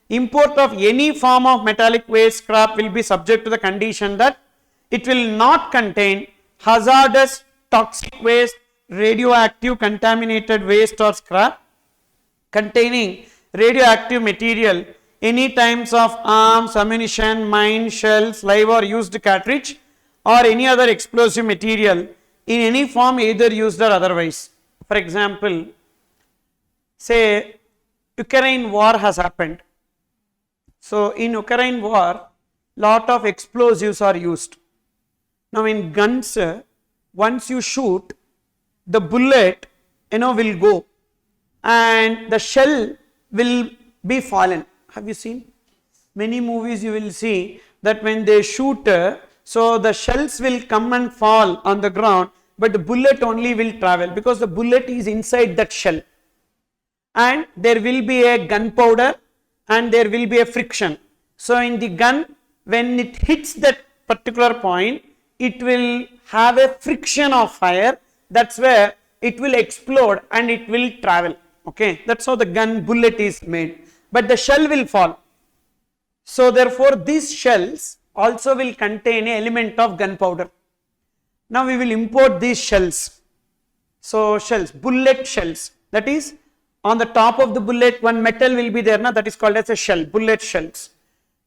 Import of any form of metallic waste scrap will be subject to the condition that it will not contain hazardous, toxic waste, radioactive, contaminated waste or scrap containing radioactive material, any types of arms, ammunition, mine, shells, live or used cartridge, or any other explosive material in any form either used or otherwise. For example, say Ukraine war has happened. So in Ukraine war, lot of explosives are used. Now in guns, once you shoot, the bullet will go and the shell will be fallen. Have you seen? Many movies you will see that when they shoot, so the shells will come and fall on the ground, but the bullet only will travel because the bullet is inside that shell. And there will be a gunpowder and there will be a friction. So in the gun, when it hits that particular point, it will have a friction of fire. That's where it will explode and it will travel. Okay, that's how the gun bullet is made. But the shell will fall. So therefore, these shells also will contain an element of gunpowder. Now we will import these shells. So shells, bullet shells. That is, on the top of the bullet, one metal will be there. Now that is called as a shell, bullet shells.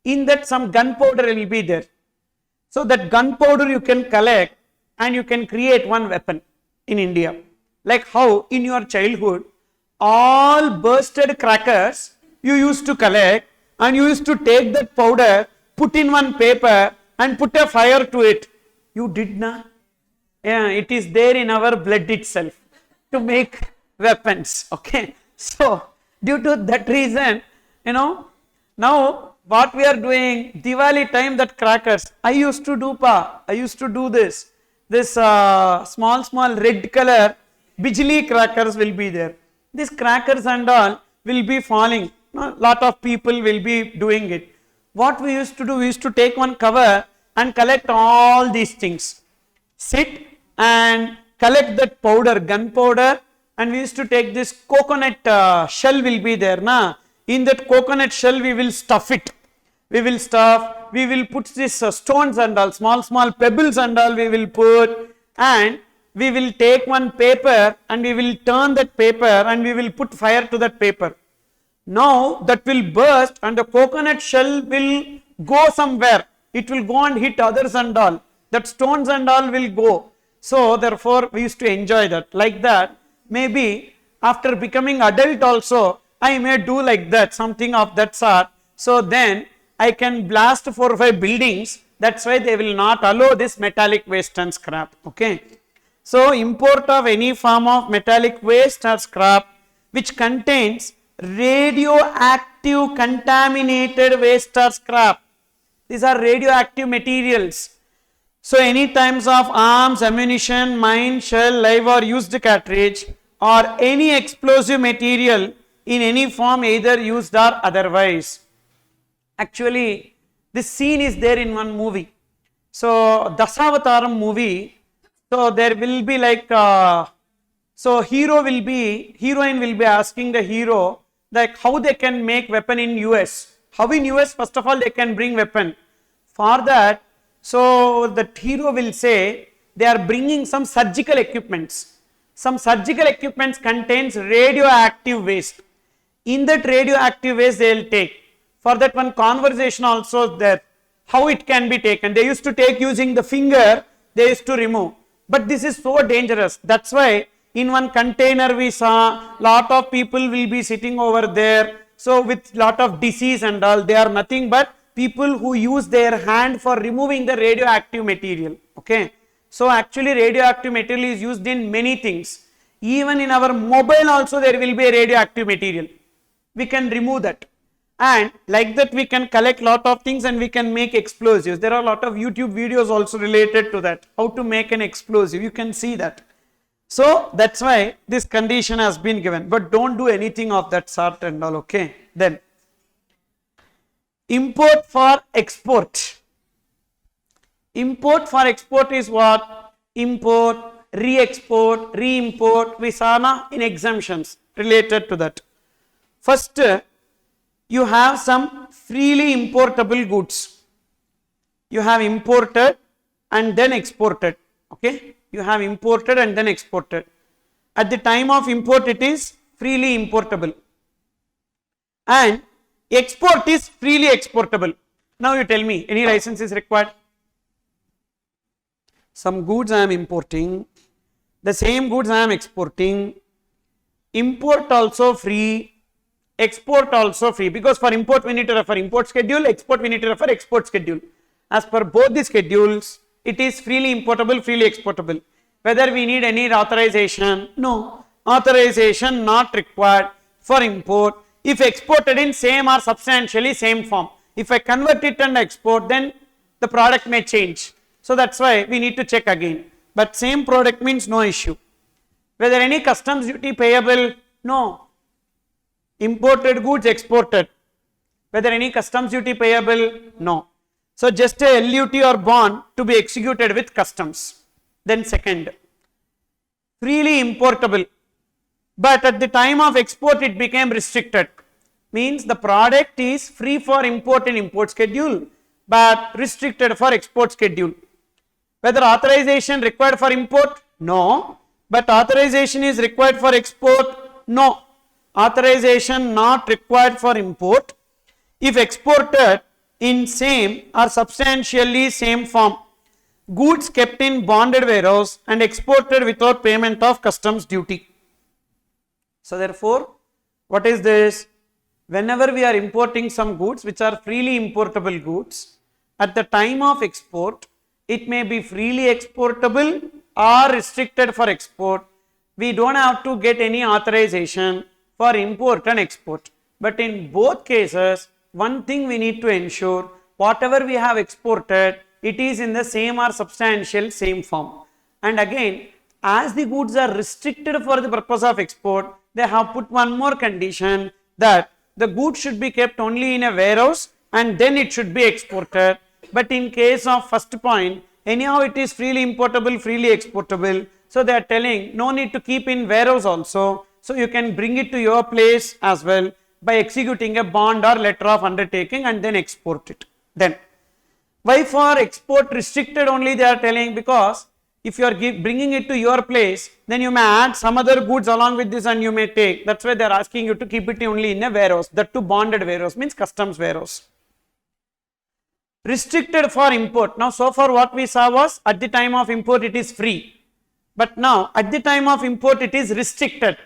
In that, some gunpowder will be there. So that gunpowder you can collect and you can create one weapon in India. Like how in your childhood, all bursted crackers you used to collect and you used to take that powder, put in one paper and put a fire to it. You did not? Yeah, it is there in our blood itself to make weapons. Okay. So due to that reason, now what we are doing, Diwali time, that crackers, I used to do this small red color bijli crackers will be there. These crackers and all will be falling. Lot of people will be doing it. What we used to do, we used to take one cover and collect all these things. Sit and collect that powder, gunpowder, and we used to take this coconut shell will be there. In that coconut shell we will stuff it. We will put this stones and all, small pebbles and all we will put, and we will take one paper and we will turn that paper and we will put fire to that paper. Now that will burst and the coconut shell will go somewhere. It will go and hit others and all. That stones and all will go. So therefore we used to enjoy that. Like that, maybe after becoming adult also, I may do like that, something of that sort. So then I can blast 4 or 5 buildings. That's why they will not allow this metallic waste and scrap. Okay. So import of any form of metallic waste or scrap which contains radioactive contaminated waste or scrap. These are radioactive materials. So any types of arms, ammunition, mine, shell, live or used cartridge, or any explosive material in any form either used or otherwise. Actually, this scene is there in one movie. So Dasavataram movie, so there will be like, so heroine will be asking the hero like how they can make weapon in US. How in US, first of all, they can bring weapon. For that, so the hero will say they are bringing some surgical equipments. Some surgical equipments contains radioactive waste. In that radioactive waste they will take. For that one conversation also there, how it can be taken. They used to take using the finger, they used to remove. But this is so dangerous. That's why in one container we saw lot of people will be sitting over there. So with lot of disease and all, they are nothing but people who use their hand for removing the radioactive material. Okay. So actually radioactive material is used in many things. Even in our mobile also there will be a radioactive material. We can remove that. And like that we can collect lot of things and we can make explosives. There are a lot of YouTube videos also related to that. How to make an explosive. You can see that. So that's why this condition has been given. But don't do anything of that sort and all. Okay. Then import for export. Import for export is what? Import, re-export, re-import. We saw na in exemptions related to that. First, you have some freely importable goods. You have imported and then exported. Okay. You have imported and then exported. At the time of import, it is freely importable. And export is freely exportable. Now you tell me, any license is required? Some goods I am importing, the same goods I am exporting, import also free, export also free, because for import we need to refer import schedule, export we need to refer export schedule. As per both the schedules, it is freely importable, freely exportable. Whether we need any authorization? No. Authorization not required for import. If exported in same or substantially same form. If I convert it and export, then the product may change. So that's why we need to check again. But same product means no issue. Whether any customs duty payable? No. Imported goods exported. Whether any customs duty payable? No. So just a LUT or bond to be executed with customs. Then second, freely importable. But at the time of export it became restricted. Means the product is free for import in import schedule but restricted for export schedule. Whether authorization required for import? No. But authorization is required for export? No. Authorization not required for import if exported in same or substantially same form. Goods kept in bonded warehouse and exported without payment of customs duty. So therefore, what is this? Whenever we are importing some goods which are freely importable goods, at the time of export, it may be freely exportable or restricted for export. We don't have to get any authorization for import and export. But in both cases, one thing we need to ensure, whatever we have exported, it is in the same or substantial same form. And again, as the goods are restricted for the purpose of export, they have put one more condition that the goods should be kept only in a warehouse and then it should be exported. But in case of first point, anyhow it is freely importable, freely exportable. So they are telling no need to keep in warehouse also. So you can bring it to your place as well by executing a bond or letter of undertaking and then export it. Then why for export restricted only they are telling? Because if you are bringing it to your place, then you may add some other goods along with this and you may take. That's why they are asking you to keep it only in a warehouse. That too bonded warehouse means customs warehouse. Restricted for import. Now so far what we saw was at the time of import it is free. But now at the time of import it is restricted.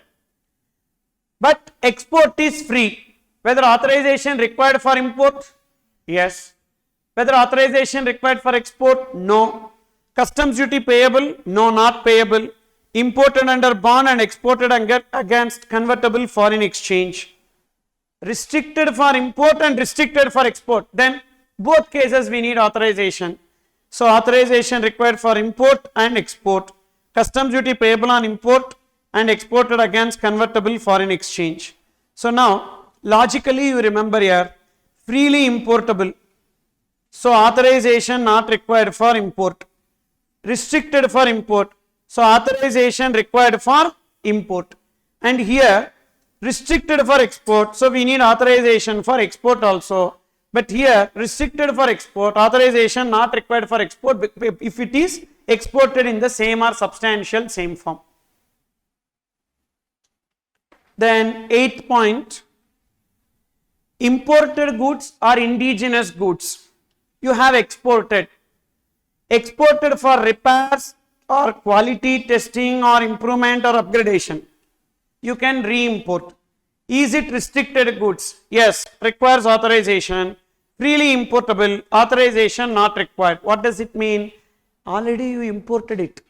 But export is free. Whether authorization required for import? Yes. Whether authorization required for export? No. Customs duty payable? No, not payable. Imported under bond and exported against convertible foreign exchange. Restricted for import and restricted for export. Then both cases we need authorization. So authorization required for import and export. Customs duty payable on import and exported against convertible foreign exchange. So now logically you remember here, freely importable. So authorization not required for import. Restricted for import. So authorization required for import. And here restricted for export, so we need authorization for export also. But here restricted for export, authorization not required for export if it is exported in the same or substantial same form. Then 8th point, imported goods or indigenous goods you have exported for repairs or quality testing or improvement or upgradation, you can re-import. Is it restricted goods? Yes, requires authorization. Freely importable, authorization not required. What does it mean? Already you imported it,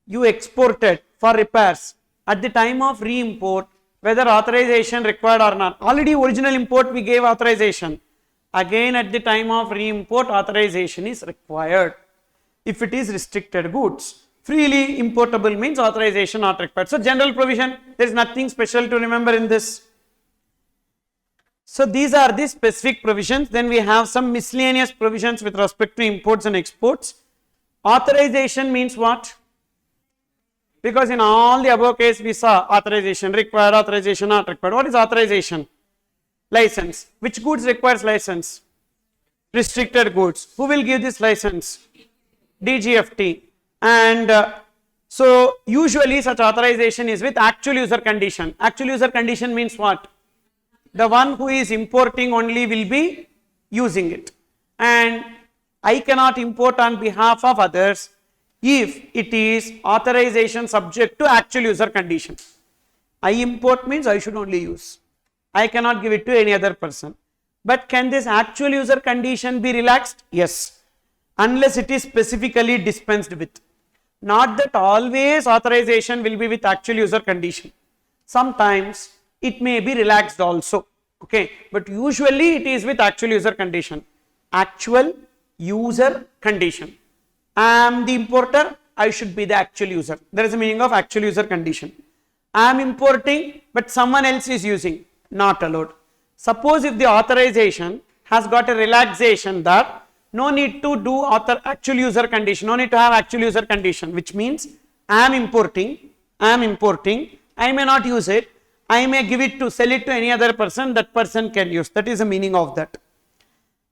you exported for repairs. At the time of re-import, whether authorization required or not, already original import we gave authorization. Again at the time of re-import, authorization is required. If it is restricted goods, freely importable means authorization not required. So general provision, there is nothing special to remember in this. So these are the specific provisions. Then we have some miscellaneous provisions with respect to imports and exports. Authorization means what? Because in all the above case we saw authorization required, authorization not required. What is authorization? License. Which goods requires license? Restricted goods. Who will give this license? DGFT. And so usually such authorization is with actual user condition. Actual user condition means what? The one who is importing only will be using it, and I cannot import on behalf of others if it is authorization subject to actual user condition. I import means I should only use, I cannot give it to any other person. But can this actual user condition be relaxed? Yes, unless it is specifically dispensed with. Not that always authorization will be with actual user condition. Sometimes it may be relaxed also, okay, but usually it is with actual user condition. Actual user condition. I am the importer, I should be the actual user. There is a meaning of actual user condition. I am importing, but someone else is using, not allowed. Suppose if the authorization has got a relaxation that no need to do actual user condition, no need to have actual user condition, which means I am importing, I may not use it, I may give it to sell it to any other person, that person can use. That is the meaning of that.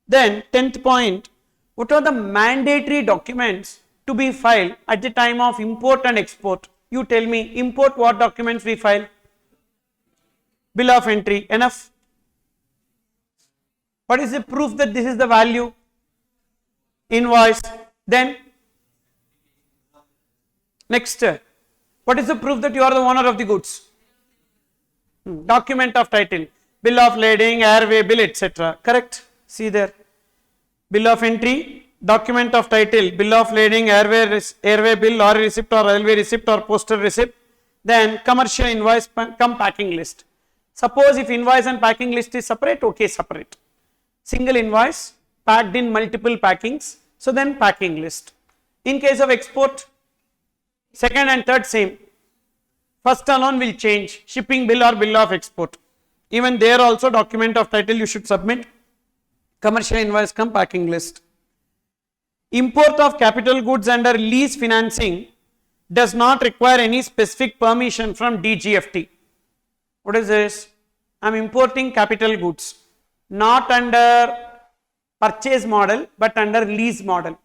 Then 10th point, what are the mandatory documents to be filed at the time of import and export? You tell me, import what documents we file? Bill of entry, enough. What is the proof that this is the value? Invoice. Then next, what is the proof that you are the owner of the goods? Document of title, bill of lading, airway bill, etc. Correct? See there. Bill of entry, document of title, bill of lading, airway bill, lorry receipt or railway receipt or postal receipt. Then commercial invoice, come packing list. Suppose if invoice and packing list is separate, okay, separate. Single invoice packed in multiple packings, so then packing list. In case of export, second and third same. First alone will change, shipping bill or bill of export. Even there also document of title you should submit. Commercial invoice come packing list. Import of capital goods under lease financing does not require any specific permission from DGFT. What is this? I am importing capital goods, not under purchase model but under lease model.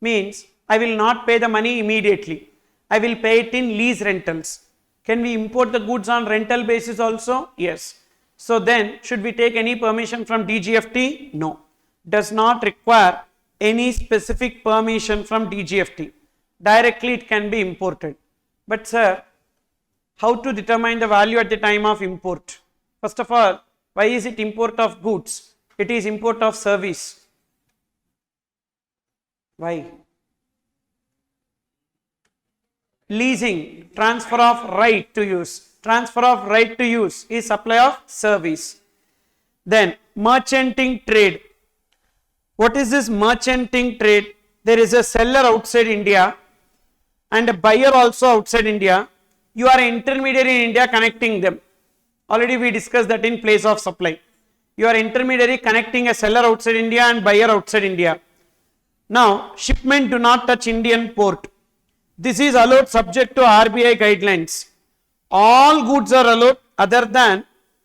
Means I will not pay the money immediately, I will pay it in lease rentals. Can we import the goods on rental basis also? Yes. So then should we take any permission from DGFT? No. Does not require any specific permission from DGFT. Directly it can be imported. But sir, how to determine the value at the time of import? First of all, why is it import of goods? It is import of service. Why? Leasing, transfer of right to use. Transfer of right to use is supply of service. Then merchanting trade. What is this merchanting trade? There is a seller outside India and a buyer also outside India. You are an intermediary in India connecting them. Already we discussed that in place of supply. You are intermediary connecting a seller outside India and buyer outside India. Now shipment do not touch Indian port. This is allowed subject to RBI guidelines. All goods are allowed other than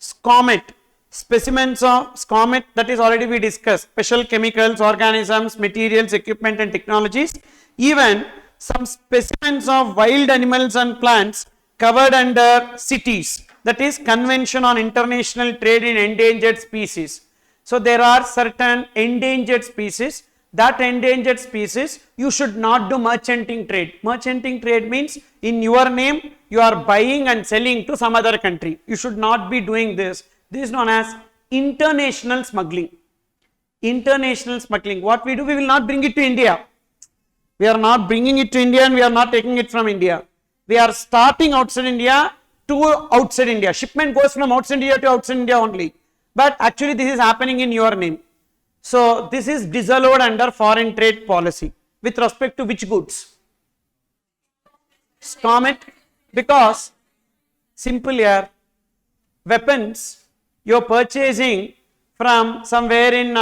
SCOMET, specimens of SCOMET, that is already we discussed, special chemicals, organisms, materials, equipment and technologies, even some specimens of wild animals and plants covered under CITES, that is Convention on International Trade in Endangered Species. So there are certain endangered species. That endangered species you should not do merchanting trade. Merchanting trade means in your name you are buying and selling to some other country. You should not be doing this. This is known as international smuggling. International smuggling. What we do, we will not bring it to India. We are not bringing it to India and we are not taking it from India. We are starting outside India to outside India. Shipment goes from outside India to outside India only. But actually this is happening in your name. So this is disallowed under foreign trade policy. With respect to which goods? SCOMET, because simple here, weapons you are purchasing from somewhere in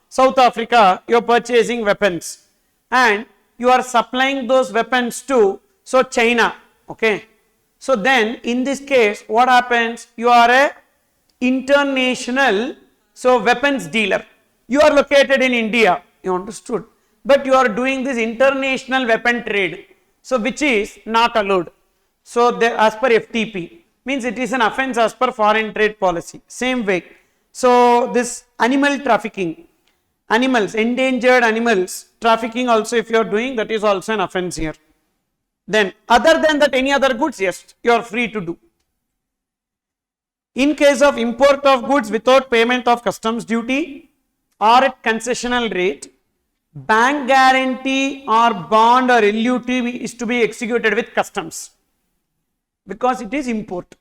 South Africa, you are purchasing weapons and you are supplying those weapons to China, okay. So then in this case what happens, you are a international weapons dealer. You are located in India, you understood, but you are doing this international weapon trade, so which is not allowed. So there, as per FTP, means it is an offence as per foreign trade policy. Same way, so this animal trafficking, animals, endangered animals trafficking also if you are doing, that is also an offence here. Then other than that any other goods, yes, you are free to do. In case of import of goods without payment of customs duty or at concessional rate, bank guarantee or bond or LUT is to be executed with customs because it is import.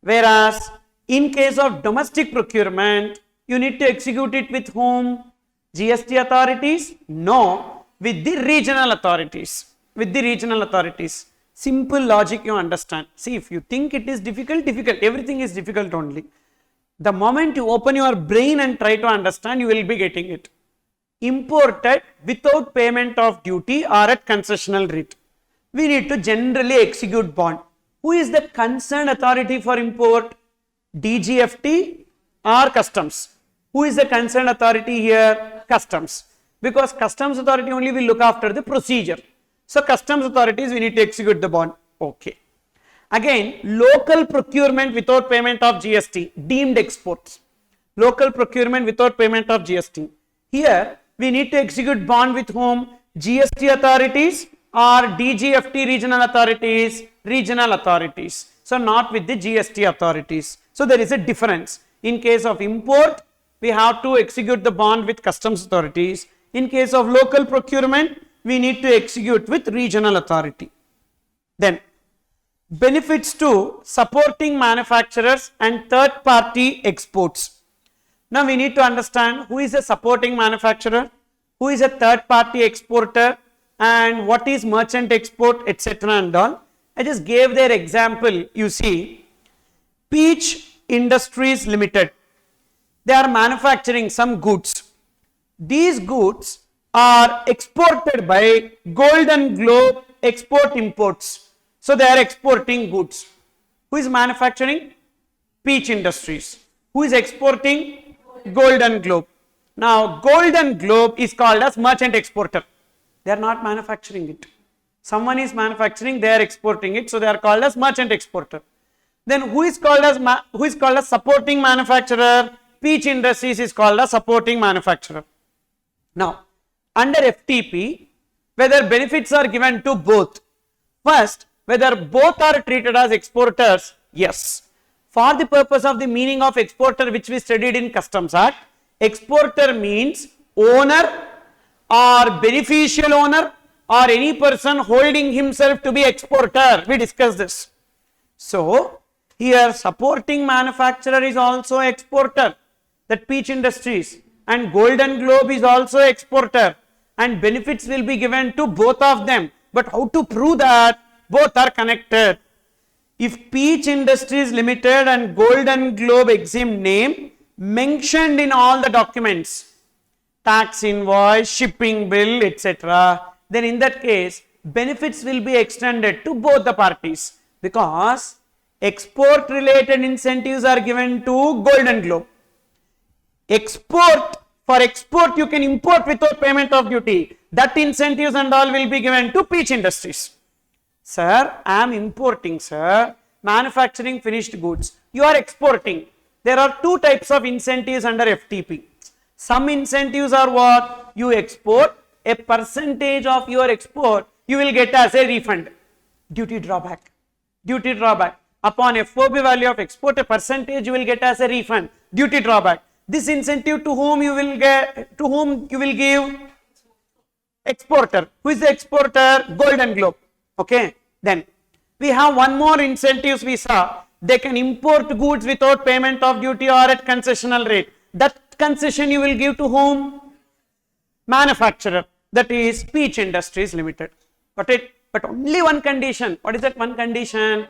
Whereas in case of domestic procurement, you need to execute it with whom? GST authorities? No, with the regional authorities. With the regional authorities. Simple logic you understand. See, if you think it is difficult, everything is difficult only. The moment you open your brain and try to understand, you will be getting it. Imported without payment of duty or at concessional rate. We need to generally execute bond. Who is the concerned authority for import? DGFT or customs? Who is the concerned authority here? Customs. Because customs authority only will look after the procedure. So customs authorities, we need to execute the bond. Okay. Again, local procurement without payment of GST, deemed exports. Local procurement without payment of GST. Here, we need to execute bond with whom? GST authorities or DGFT regional authorities? Regional authorities. So not with the GST authorities. So there is a difference. In case of import, we have to execute the bond with customs authorities. In case of local procurement, we need to execute with regional authority. Then benefits to supporting manufacturers and third party exports. Now we need to understand who is a supporting manufacturer, who is a third party exporter, and what is merchant export, etc. and all. I just gave their example. You see, Peach Industries Limited, they are manufacturing some goods. These goods are exported by Golden Globe Export Imports. So they are exporting goods. Who is manufacturing? Peach Industries. Who is exporting? Golden Globe. Now Golden Globe is called as merchant exporter. They are not manufacturing it. Someone is manufacturing, they are exporting it, so they are called as merchant exporter. Then who is called as supporting manufacturer? Peach Industries is called as supporting manufacturer. Now under FTP, whether benefits are given to both. First, whether both are treated as exporters, yes. For the purpose of the meaning of exporter which we studied in Customs Act, exporter means owner or beneficial owner or any person holding himself to be exporter. We discussed this. So here supporting manufacturer is also exporter, that Peach Industries, and Golden Globe is also exporter, and benefits will be given to both of them. But how to prove that both are connected? If Peach Industries Limited and Golden Globe exempt name mentioned in all the documents, tax invoice, shipping bill, etc., then in that case benefits will be extended to both the parties, because Export related incentives are given to Golden Globe. For export you can import without payment of duty. That incentives and all will be given to Peach Industries. Sir, I am importing, sir, manufacturing finished goods. You are exporting. There are two types of incentives under FTP. Some incentives are what? You export, a percentage of your export you will get as a refund. Duty drawback. Duty drawback. Upon FOB value of export, a percentage you will get as a refund. Duty drawback. This incentive to whom you will give? Exporter. Who is the exporter? Golden Globe. Okay. Then we have one more incentives we saw. They can import goods without payment of duty or at concessional rate. That concession you will give to whom? Manufacturer. That is Peach Industries Limited. Got it? But only one condition. What is that one condition?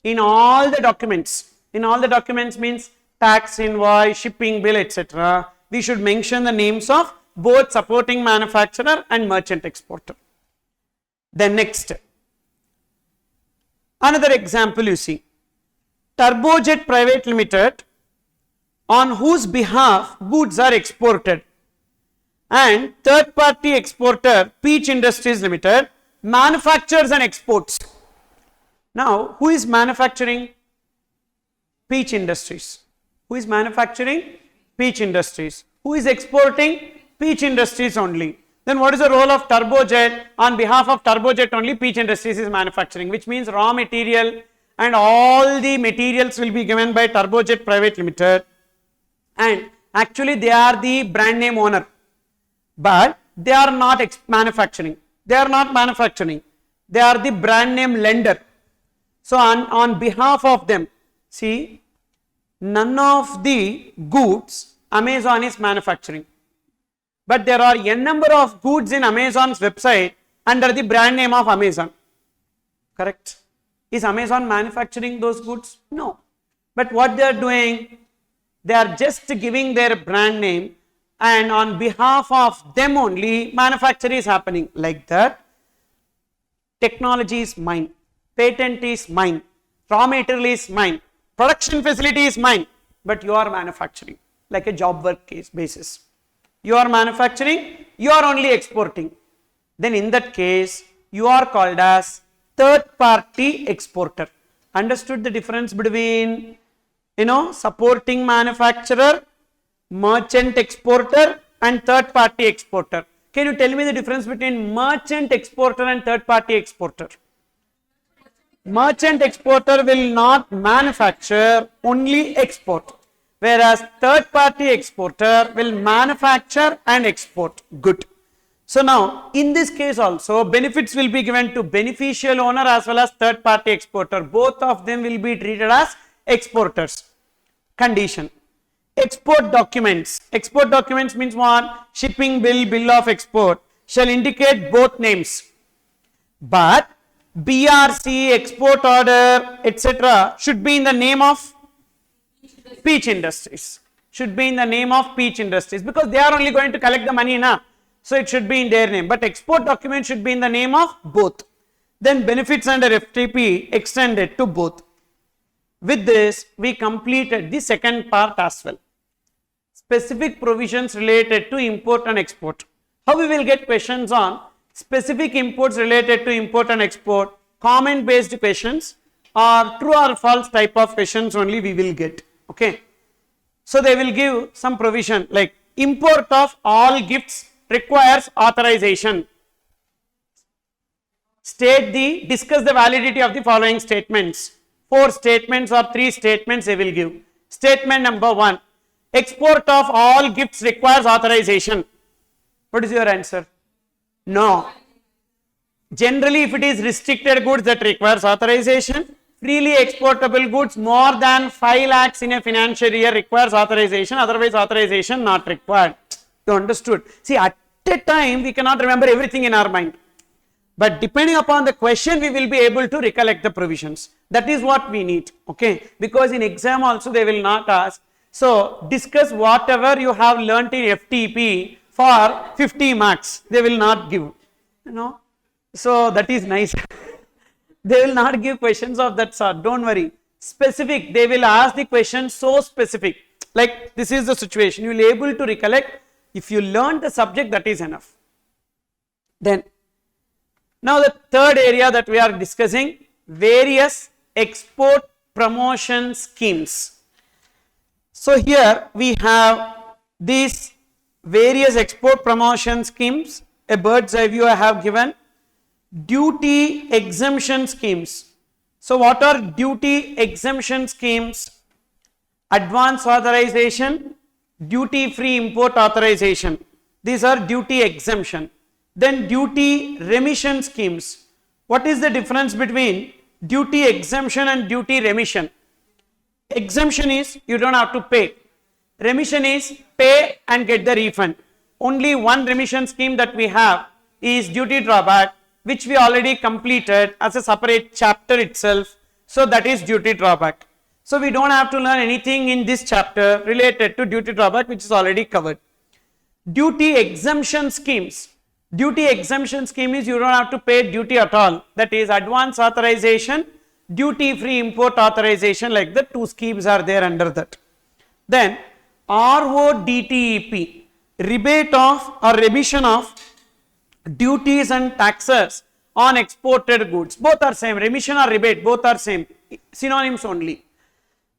In all the documents means tax invoice, shipping bill, etc. We should mention the names of both supporting manufacturer and merchant exporter. Then next, another example you see. Turbojet Private Limited, on whose behalf goods are exported, and third party exporter Peach Industries Limited manufactures and exports. Now, who is manufacturing? Peach Industries. Who is manufacturing? Peach Industries. Who is exporting? Peach Industries only. Then what is the role of Turbojet? On behalf of Turbojet only, Peach Industries is manufacturing, which means raw material and all the materials will be given by Turbojet Private Limited, and actually they are the brand name owner, but they are not manufacturing. They are not manufacturing. They are the brand name lender. So on behalf of them, see, none of the goods Amazon is manufacturing, but there are n number of goods in Amazon's website under the brand name of Amazon. Correct? Is Amazon manufacturing those goods? No. But what they are doing? They are just giving their brand name, and on behalf of them only manufacture is happening. Like that, technology is mine, patent is mine, raw material is mine, production facility is mine, but you are manufacturing like a job work case basis. You are manufacturing, you are only exporting. Then in that case, you are called as third party exporter. Understood the difference between, supporting manufacturer, merchant exporter and third party exporter? Can you tell me the difference between merchant exporter and third party exporter? Merchant exporter will not manufacture, only export, whereas third party exporter will manufacture and export. Good. So now in this case also benefits will be given to beneficial owner as well as third party exporter. Both of them will be treated as exporters. Condition. Export documents. Export documents means what? Shipping bill, bill of export shall indicate both names. But BRC, export order, etc. should be in the name of Peach Industries. Should be in the name of Peach Industries, because they are only going to collect the money now. So it should be in their name. But export document should be in the name of both. Then benefits under FTP extended to both. With this, we completed the second part as well. Specific provisions related to import and export. How we will get questions on specific imports related to import and export, comment based questions, or true or false type of questions only we will get. Okay. So they will give some provision like import of all gifts requires authorization. Discuss the validity of the following statements. 4 statements or 3 statements they will give. Statement number 1. Export of all gifts requires authorization. What is your answer? No. Generally, if it is restricted goods, that requires authorization. Freely exportable goods more than 5 lakhs in a financial year requires authorization. Otherwise, authorization not required. You understood? See, at a time we cannot remember everything in our mind, but depending upon the question we will be able to recollect the provisions. That is what we need. Okay, because in exam also they will not ask. So discuss whatever you have learnt in FTP for 50 marks. They will not give. So that is nice. They will not give questions of that sort. Don't worry. Specific. They will ask the question so specific. Like this is the situation. You will be able to recollect. If you learn the subject, that is enough. Then, now the third area that we are discussing, various export promotion schemes. So here we have these various export promotion schemes. A bird's eye view I have given. Duty exemption schemes. So what are duty exemption schemes? Advance authorization, duty free import authorization. These are duty exemption. Then duty remission schemes. What is the difference between duty exemption and duty remission? Exemption is you don't have to pay. Remission is pay and get the refund. Only one remission scheme that we have is duty drawback, which we already completed as a separate chapter itself. So that is duty drawback. So we don't have to learn anything in this chapter related to duty drawback, which is already covered. Duty exemption schemes. Duty exemption scheme is you don't have to pay duty at all. That is advance authorization, duty free import authorization, like the two schemes are there under that. Then RODTEP, rebate of or remission of duties and taxes on exported goods. Both are same. Remission or rebate, both are same. Synonyms only.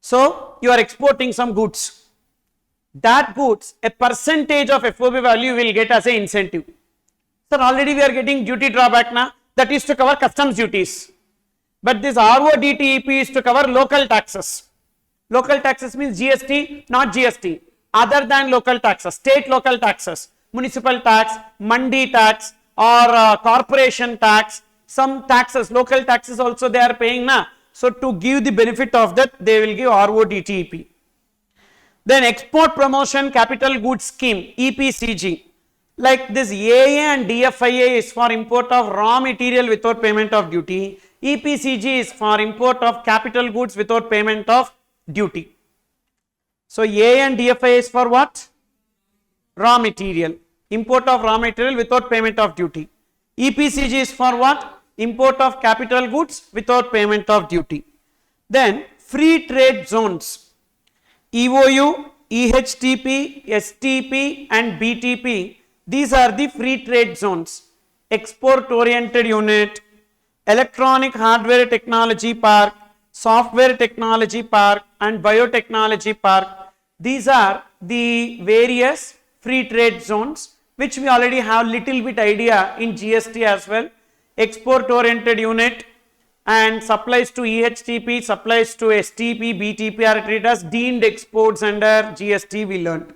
So you are exporting some goods. That goods, a percentage of FOB value will get as an incentive. Sir, already we are getting duty drawback now. That is to cover customs duties. But this RODTEP is to cover local taxes. Local taxes means GST, not GST. Other than local taxes, state local taxes, municipal tax, mandi tax, or corporation tax, some taxes, local taxes also they are paying now. So to give the benefit of that, they will give RODTEP. Then export promotion capital goods scheme, EPCG. Like this AA and DFIA is for import of raw material without payment of duty. EPCG is for import of capital goods without payment of duty. So AA and DFIA is for what? Raw material. Import of raw material without payment of duty. EPCG is for what? Import of capital goods without payment of duty. Then free trade zones. EOU, EHTP, STP and BTP. These are the free trade zones. Export oriented unit, electronic hardware technology park, software technology park and biotechnology park. These are the various free trade zones which we already have little bit idea in GST as well. Export oriented unit and supplies to EHTP, supplies to STP, BTP are treated as deemed exports under GST we learned.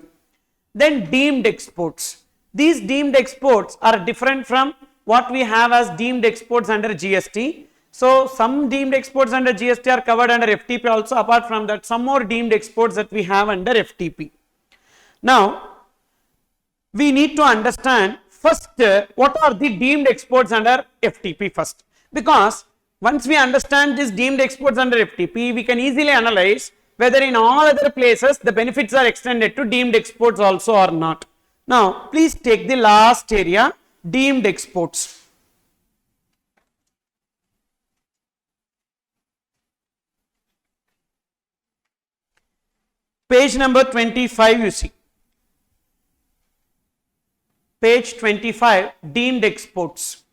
Then deemed exports. These deemed exports are different from what we have as deemed exports under GST. So some deemed exports under GST are covered under FTP also. Apart from that, some more deemed exports that we have under FTP. Now we need to understand first what are the deemed exports under FTP first, because once we understand these deemed exports under FTP, we can easily analyze whether in all other places the benefits are extended to deemed exports also or not. Now please take the last area, deemed exports. Page number 25 you see. Page 25, deemed exports.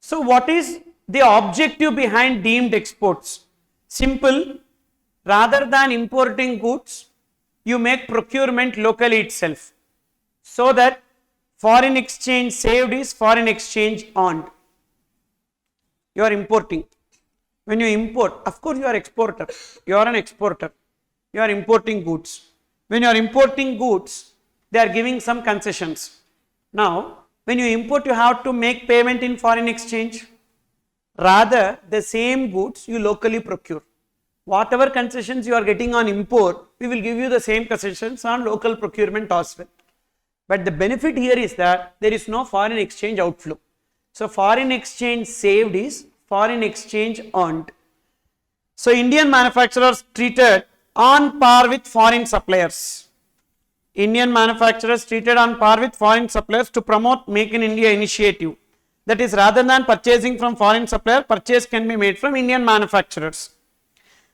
So what is the objective behind deemed exports? Simple. Rather than importing goods, you make procurement locally itself, so that foreign exchange saved is foreign exchange earned. You are importing. When you import, of course you are exporter. You are an exporter. You are importing goods. When you are importing goods, they are giving some concessions. Now, when you import, you have to make payment in foreign exchange. Rather, the same goods you locally procure. Whatever concessions you are getting on import, we will give you the same concessions on local procurement as well. But the benefit here is that there is no foreign exchange outflow. So, foreign exchange saved is foreign exchange earned. So, Indian manufacturers treated on par with foreign suppliers. Indian manufacturers treated on par with foreign suppliers to promote Make in India initiative. That is, rather than purchasing from foreign supplier, purchase can be made from Indian manufacturers.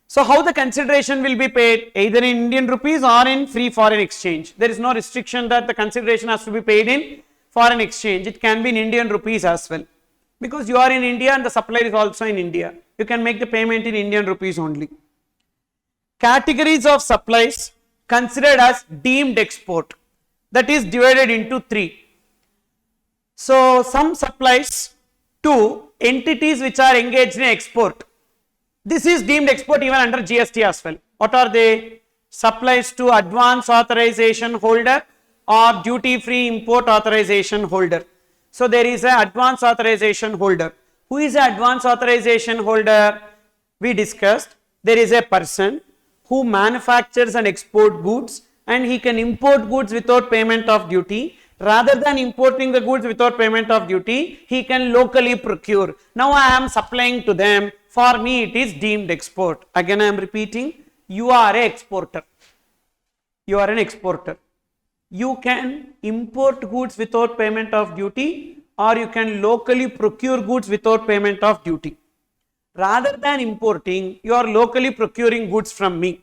So how the consideration will be paid? Either in Indian rupees or in free foreign exchange. There is no restriction that the consideration has to be paid in foreign exchange. It can be in Indian rupees as well. Because you are in India and the supplier is also in India. You can make the payment in Indian rupees only. Categories of supplies considered as deemed export. That is divided into 3. So some supplies to entities which are engaged in export. This is deemed export even under GST as well. What are they? Supplies to advance authorization holder or duty free import authorization holder. So there is an advance authorization holder. Who is an advance authorization holder? We discussed there is a person who manufactures and export goods, and he can import goods without payment of duty. Rather than importing the goods without payment of duty, he can locally procure. Now I am supplying to them. For me it is deemed export. Again I am repeating, you are an exporter. You are an exporter. You can import goods without payment of duty, or you can locally procure goods without payment of duty. Rather than importing, you are locally procuring goods from me.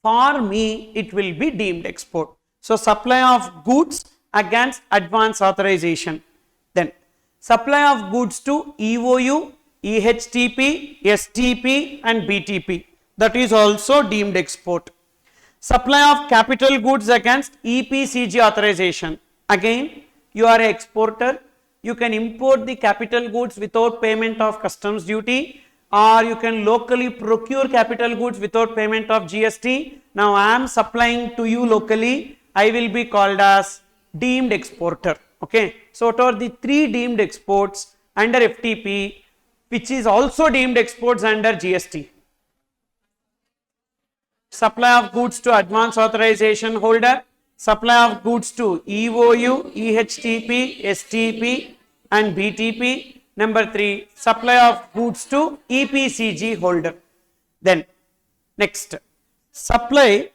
For me, it will be deemed export. So supply of goods against advance authorization. Then supply of goods to EOU, EHTP, STP and BTP. That is also deemed export. Supply of capital goods against EPCG authorization. Again, you are an exporter. You can import the capital goods without payment of customs duty, or you can locally procure capital goods without payment of GST. Now I am supplying to you locally. I will be called as deemed exporter. Okay. So what are the 3 deemed exports under FTP, which is also deemed exports under GST? Supply of goods to advance authorization holder, supply of goods to EOU, EHTP, STP and BTP. Number 3, supply of goods to EPCG holder. Then next, supply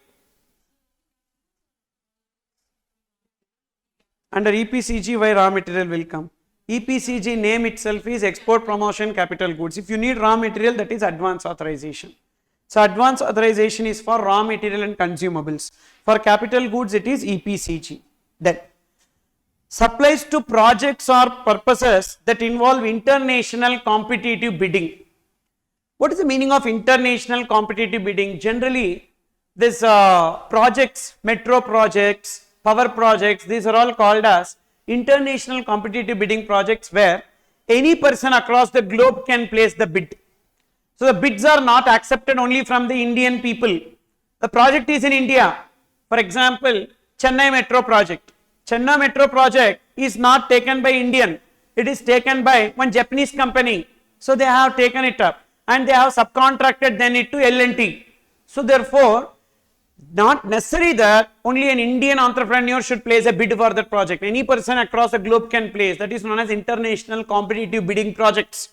under EPCG, why raw material will come? EPCG name itself is export promotion capital goods. If you need raw material, that is advance authorization. So advance authorization is for raw material and consumables. For capital goods, it is EPCG. Then supplies to projects or purposes that involve international competitive bidding. What is the meaning of international competitive bidding? Generally, this projects, metro projects, power projects, these are all called as international competitive bidding projects, where any person across the globe can place the bid. So the bids are not accepted only from the Indian people. The project is in India. For example, Chennai Metro project. Chennai Metro project is not taken by Indian. It is taken by one Japanese company. So they have taken it up and they have subcontracted then it to L&T. So therefore, not necessary that only an Indian entrepreneur should place a bid for that project. Any person across the globe can place. That is known as international competitive bidding projects.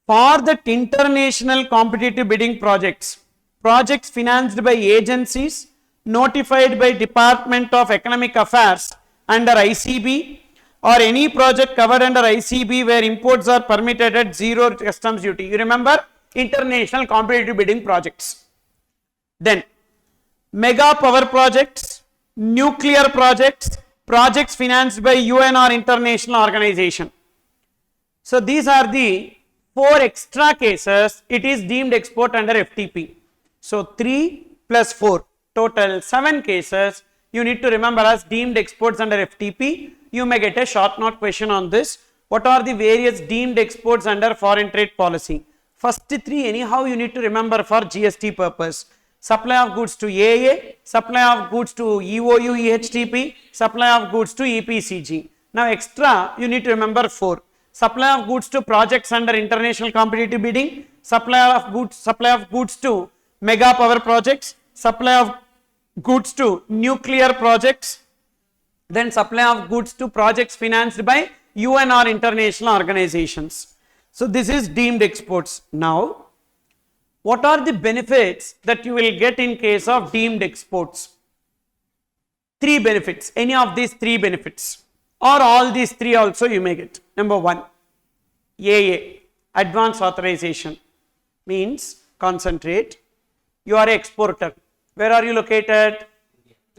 For that international competitive bidding projects, projects financed by agencies notified by Department of Economic Affairs under ICB, or any project covered under ICB where imports are permitted at 0 customs duty. You remember international competitive bidding projects. Then mega power projects, nuclear projects, projects financed by UN or international organization. So these are the 4 extra cases. It is deemed export under FTP. So 3 plus 4, total 7 cases you need to remember as deemed exports under FTP. You may get a short note question on this. What are the various deemed exports under foreign trade policy? First 3 anyhow you need to remember for GST purpose. Supply of goods to AA, supply of goods to EOU, EHTP, supply of goods to EPCG. Now extra you need to remember 4. Supply of goods to projects under international competitive bidding, supply of goods to mega power projects, supply of goods to nuclear projects, then supply of goods to projects financed by UN or international organizations. So this is deemed exports. Now, what are the benefits that you will get in case of deemed exports? 3 benefits, any of these 3 benefits. or all these three also you may get. Number 1, AA, advance authorization, means concentrate. You are an exporter. Where are you located?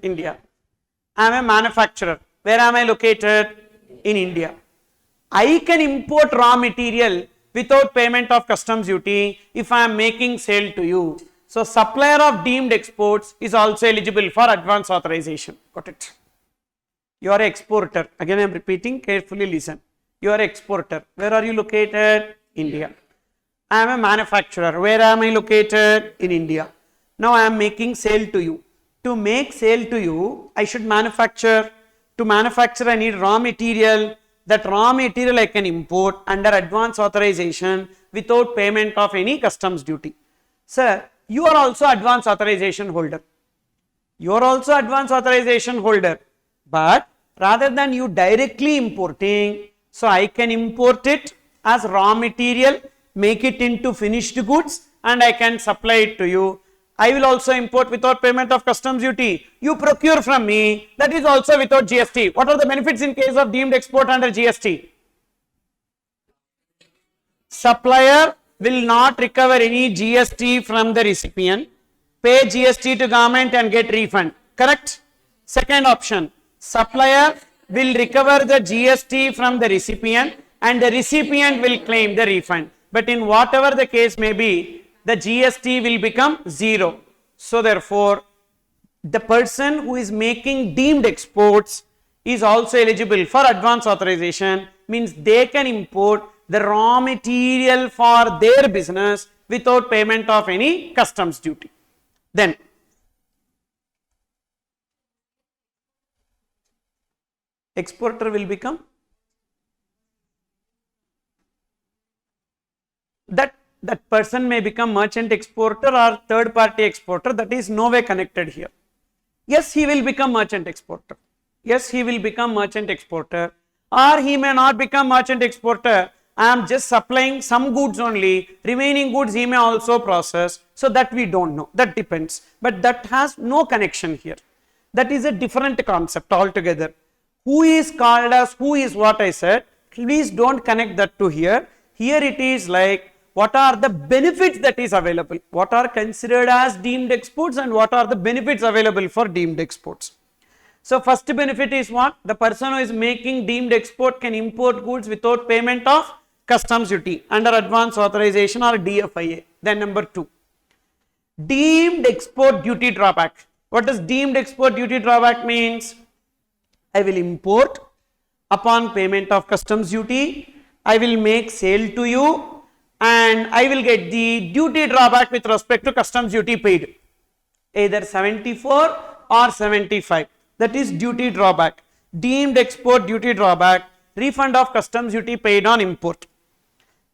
India. I am a manufacturer. Where am I located? In India. I can import raw material without payment of customs duty if I am making sale to you. So, supplier of deemed exports is also eligible for advance authorization. Got it? You are an exporter. Again, I am repeating, carefully listen. You are an exporter. Where are you located? India. I am a manufacturer. Where am I located? In India. Now, I am making sale to you. To make sale to you, I should manufacture. To manufacture, I need raw material. That raw material I can import under advance authorization without payment of any customs duty. Sir, you are also advance authorization holder. You are also advance authorization holder. But rather than you directly importing, so I can import it as raw material, make it into finished goods, and I can supply it to you. I will also import without payment of customs duty. You procure from me, that is also without GST. What are the benefits in case of deemed export under GST? Supplier will not recover any GST from the recipient, pay GST to government and get refund. Correct? Second option, supplier will recover the GST from the recipient and the recipient will claim the refund. But in whatever the case may be, the GST will become 0. So therefore, the person who is making deemed exports is also eligible for advance authorization, means they can import the raw material for their business without payment of any customs duty. Then, exporter will become that person may become merchant exporter or third party exporter, that is no way connected here. Yes, he will become merchant exporter. Yes, he will become merchant exporter, or he may not become merchant exporter. I am just supplying some goods only, remaining goods he may also process. So that we don't know, that depends. But that has no connection here. That is a different concept altogether. Who is called as who is what I said. Please don't connect that to here. Here it is like, what are the benefits that is available? What are considered as deemed exports and what are the benefits available for deemed exports? So, first benefit is what? The person who is making deemed export can import goods without payment of customs duty under advance authorization or DFIA. Then number 2, deemed export duty drawback. What does deemed export duty drawback means? I will import, upon payment of customs duty, I will make sale to you, and I will get the duty drawback with respect to customs duty paid, either 74 or 75. That is duty drawback. Deemed export duty drawback, refund of customs duty paid on import.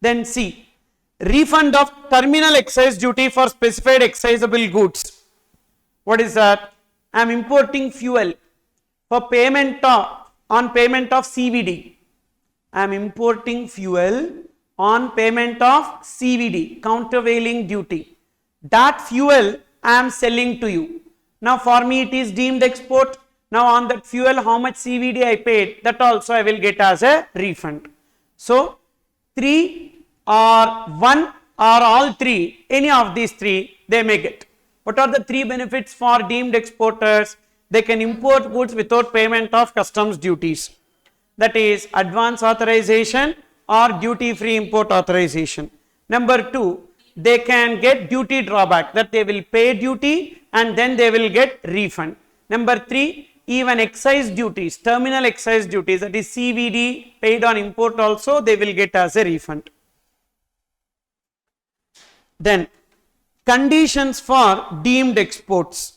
Then C, refund of terminal excise duty for specified excisable goods. What is that? I am importing fuel for payment of, on payment of CVD. I am importing fuel on payment of CVD, countervailing duty. That fuel I am selling to you. Now for me it is deemed export. Now on that fuel how much CVD I paid, that also I will get as a refund. So 3 or 1 or all 3, any of these 3 they may get. What are the 3 benefits for deemed exporters? They can import goods without payment of customs duties. That is advance authorization or duty free import authorization. Number 2, they can get duty drawback, that they will pay duty and then they will get refund. Number 3, even excise duties, terminal excise duties, that is CVD paid on import also they will get as a refund. Then conditions for deemed exports.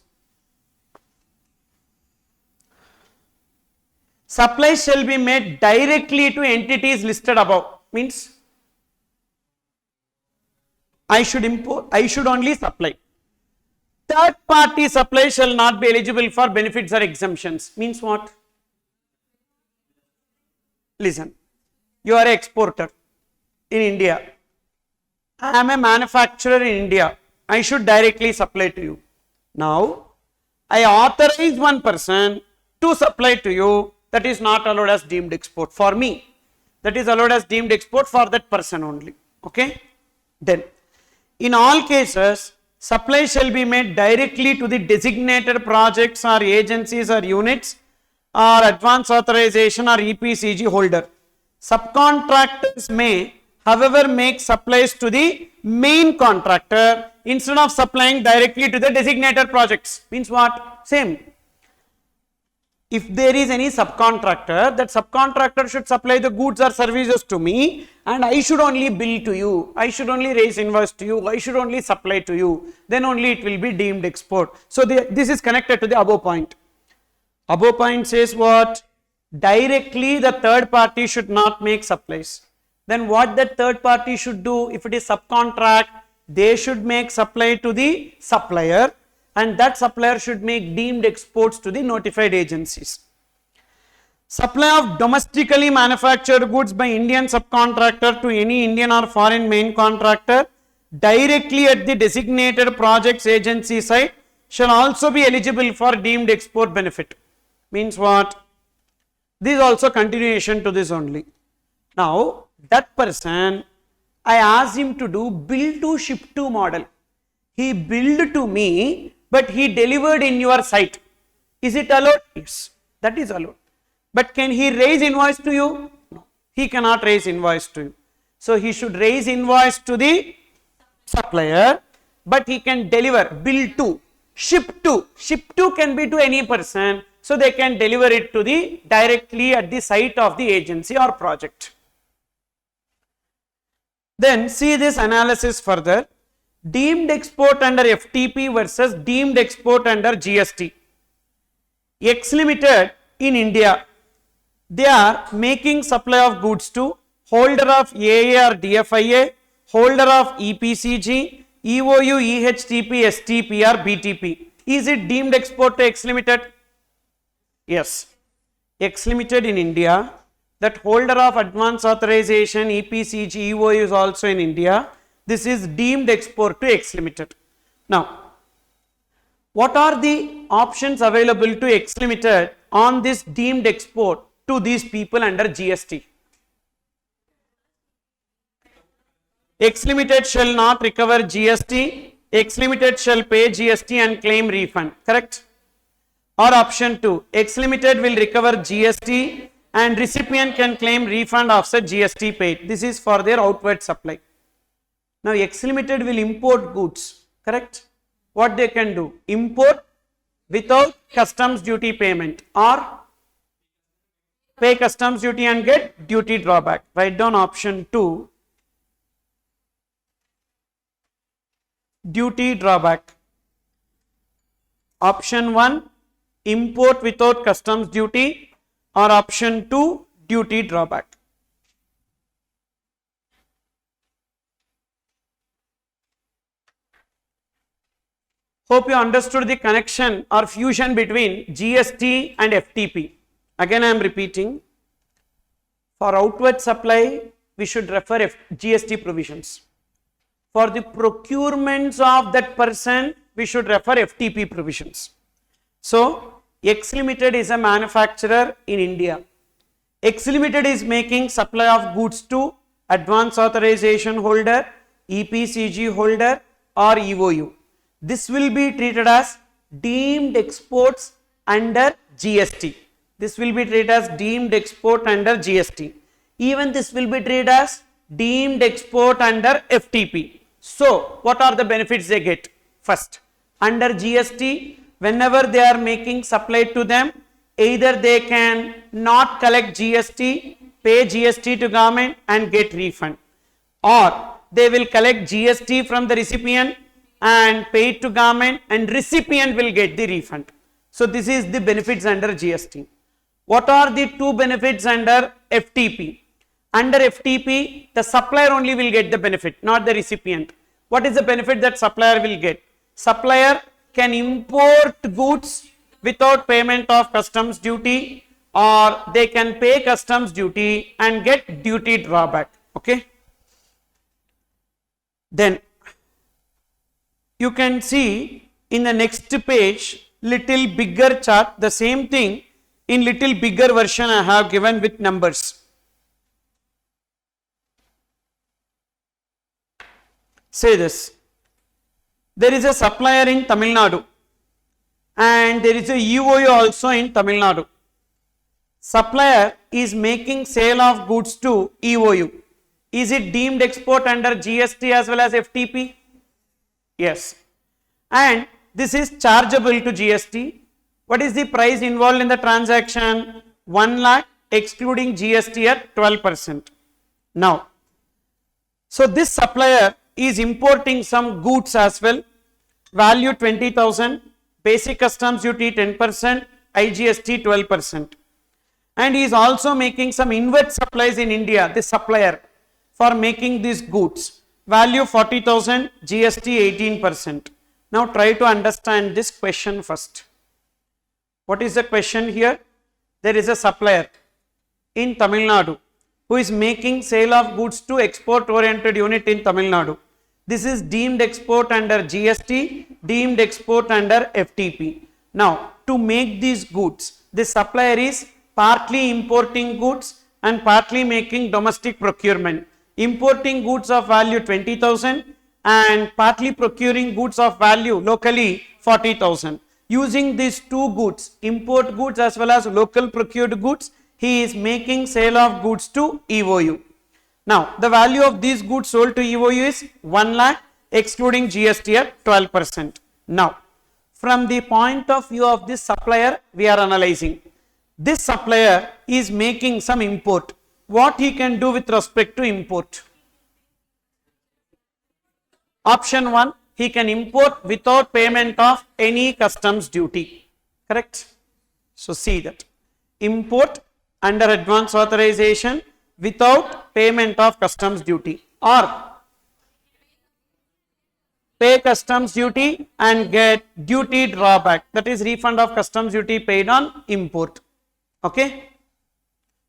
Supplies shall be made directly to entities listed above, means I should import, I should only supply. Third party supply shall not be eligible for benefits or exemptions, means what? Listen, you are an exporter in India. I am a manufacturer in India. I should directly supply to you. Now, I authorize one person to supply to you that is not allowed as deemed export. For me, that is allowed as deemed export for that person only. Okay. Then, in all cases, supply shall be made directly to the designated projects or agencies or units or advance authorization or EPCG holder. Subcontractors may, however, make supplies to the main contractor instead of supplying directly to the designated projects. Means what? Same. If there is any subcontractor, that subcontractor should supply the goods or services to me and I should only bill to you, I should only raise invoice to you, I should only supply to you, then only it will be deemed export. So, this is connected to the above point. Above point says what? Directly the third party should not make supplies. Then what that third party should do? If it is subcontract, they should make supply to the supplier, and that supplier should make deemed exports to the notified agencies. Supply of domestically manufactured goods by Indian subcontractor to any Indian or foreign main contractor directly at the designated projects agency site shall also be eligible for deemed export benefit. Means what? This is also continuation to this only. Now, that person, I asked him to do bill to ship to model. He billed to me, but he delivered in your site. Is it allowed? Yes, that is allowed. But can he raise invoice to you? No, he cannot raise invoice to you. So, he should raise invoice to the supplier, but he can deliver bill to, ship to. Ship to can be to any person. So, they can deliver it to the directly at the site of the agency or project. Then see this analysis further. Deemed export under FTP versus deemed export under GST. X Limited in India, they are making supply of goods to holder of AA or DFIA, holder of EPCG, EOU, EHTP, STP or BTP. Is it deemed export to X Limited? Yes. X Limited in India, that holder of advance authorization, EPCG, EOU is also in India. This is deemed export to X Limited. Now, what are the options available to X Limited on this deemed export to these people under GST? X Limited shall not recover GST. X Limited shall pay GST and claim refund. Correct? Or option 2, X Limited will recover GST and recipient can claim refund offset GST paid. This is for their outward supply. Now, X Limited will import goods, correct? What they can do? Import without customs duty payment or pay customs duty and get duty drawback. Write down option 2, duty drawback. Option 1, import without customs duty, or option 2, duty drawback. Hope you understood the connection or fusion between GST and FTP. Again I am repeating, for outward supply we should refer GST provisions. For the procurements of that person we should refer FTP provisions. So, X Limited is a manufacturer in India. X Limited is making supply of goods to advance authorization holder, EPCG holder or EOU. This will be treated as deemed exports under GST. This will be treated as deemed export under GST. Even this will be treated as deemed export under FTP. So, what are the benefits they get? First, under GST, whenever they are making supply to them, either they can not collect GST, pay GST to government and get refund, or they will collect GST from the recipient and pay it to government and recipient will get the refund. So, this is the benefits under GST. What are the two benefits under FTP? Under FTP, the supplier only will get the benefit, not the recipient. What is the benefit that supplier will get? Supplier can import goods without payment of customs duty, or they can pay customs duty and get duty drawback. Okay. Then you can see in the next page little bigger chart the same thing in little bigger version I have given with numbers. Say this. There is a supplier in Tamil Nadu and there is a EOU also in Tamil Nadu. Supplier is making sale of goods to EOU. Is it deemed export under GST as well as FTP? Yes. And this is chargeable to GST. What is the price involved in the transaction? 1 lakh excluding GST at 12%. Now, so this supplier is importing some goods as well. Value 20,000, basic customs duty 10%, IGST 12%. And he is also making some inward supplies in India, this supplier, for making these goods. Value 40,000, GST 18%. Now try to understand this question first. What is the question here? There is a supplier in Tamil Nadu who is making sale of goods to export oriented unit in Tamil Nadu. This is deemed export under GST, deemed export under FTP. Now, to make these goods, this supplier is partly importing goods and partly making domestic procurement. Importing goods of value 20,000 and partly procuring goods of value locally 40,000. Using these two goods, import goods as well as local procured goods, he is making sale of goods to EOU. Now, the value of these goods sold to EOU is 1 lakh excluding GST at 12%. Now, from the point of view of this supplier, we are analyzing. This supplier is making some import. What he can do with respect to import? Option 1, he can import without payment of any customs duty. Correct? So, see that. Import under advance authorization without payment of customs duty, or pay customs duty and get duty drawback, that is refund of customs duty paid on import. Okay,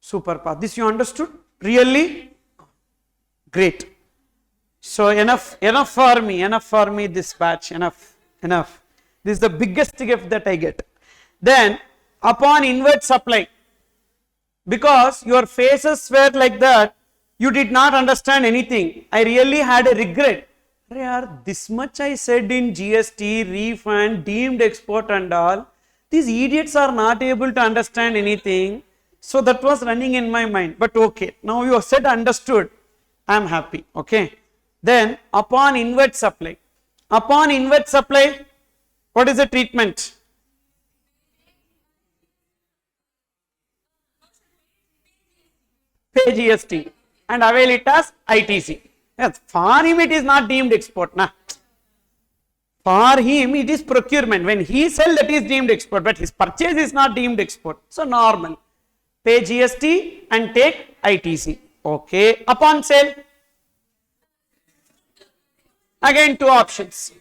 super path. This you understood? Really great. So enough for me this batch, enough. This is the biggest gift that I get. Then upon inward supply, because your faces were like that, you did not understand anything. I really had a regret. This much I said in GST, refund, deemed export and all. These idiots are not able to understand anything. So that was running in my mind. But okay, now you have said understood. I am happy. Okay. Then upon inward supply. Upon inward supply, what is the treatment? Pay GST and avail it as ITC. Yes, for him it is not deemed export. Nah. For him it is procurement. When he sells, that is deemed export, but his purchase is not deemed export. So normal. Pay GST and take ITC. Okay. Upon sale, again two options.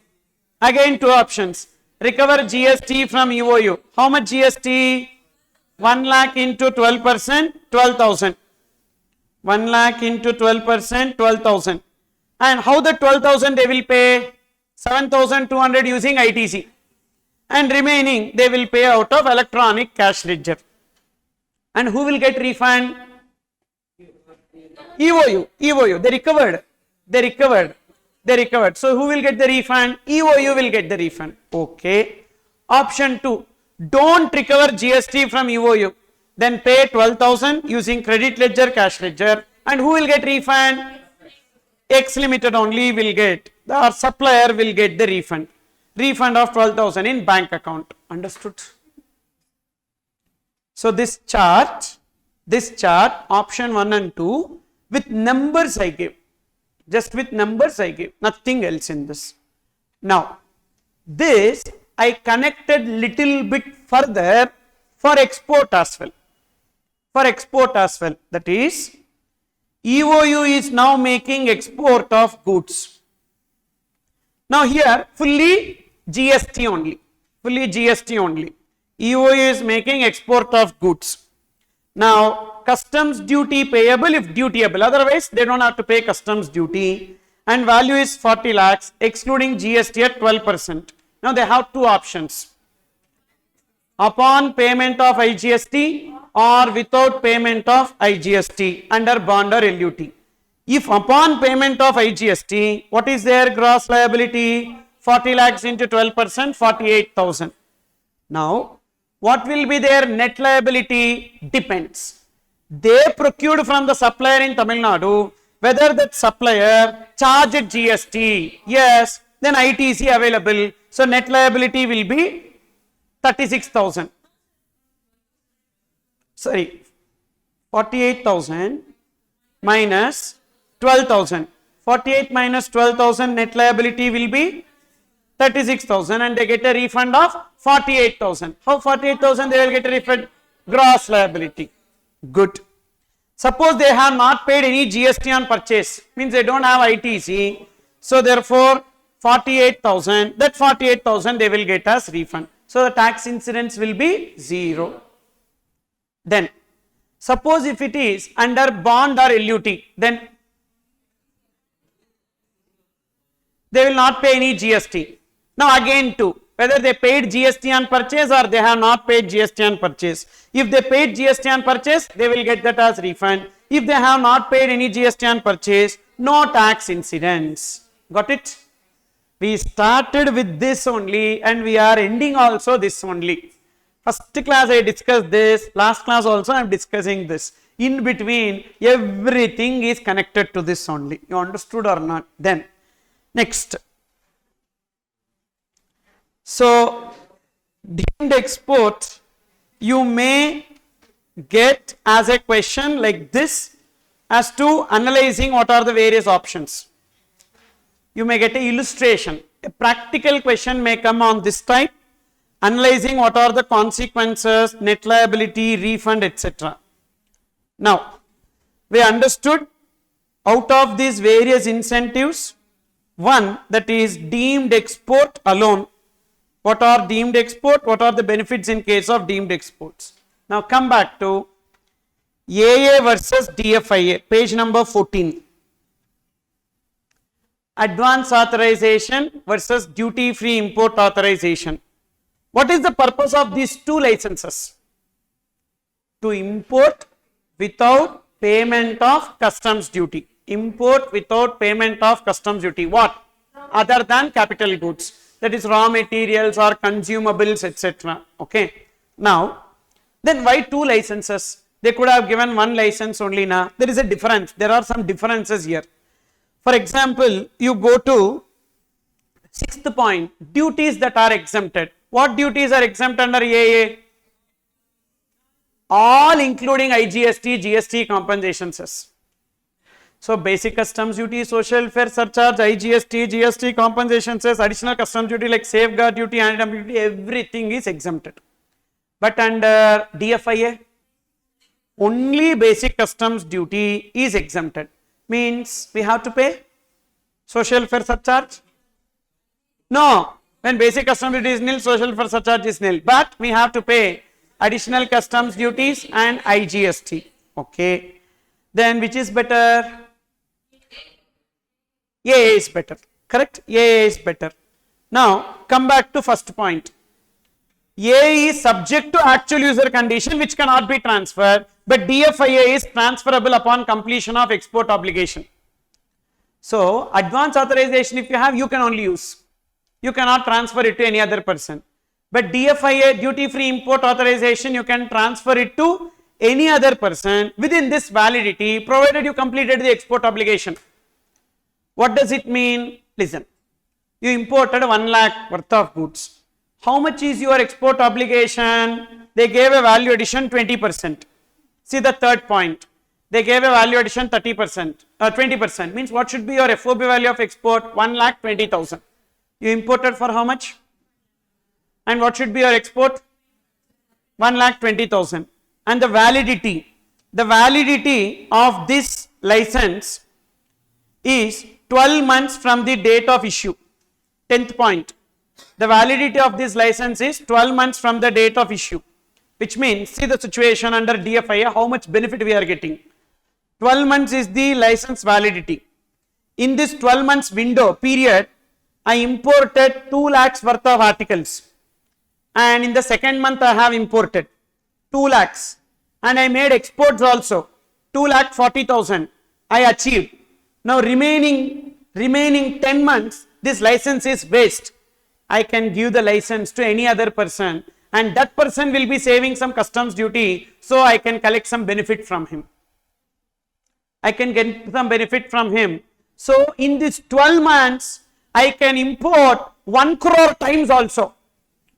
Recover GST from EOU. How much GST? 1 lakh into 12%, 12,000. 1 lakh into 12%, 12,000. And how the 12,000 they will pay? 7,200 using ITC. And remaining they will pay out of electronic cash ledger. And who will get refund? EOU. They recovered. So who will get the refund? EOU will get the refund. Okay. Option 2. Don't recover GST from EOU. Then pay 12,000 using credit ledger, cash ledger. And who will get refund? X Limited only will get. The supplier will get the refund. Refund of 12,000 in bank account. Understood? So this chart, option 1 and 2, with numbers I gave. Just with numbers I gave. Nothing else in this. Now, this I connected little bit further for export as well. That is, EOU is now making export of goods. Now here fully GST only. EOU is making export of goods. Now customs duty payable if dutiable, otherwise they don't have to pay customs duty, and value is 40 lakhs excluding GST at 12%. Now they have two options. upon payment of IGST or without payment of IGST under bond or LUT. If upon payment of IGST, what is their gross liability? 40 lakhs into 12%, 48,000. Now, what will be their net liability? Depends. They procured from the supplier in Tamil Nadu, whether that supplier charged GST, yes, then ITC available. So, net liability will be 36,000. Sorry, 48,000 minus 12,000. 48 minus 12,000 net liability will be 36,000 and they get a refund of 48,000. How 48,000 they will get a refund? Gross liability. Good. Suppose they have not paid any GST on purchase, means they don't have ITC. So therefore 48,000, that 48,000 they will get as refund. So the tax incidence will be 0. Then suppose if it is under bond or LUT, then they will not pay any GST. Now again two, whether they paid GST on purchase or they have not paid GST on purchase. If they paid GST on purchase, they will get that as refund. If they have not paid any GST on purchase, no tax incidence. Got it? We started with this only and we are ending also this only. First class I discussed this, last class also I am discussing this. In between, everything is connected to this only. You understood or not? Then, next. So, deemed export, you may get as a question like this as to analyzing what are the various options. You may get an illustration. A practical question may come on this type, analyzing what are the consequences, net liability, refund, etc. Now, we understood out of these various incentives, one that is deemed export alone. What are deemed export? What are the benefits in case of deemed exports? Now come back to AA versus DFIA, page number 14. Advance authorization versus duty free import authorization. What is the purpose of these two licenses? To import without payment of customs duty. Import without payment of customs duty. What? Other than capital goods. That is raw materials or consumables, etc. Okay. Now, then why two licenses? They could have given one license only now. There is a difference. There are some differences here. For example, you go to sixth point, duties that are exempted. What duties are exempt under AA? All including IGST, GST compensation cess. So basic customs duty, social welfare surcharge, IGST, GST compensation cess, additional customs duty like safeguard duty, anti-dumping duty, everything is exempted. But under DFIA, only basic customs duty is exempted. Means we have to pay social welfare surcharge? No. When basic customs duty is nil, social welfare surcharge is nil. But we have to pay additional customs duties and IGST. Okay. Then which is better? AA is better. Correct? AA is better. Now come back to first point. A is subject to actual user condition which cannot be transferred, but DFIA is transferable upon completion of export obligation. So advance authorization if you have, you can only use. You cannot transfer it to any other person. But DFIA, duty free import authorization, you can transfer it to any other person within this validity provided you completed the export obligation. What does it mean? Listen, you imported 1 lakh worth of goods. How much is your export obligation? They gave a value addition 20%. See the third point. They gave a value addition 30%, 20%. Means what should be your FOB value of export? 1,20,000. You imported for how much? And what should be your export? 1,20,000. And the validity of this license is 12 months from the date of issue. 10th point. The validity of this license is 12 months from the date of issue, which means, see the situation under DFIA, how much benefit we are getting. 12 months is the license validity. In this 12 months window period, I imported 2 lakhs worth of articles. and in the second month I have imported 2 lakhs and I made exports also 2,40,000 I achieved. Now remaining 10 months this license is waste. I can give the license to any other person and that person will be saving some customs duty, so I can collect some benefit from him. I can get some benefit from him. So in this 12 months I can import 1 crore times also.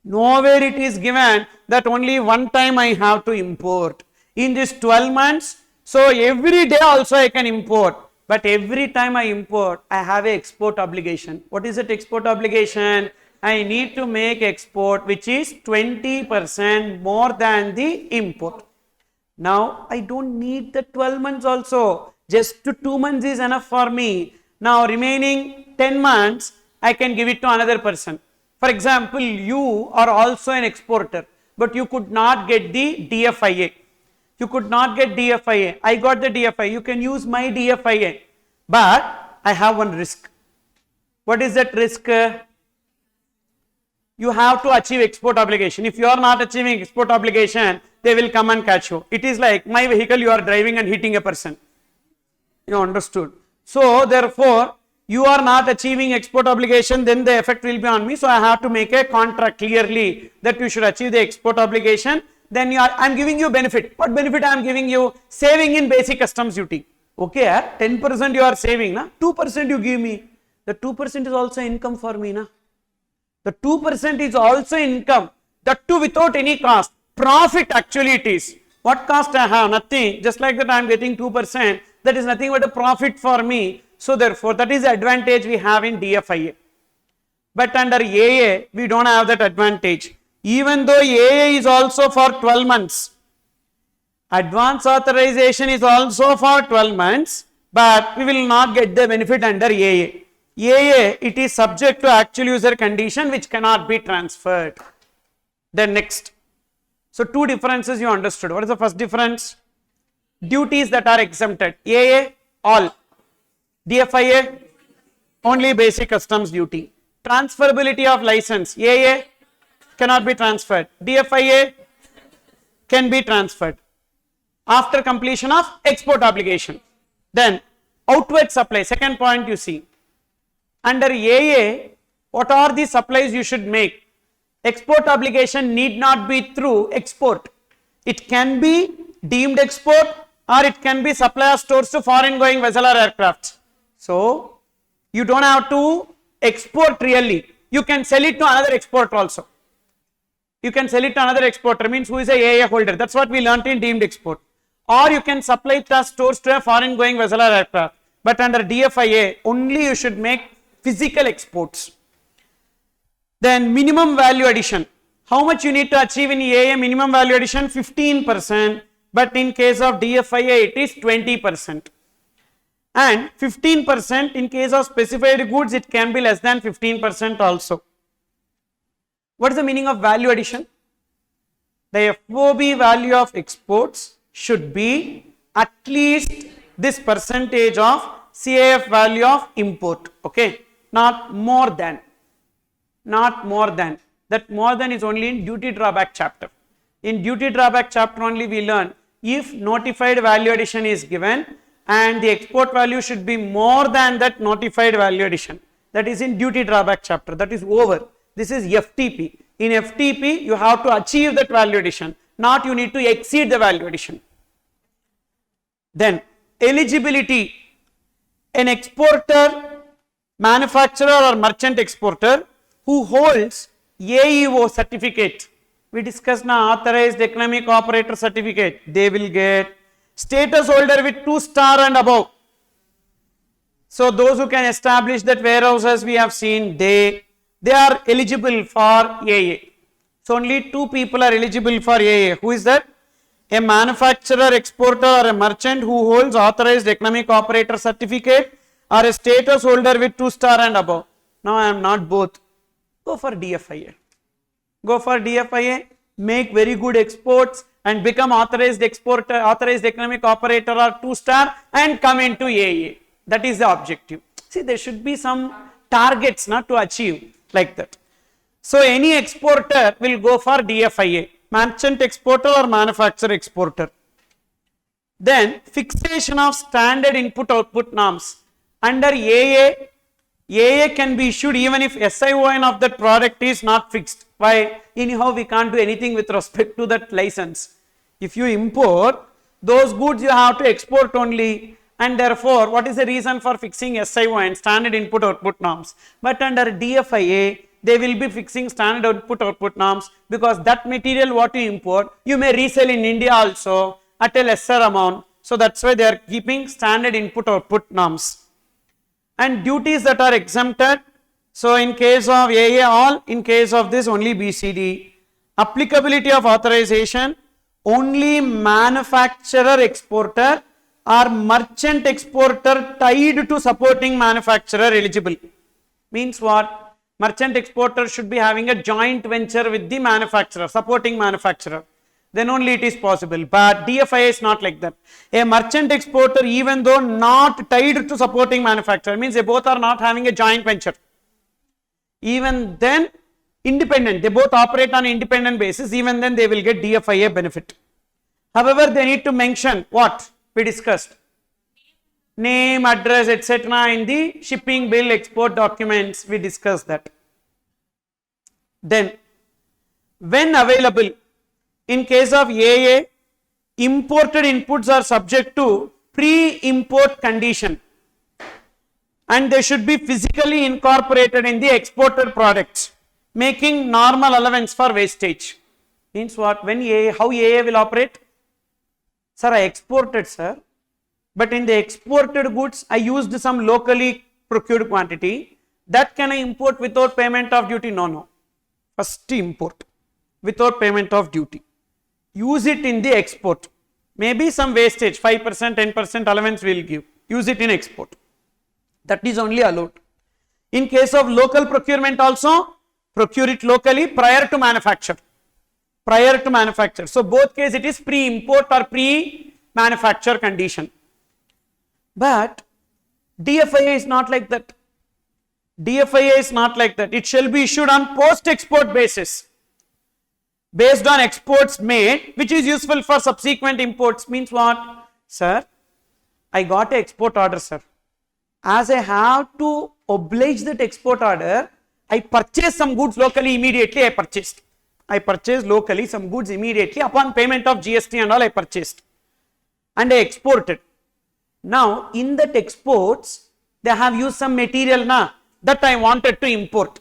Nowhere it is given that only one time I have to import. In this 12 months, so every day also I can import. But every time I import, I have a export obligation. What is that export obligation? I need to make export which is 20% more than the import. Now I don't need the 12 months also. Just 2 months is enough for me. Now remaining 10 months, I can give it to another person. For example, you are also an exporter, but you could not get the DFIA. You could not get DFIA. I got the DFIA. You can use my DFIA. But I have one risk. What is that risk? You have to achieve export obligation. If you are not achieving export obligation, they will come and catch you. It is like my vehicle you are driving and hitting a person. You understood? So therefore, you are not achieving export obligation, then the effect will be on me. So I have to make a contract clearly that you should achieve the export obligation. Then I am giving you benefit. What benefit I am giving you? Saving in basic customs duty. Okay, 10% you are saving, na? 2% you give me. The 2% is also income for me, na? The 2% is also income. That too without any cost. Profit actually it is. What cost I have? Nothing. Just like that I am getting 2%. That is nothing but a profit for me. So therefore, that is the advantage we have in DFIA. But under AA, we don't have that advantage. Even though AA is also for 12 months. Advance authorization is also for 12 months. But we will not get the benefit under AA. AA, it is subject to actual user condition which cannot be transferred. Then next. So two differences you understood. What is the first difference? Duties that are exempted. AA, all. DFIA, only basic customs duty. Transferability of license. AA cannot be transferred. DFIA can be transferred after completion of export obligation. Then outward supply. Second point you see. Under AA, what are the supplies you should make? Export obligation need not be through export. It can be deemed export or it can be supply of stores to foreign going vessel or aircraft. So, you don't have to export really. You can sell it to another exporter also. You can sell it to another exporter, means who is a AA holder. That's what we learnt in deemed export. Or you can supply it as stores to a foreign going vessel or aircraft. But under DFIA, only you should make physical exports. Then minimum value addition. How much you need to achieve in AA minimum value addition? 15%. But in case of DFIA, it is 20%. And 15% in case of specified goods, it can be less than 15% also. What is the meaning of value addition? The FOB value of exports should be at least this percentage of CIF value of import. Okay, not more than. Not more than. That more than is only in duty drawback chapter. In duty drawback chapter only we learn if notified value addition is given and the export value should be more than that notified value addition. That is in duty drawback chapter. That is over. This is FTP. In FTP, you have to achieve that value addition. Not you need to exceed the value addition. Then eligibility. An exporter, manufacturer or merchant exporter who holds AEO certificate. We discussed now authorized economic operator certificate. They will get status holder with 2-star and above. So those who can establish that warehouses we have seen, they are eligible for AA. So only 2 people are eligible for AA. Who is that? A manufacturer, exporter or a merchant who holds authorized economic operator certificate or a status holder with 2-star and above. Now I am not both. Go for DFIA. Go for DFIA, make very good exports and become authorized exporter, authorized economic operator or 2-star and come into AA. That is the objective. See, there should be some targets not to achieve like that. So any exporter will go for DFIA, merchant exporter or manufacturer exporter. Then fixation of standard input output norms. Under AA can be issued even if SION of that product is not fixed. Why? Anyhow we can't do anything with respect to that license. If you import, those goods you have to export only, and therefore what is the reason for fixing SION, standard input output norms? But under DFIA, they will be fixing standard input output norms, because that material what you import, you may resell in India also at a lesser amount. So that's why they are keeping standard input output norms. And duties that are exempted. So in case of AA all, in case of this only BCD. Applicability of authorization, only manufacturer exporter or merchant exporter tied to supporting manufacturer eligible. Means what? Merchant exporter should be having a joint venture with the manufacturer, supporting manufacturer. Then only it is possible. But DFIA is not like that. A merchant exporter, even though not tied to supporting manufacturer, means they both are not having a joint venture. Even then, independent, they both operate on independent basis, even then they will get DFIA benefit. However, they need to mention what we discussed. Name, address, etc. in the shipping bill, export documents, we discussed that. Then, when available, in case of AA, imported inputs are subject to pre-import condition, and they should be physically incorporated in the exported products, making normal allowance for wastage. Means what? When AA, how AA will operate? Sir, I exported, sir. But in the exported goods, I used some locally procured quantity. That can I import without payment of duty? No, no. First import without payment of duty. Use it in the export. Maybe some wastage, 5%, 10% allowance will give. Use it in export. That is only allowed. In case of local procurement also, procure it locally prior to manufacture. Prior to manufacture. So both case it is pre-import or pre-manufacture condition. But DFIA is not like that. DFIA is not like that. It shall be issued on post-export basis, based on exports made, which is useful for subsequent imports. Means what? Sir, I got an export order, sir. As I have to oblige that export order, I purchased some goods locally immediately. I purchased locally some goods immediately upon payment of GST and all I purchased. And I exported. Now, in that exports, they have used some material that I wanted to import.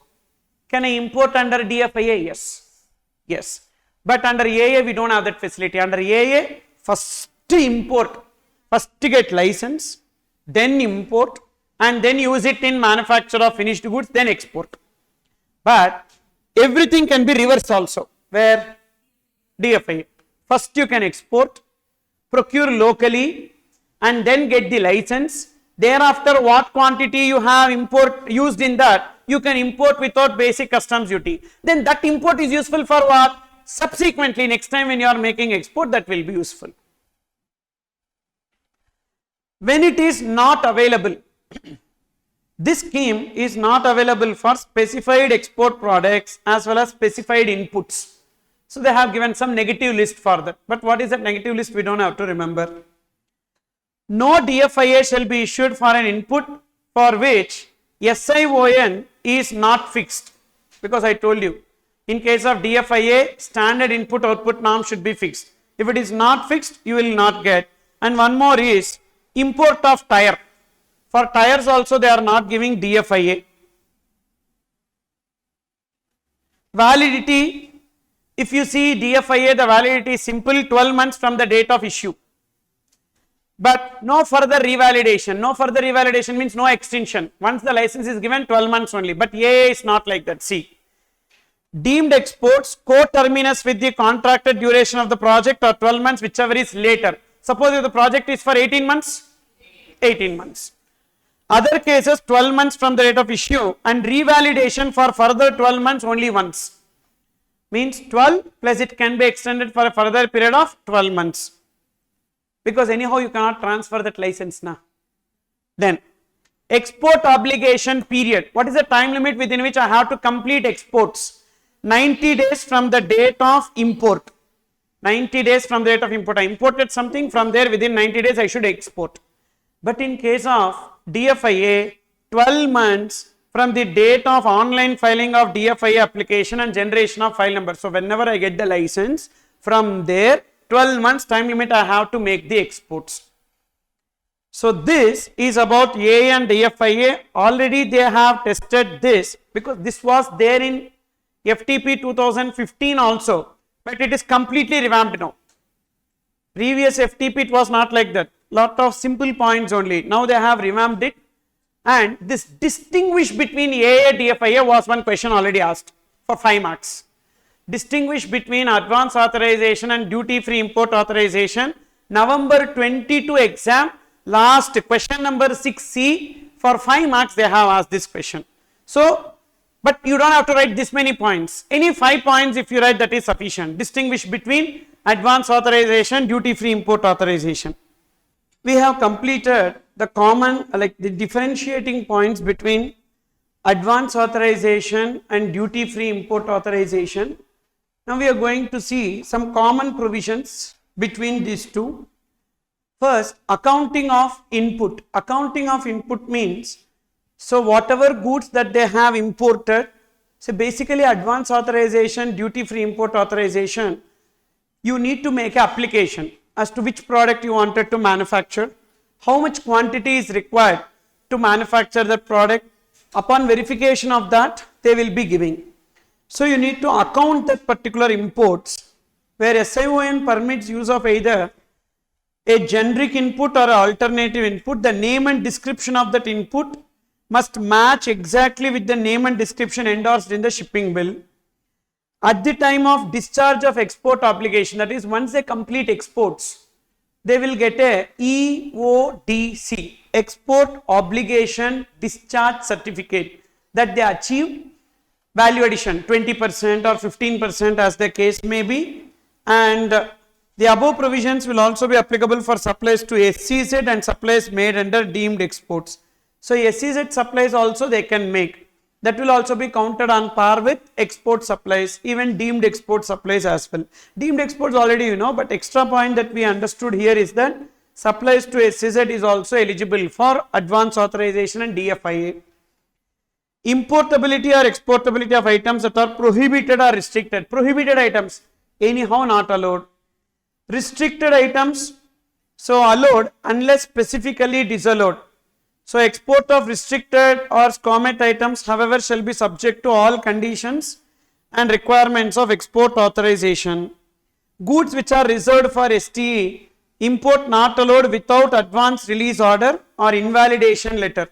Can I import under DFIA? Yes. Yes. But under AA, we don't have that facility. Under AA, first import, first get license, then import, and then use it in manufacture of finished goods, then export. But everything can be reversed also. Where? DFIA. First you can export, procure locally, and then get the license. Thereafter, what quantity you have used in that, you can import without basic customs duty. Then that import is useful for what? Subsequently, next time when you are making export, that will be useful. When it is not available, this scheme is not available for specified export products as well as specified inputs. So they have given some negative list for that. But what is that negative list? We don't have to remember. No DFIA shall be issued for an input for which SION is not fixed. Because I told you, in case of DFIA, standard input output norm should be fixed. If it is not fixed, you will not get. And one more is import of tire. For tires also they are not giving DFIA. Validity, if you see DFIA, the validity is simple, 12 months from the date of issue. But no further revalidation. No further revalidation means no extension. Once the license is given, 12 months only. But AA is not like that. See. Deemed exports co-terminus with the contracted duration of the project or 12 months, whichever is later. Suppose if the project is for 18 months, 18 months. Other cases 12 months from the date of issue and revalidation for further 12 months only once. Means 12 plus it can be extended for a further period of 12 months. Because anyhow you cannot transfer that license now. Then export obligation period. What is the time limit within which I have to complete exports? 90 days from the date of import. 90 days from the date of import. I imported something, from there within 90 days I should export. But in case of DFIA, 12 months from the date of online filing of DFIA application and generation of file number. So whenever I get the license, from there 12 months time limit I have to make the exports. So this is about AA and DFIA. Already they have tested this because this was there in FTP 2015 also, but it is completely revamped now. Previous FTP it was not like that. Lot of simple points only. Now they have revamped it, and this distinguish between AA and DFIA was one question already asked for 5 marks. Distinguish between advance authorization and duty free import authorization. November 22 exam, last question number 6C, for 5 marks they have asked this question. So, but you don't have to write this many points. Any 5 points if you write, that is sufficient. Distinguish between advance authorization, duty free import authorization. We have completed the common, like the differentiating points between advance authorization and duty free import authorization. Now we are going to see some common provisions between these two. First, accounting of input. Accounting of input means, so whatever goods that they have imported, so basically advance authorization, duty free import authorization, you need to make an application as to which product you wanted to manufacture, how much quantity is required to manufacture that product. Upon verification of that, they will be giving. So you need to account that particular imports, where SION permits use of either a generic input or an alternative input. The name and description of that input must match exactly with the name and description endorsed in the shipping bill. At the time of discharge of export obligation, that is once they complete exports, they will get a EODC, Export Obligation Discharge Certificate, that they achieved value addition 20% or 15% as the case may be. And the above provisions will also be applicable for supplies to SCZ and supplies made under deemed exports. So SCZ supplies also they can make. That will also be counted on par with export supplies, even deemed export supplies as well. Deemed exports already you know, but extra point that we understood here is that supplies to SCZ is also eligible for advance authorization and DFIA. Importability or exportability of items that are prohibited or restricted. Prohibited items, anyhow not allowed. Restricted items, so allowed unless specifically disallowed. So export of restricted or SCOMET items, however, shall be subject to all conditions and requirements of export authorization. Goods which are reserved for STE, import not allowed without advance release order or invalidation letter.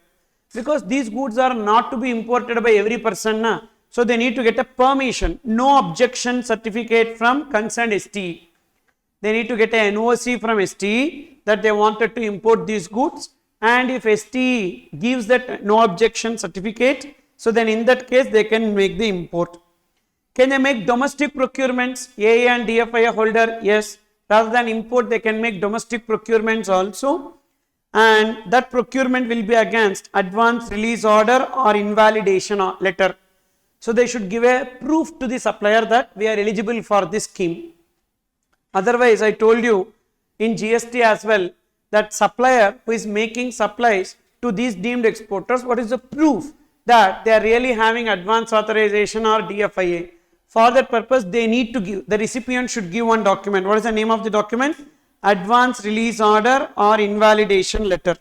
Because these goods are not to be imported by every person, so they need to get a permission, no objection certificate from concerned STE. They need to get a NOC from STE that they wanted to import these goods, and if STE gives that no objection certificate, so then in that case they can make the import. Can they make domestic procurements? AA and DFIA holder, yes. Rather than import, they can make domestic procurements also, and that procurement will be against advance release order or invalidation letter. So they should give a proof to the supplier that we are eligible for this scheme. Otherwise, I told you in GST as well, that supplier who is making supplies to these deemed exporters, what is the proof that they are really having advance authorization or DFIA? For that purpose, they need to give, the recipient should give one document. What is the name of the document? Advance release order or invalidation letter.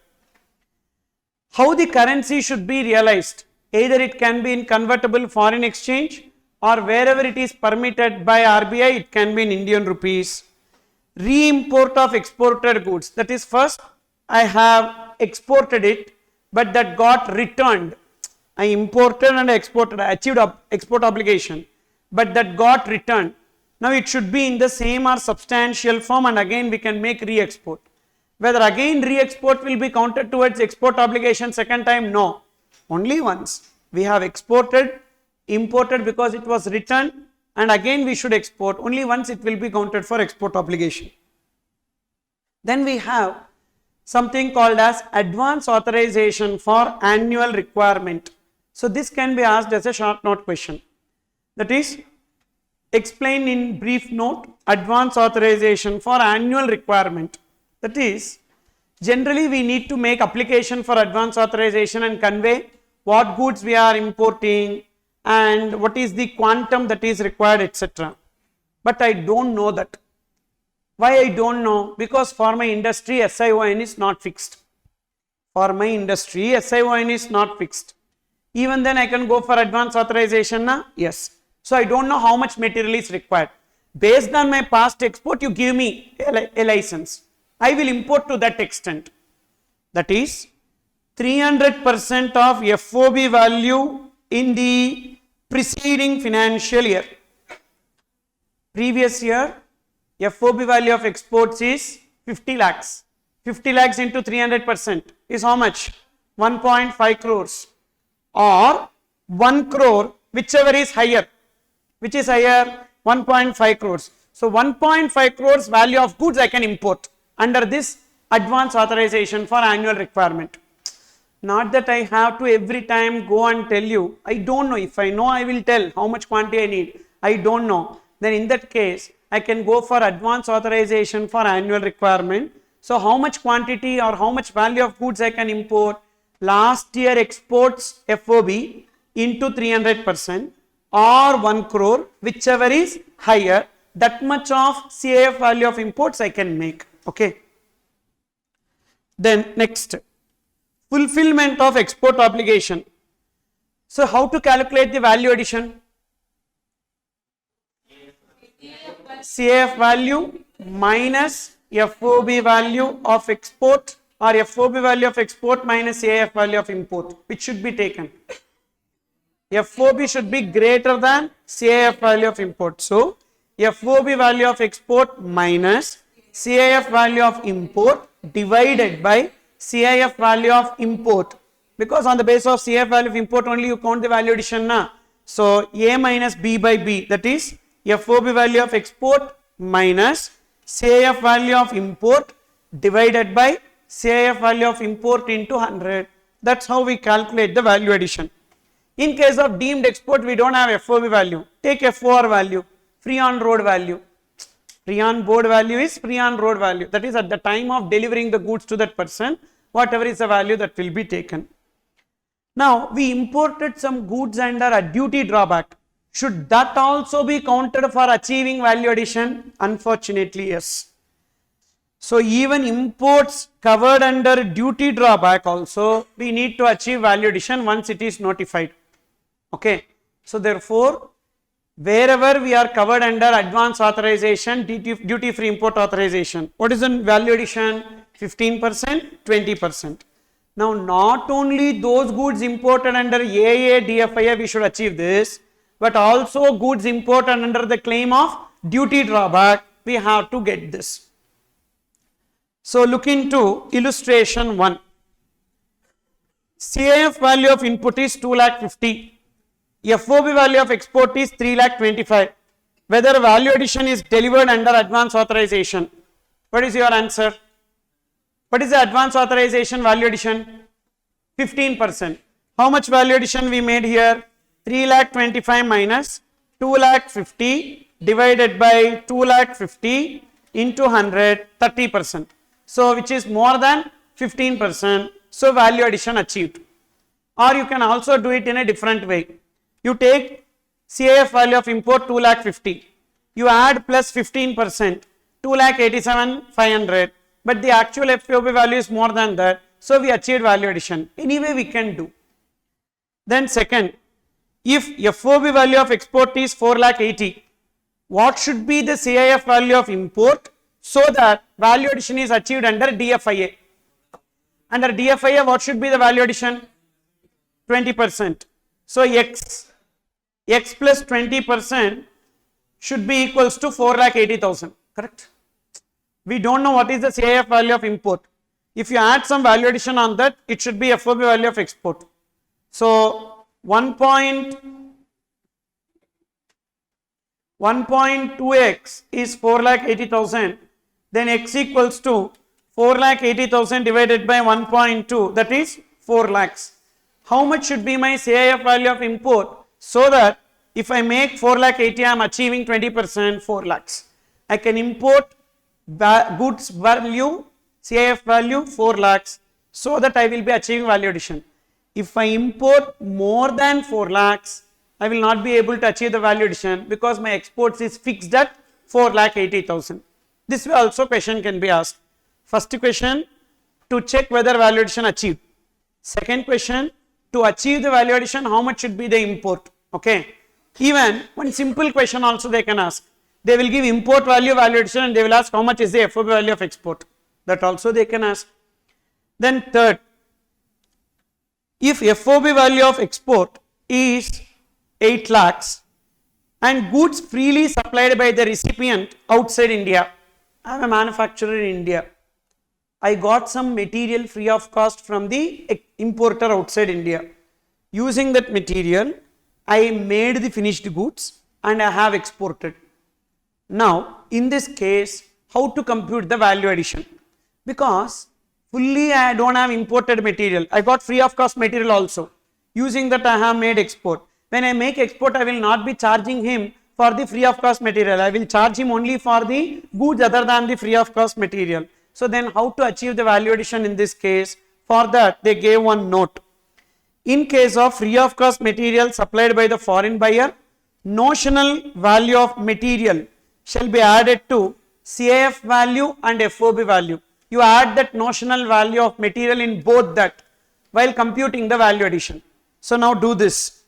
How the currency should be realized? Either it can be in convertible foreign exchange, or wherever it is permitted by RBI, it can be in Indian rupees. Re-import of exported goods, that is, first I have exported it, but that got returned. I imported and exported, I achieved export obligation, but that got returned. Now it should be in the same or substantial form, and again we can make re-export. Whether again re-export will be counted towards export obligation second time? No, only once. We have exported, imported because it was returned, and again we should export, only once it will be counted for export obligation. Then we have something called as advance authorization for annual requirement. So this can be asked as a short note question. That is, explain in brief note advance authorization for annual requirement. That is, generally we need to make application for advance authorization and convey what goods we are importing and what is the quantum that is required, etc. But I don't know that. Why I don't know? Because for my industry SION is not fixed. For my industry SION is not fixed. Even then I can go for advance authorization, na? Yes. So I don't know how much material is required. Based on my past export, you give me a license. I will import to that extent. That is 300% of FOB value in the preceding financial year. Previous year, FOB value of exports is 50 lakhs. 50 lakhs into 300% is how much? 1.5 crores. Or 1 crore, whichever is higher. Which is higher? 1.5 crores. So 1.5 crores value of goods I can import under this advance authorization for annual requirement. Not that I have to every time go and tell you. I don't know. If I know, I will tell how much quantity I need. I don't know. Then in that case, I can go for advance authorization for annual requirement. So how much quantity or how much value of goods I can import? Last year exports FOB into 300% or 1 crore, whichever is higher, that much of CIF value of imports I can make. Okay. Then next, fulfillment of export obligation. So how to calculate the value addition? CIF value minus FOB value of export or FOB value of export minus CIF value of import, which should be taken. FOB should be greater than CIF value of import. So, FOB value of export minus CIF value of import divided by CIF value of import. Because on the basis of CIF value of import only you count the value addition. Na? So, A minus B by B, that is FOB value of export minus CIF value of import divided by CIF value of import into 100. That's how we calculate the value addition. In case of deemed export, we don't have FOB value. Take FOR value, free on road value. Free on board value is free on road value. That is at the time of delivering the goods to that person, whatever is the value that will be taken. Now, we imported some goods under a duty drawback. Should that also be counted for achieving value addition? Unfortunately, yes. So, even imports covered under duty drawback also, we need to achieve value addition once it is notified. Okay. So, therefore, wherever we are covered under advance authorization, duty free import authorization, what is the value addition? 15%, 20%. Now, not only those goods imported under AA, DFIA, we should achieve this, but also goods imported under the claim of duty drawback, we have to get this. So, look into illustration 1. CIF value of input is 2,50,000. FOB value of export is 3,25,000. Whether value addition is delivered under advance authorization. What is your answer? What is the advance authorization value addition? 15%. How much value addition we made here? 3,25,000 minus 2,50,000 divided by 2,50,000 into 100, 30%. So, which is more than 15%. So, value addition achieved. Or you can also do it in a different way. You take CIF value of import 2,50,000. You add plus 15%, 2,87,500. But the actual FOB value is more than that. So, we achieved value addition. Anyway, we can do. Then second, if FOB value of export is 4,80,000, what should be the CIF value of import so that value addition is achieved under DFIA? Under DFIA, what should be the value addition? 20%. So, X plus 20% should be equals to 4,80,000, correct? We don't know what is the CIF value of import. If you add some value addition on that, it should be FOB value of export. So, 1.2x is 4,80,000, then x equals to 4,80,000 divided by 1.2, that is 4 lakhs. How much should be my CIF value of import so that If I make 4 lakh 80, I am achieving 20%, 4 lakhs. I can import goods value, CIF value 4 lakhs, so that I will be achieving value addition. If I import more than 4 lakhs, I will not be able to achieve the value addition because my exports is fixed at 4 lakh 80,000. This way also question can be asked. First question, to check whether value addition achieved. Second question, to achieve the value addition, how much should be the import? Okay. Even one simple question also they can ask. They will give import value, value addition, and they will ask how much is the FOB value of export. That also they can ask. Then third, if FOB value of export is 8 lakhs and goods freely supplied by the recipient outside India, I am a manufacturer in India. I got some material free of cost from the importer outside India. Using that material, I made the finished goods and I have exported. Now, in this case, how to compute the value addition? Because fully I don't have imported material. I got free of cost material also. Using that I have made export. When I make export, I will not be charging him for the free of cost material. I will charge him only for the goods other than the free of cost material. So then how to achieve the value addition in this case? For that they gave one note. In case of free of cost material supplied by the foreign buyer, notional value of material shall be added to CIF value and FOB value. You add that notional value of material in both that while computing the value addition. So now do this.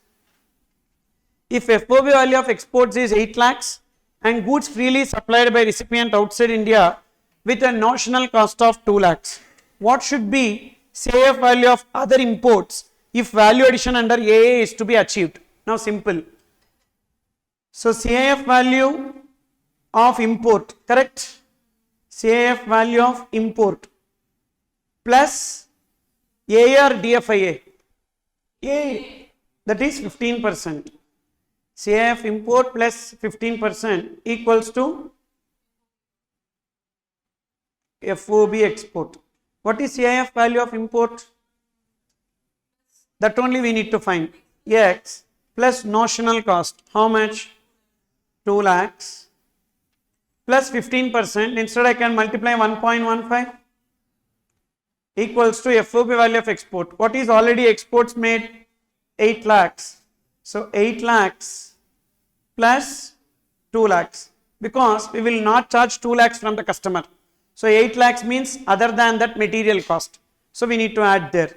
If FOB value of exports is 8 lakhs and goods freely supplied by recipient outside India with a notional cost of 2 lakhs, what should be CIF value of other imports if value addition under AA is to be achieved? Now simple. So CIF value of import, correct? CIF value of import plus AA or DFIA? AA, that is 15%. CIF import plus 15% equals to FOB export. What is CIF value of import? That only we need to find. X plus notional cost. How much? 2 lakhs plus 15%. Instead I can multiply 1.15 equals to FOB value of export. What is already exports made? 8 lakhs. So 8 lakhs plus 2 lakhs, because we will not charge 2 lakhs from the customer. So 8 lakhs means other than that material cost. So we need to add there.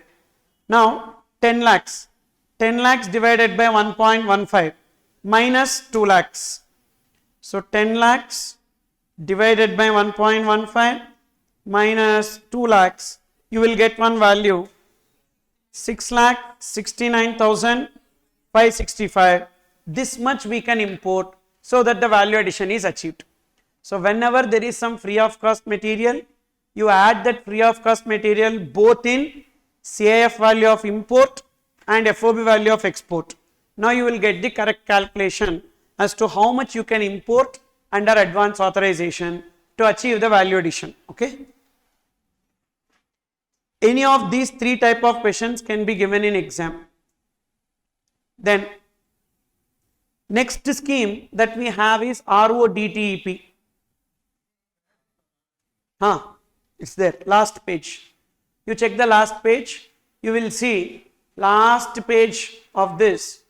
Now 10 lakhs. 10 lakhs divided by 1.15 minus 2 lakhs. So 10 lakhs divided by 1.15 minus 2 lakhs. You will get one value, 6,69,565. This much we can import so that the value addition is achieved. So whenever there is some free of cost material, you add that free of cost material both in CIF value of import and FOB value of export. Now you will get the correct calculation as to how much you can import under advance authorization to achieve the value addition. Okay. Any of these 3 type of questions can be given in exam. Then next scheme that we have is RODTEP. It's there, last page. You check the last page, you will see last page of this.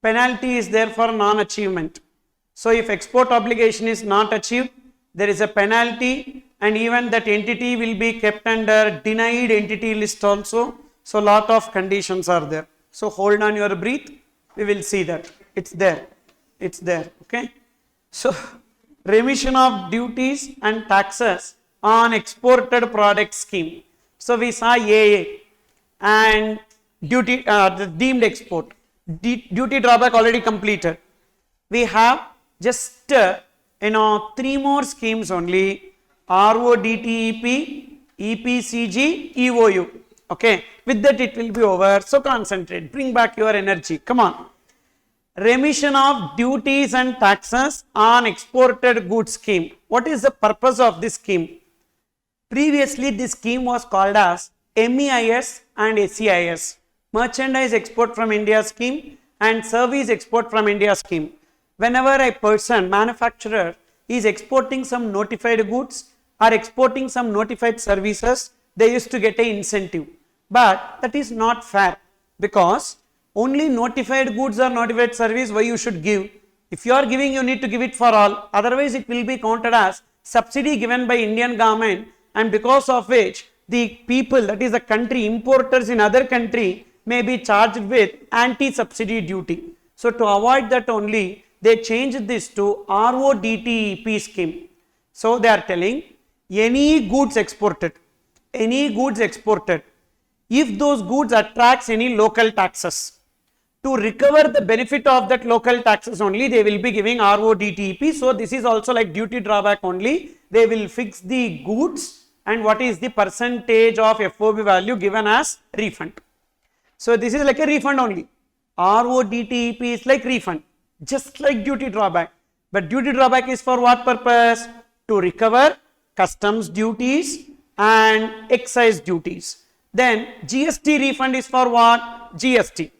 Penalty is there for non-achievement. So if export obligation is not achieved, there is a penalty, and even that entity will be kept under denied entity list also. So lot of conditions are there. So hold on your breath, we will see that. It's there. It's there. Okay. So remission of duties and taxes on exported product scheme. So we saw AA and duty the deemed export. Duty drawback already completed. We have just 3 more schemes only: RODTEP, EPCG, EOU. Okay, with that it will be over. So concentrate, bring back your energy. Come on. Remission of duties and taxes on exported goods scheme. What is the purpose of this scheme? Previously this scheme was called as MEIS and SEIS, Merchandise Export from India scheme and service export from India scheme. Whenever a person, manufacturer, is exporting some notified goods or exporting some notified services, they used to get an incentive. But that is not fair, because only notified goods or notified service why you should give. If you are giving, you need to give it for all, otherwise it will be counted as subsidy given by Indian government, and because of which the people, that is the country, importers in other country may be charged with anti-subsidy duty. So to avoid that only, they changed this to RODTEP scheme. So they are telling any goods exported, if those goods attracts any local taxes, to recover the benefit of that local taxes only, they will be giving RODTEP. So this is also like duty drawback only. They will fix the goods and what is the percentage of FOB value given as refund. So this is like a refund only. RODTEP is like refund, just like duty drawback. But duty drawback is for what purpose? To recover customs duties and excise duties. Then GST refund is for what? GST.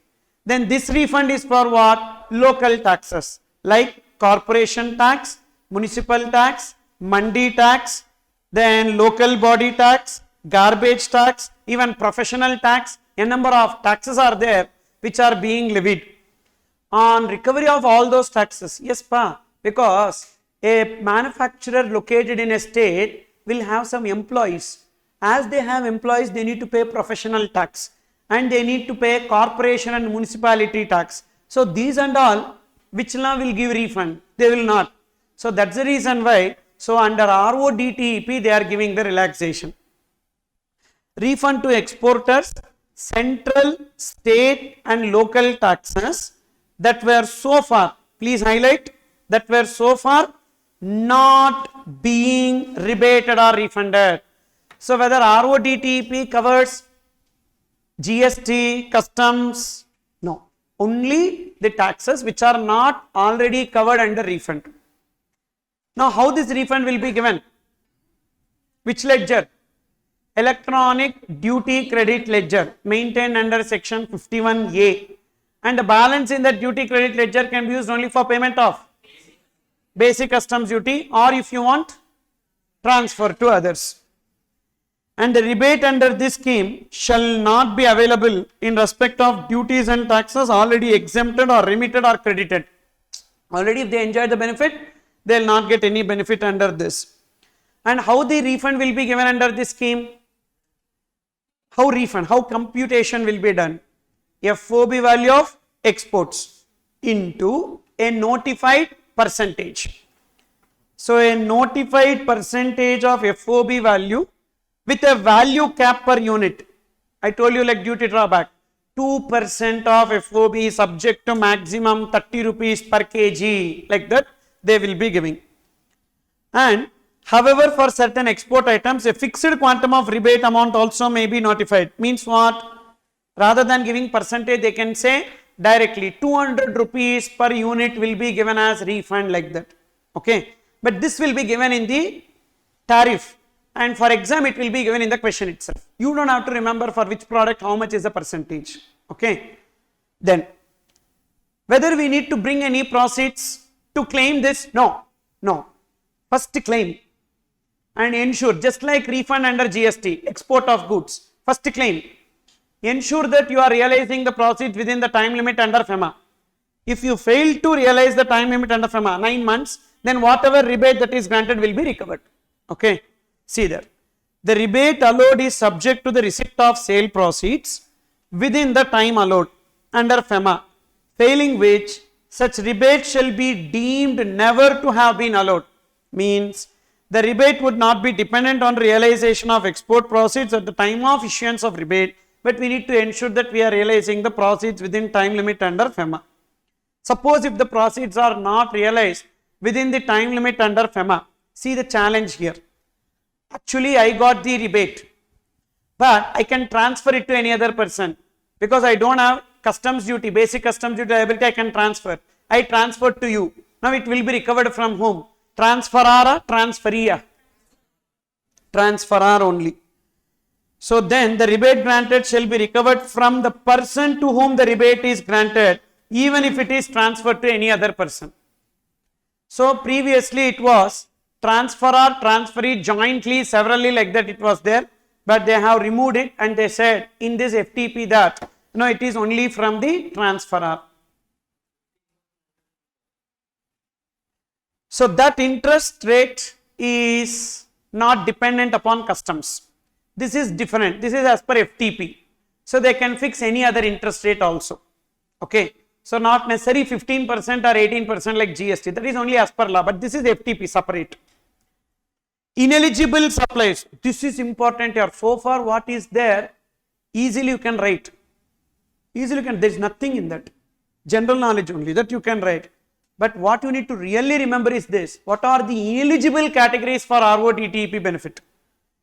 Then this refund is for what? Local taxes like corporation tax, municipal tax, mandi tax, then local body tax, garbage tax, even professional tax. A number of taxes are there which are being levied. On recovery of all those taxes, yes pa, because a manufacturer located in a state will have some employees. As they have employees, they need to pay professional tax and they need to pay corporation and municipality tax. So these and all, which law will give refund? They will not. So that's the reason why. So under RODTEP, they are giving the relaxation. Refund to exporters, central, state and local taxes that were so far, please highlight, that were so far not being rebated or refunded. So whether RODTEP covers GST, customs, no, only the taxes which are not already covered under refund. Now how this refund will be given? Which ledger? Electronic duty credit ledger maintained under section 51A, and the balance in that duty credit ledger can be used only for payment of basic customs duty, or if you want, transfer to others. And the rebate under this scheme shall not be available in respect of duties and taxes already exempted or remitted or credited. Already if they enjoy the benefit, they will not get any benefit under this. And how the refund will be given under this scheme? How refund, how computation will be done? FOB value of exports into a notified percentage. So a notified percentage of FOB value with a value cap per unit. I told you like duty drawback. 2% of FOB is subject to maximum 30 rupees per kg. Like that they will be giving. And however, for certain export items, a fixed quantum of rebate amount also may be notified. Means what? Rather than giving percentage, they can say directly 200 rupees per unit will be given as refund, like that. Okay. But this will be given in the tariff. And for exam, it will be given in the question itself. You don't have to remember for which product how much is the percentage. Okay. Then, whether we need to bring any proceeds to claim this? No. No. First claim and ensure, just like refund under GST, export of goods. First claim. Ensure that you are realizing the proceeds within the time limit under FEMA. If you fail to realize the time limit under FEMA, 9 months, then whatever rebate that is granted will be recovered. Okay. See there. The rebate allowed is subject to the receipt of sale proceeds within the time allowed under FEMA, failing which such rebate shall be deemed never to have been allowed. Means the rebate would not be dependent on realization of export proceeds at the time of issuance of rebate, but we need to ensure that we are realizing the proceeds within time limit under FEMA. Suppose if the proceeds are not realized within the time limit under FEMA, see the challenge here. Actually, I got the rebate, but I can transfer it to any other person because I don't have customs duty, basic customs duty liability. I can transfer. I transferred to you. Now it will be recovered from whom? Transferor, transferee? Transferor only. So then the rebate granted shall be recovered from the person to whom the rebate is granted, even if it is transferred to any other person. So previously it was transferor, transferee, jointly, severally, like that it was there, but they have removed it and they said in this FTP that no, it is only from the transferor. So that interest rate is not dependent upon customs. This is different. This is as per FTP. So they can fix any other interest rate also. Okay. So not necessary 15% or 18% like GST. That is only as per law. But this is FTP separate. Ineligible supplies. This is important here. So far what is there, easily you can write. Easily you can. There is nothing in that. General knowledge only that you can write. But what you need to really remember is this. What are the eligible categories for RODTEP benefit?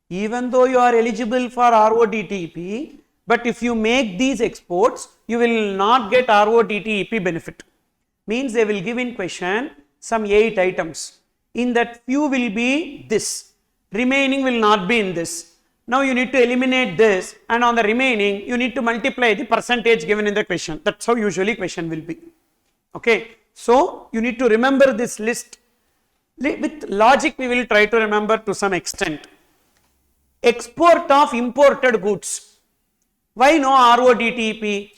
Even though you are eligible for RODTEP, but if you make these exports, you will not get RODTEP benefit. Means they will give in question some 8 items. In that few will be this. Remaining will not be in this. Now you need to eliminate this, and on the remaining you need to multiply the percentage given in the question. That's how usually question will be. Okay. So you need to remember this list. With logic we will try to remember to some extent. Export of imported goods. Why no RODTEP?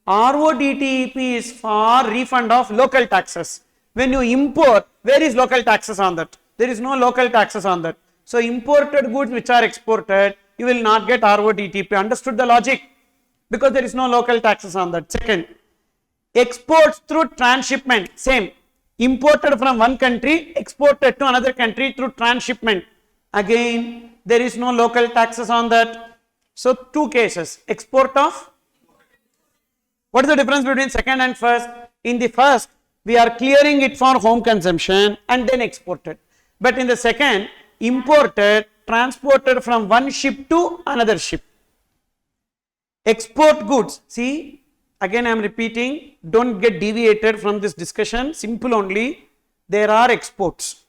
RODTEP is for refund of local taxes. When you import, where is local taxes on that? There is no local taxes on that. So imported goods which are exported, you will not get RODTEP. Understood the logic? Because there is no local taxes on that. Second, exports through transshipment, same. Imported from one country, exported to another country through transshipment. Again, there is no local taxes on that. So, 2 cases. Export of, what is the difference between second and first? In the first, we are clearing it for home consumption and then exported. But in the second, imported, transported from one ship to another ship. Export goods, see, again I am repeating, don't get deviated from this discussion, simple only, there are exports.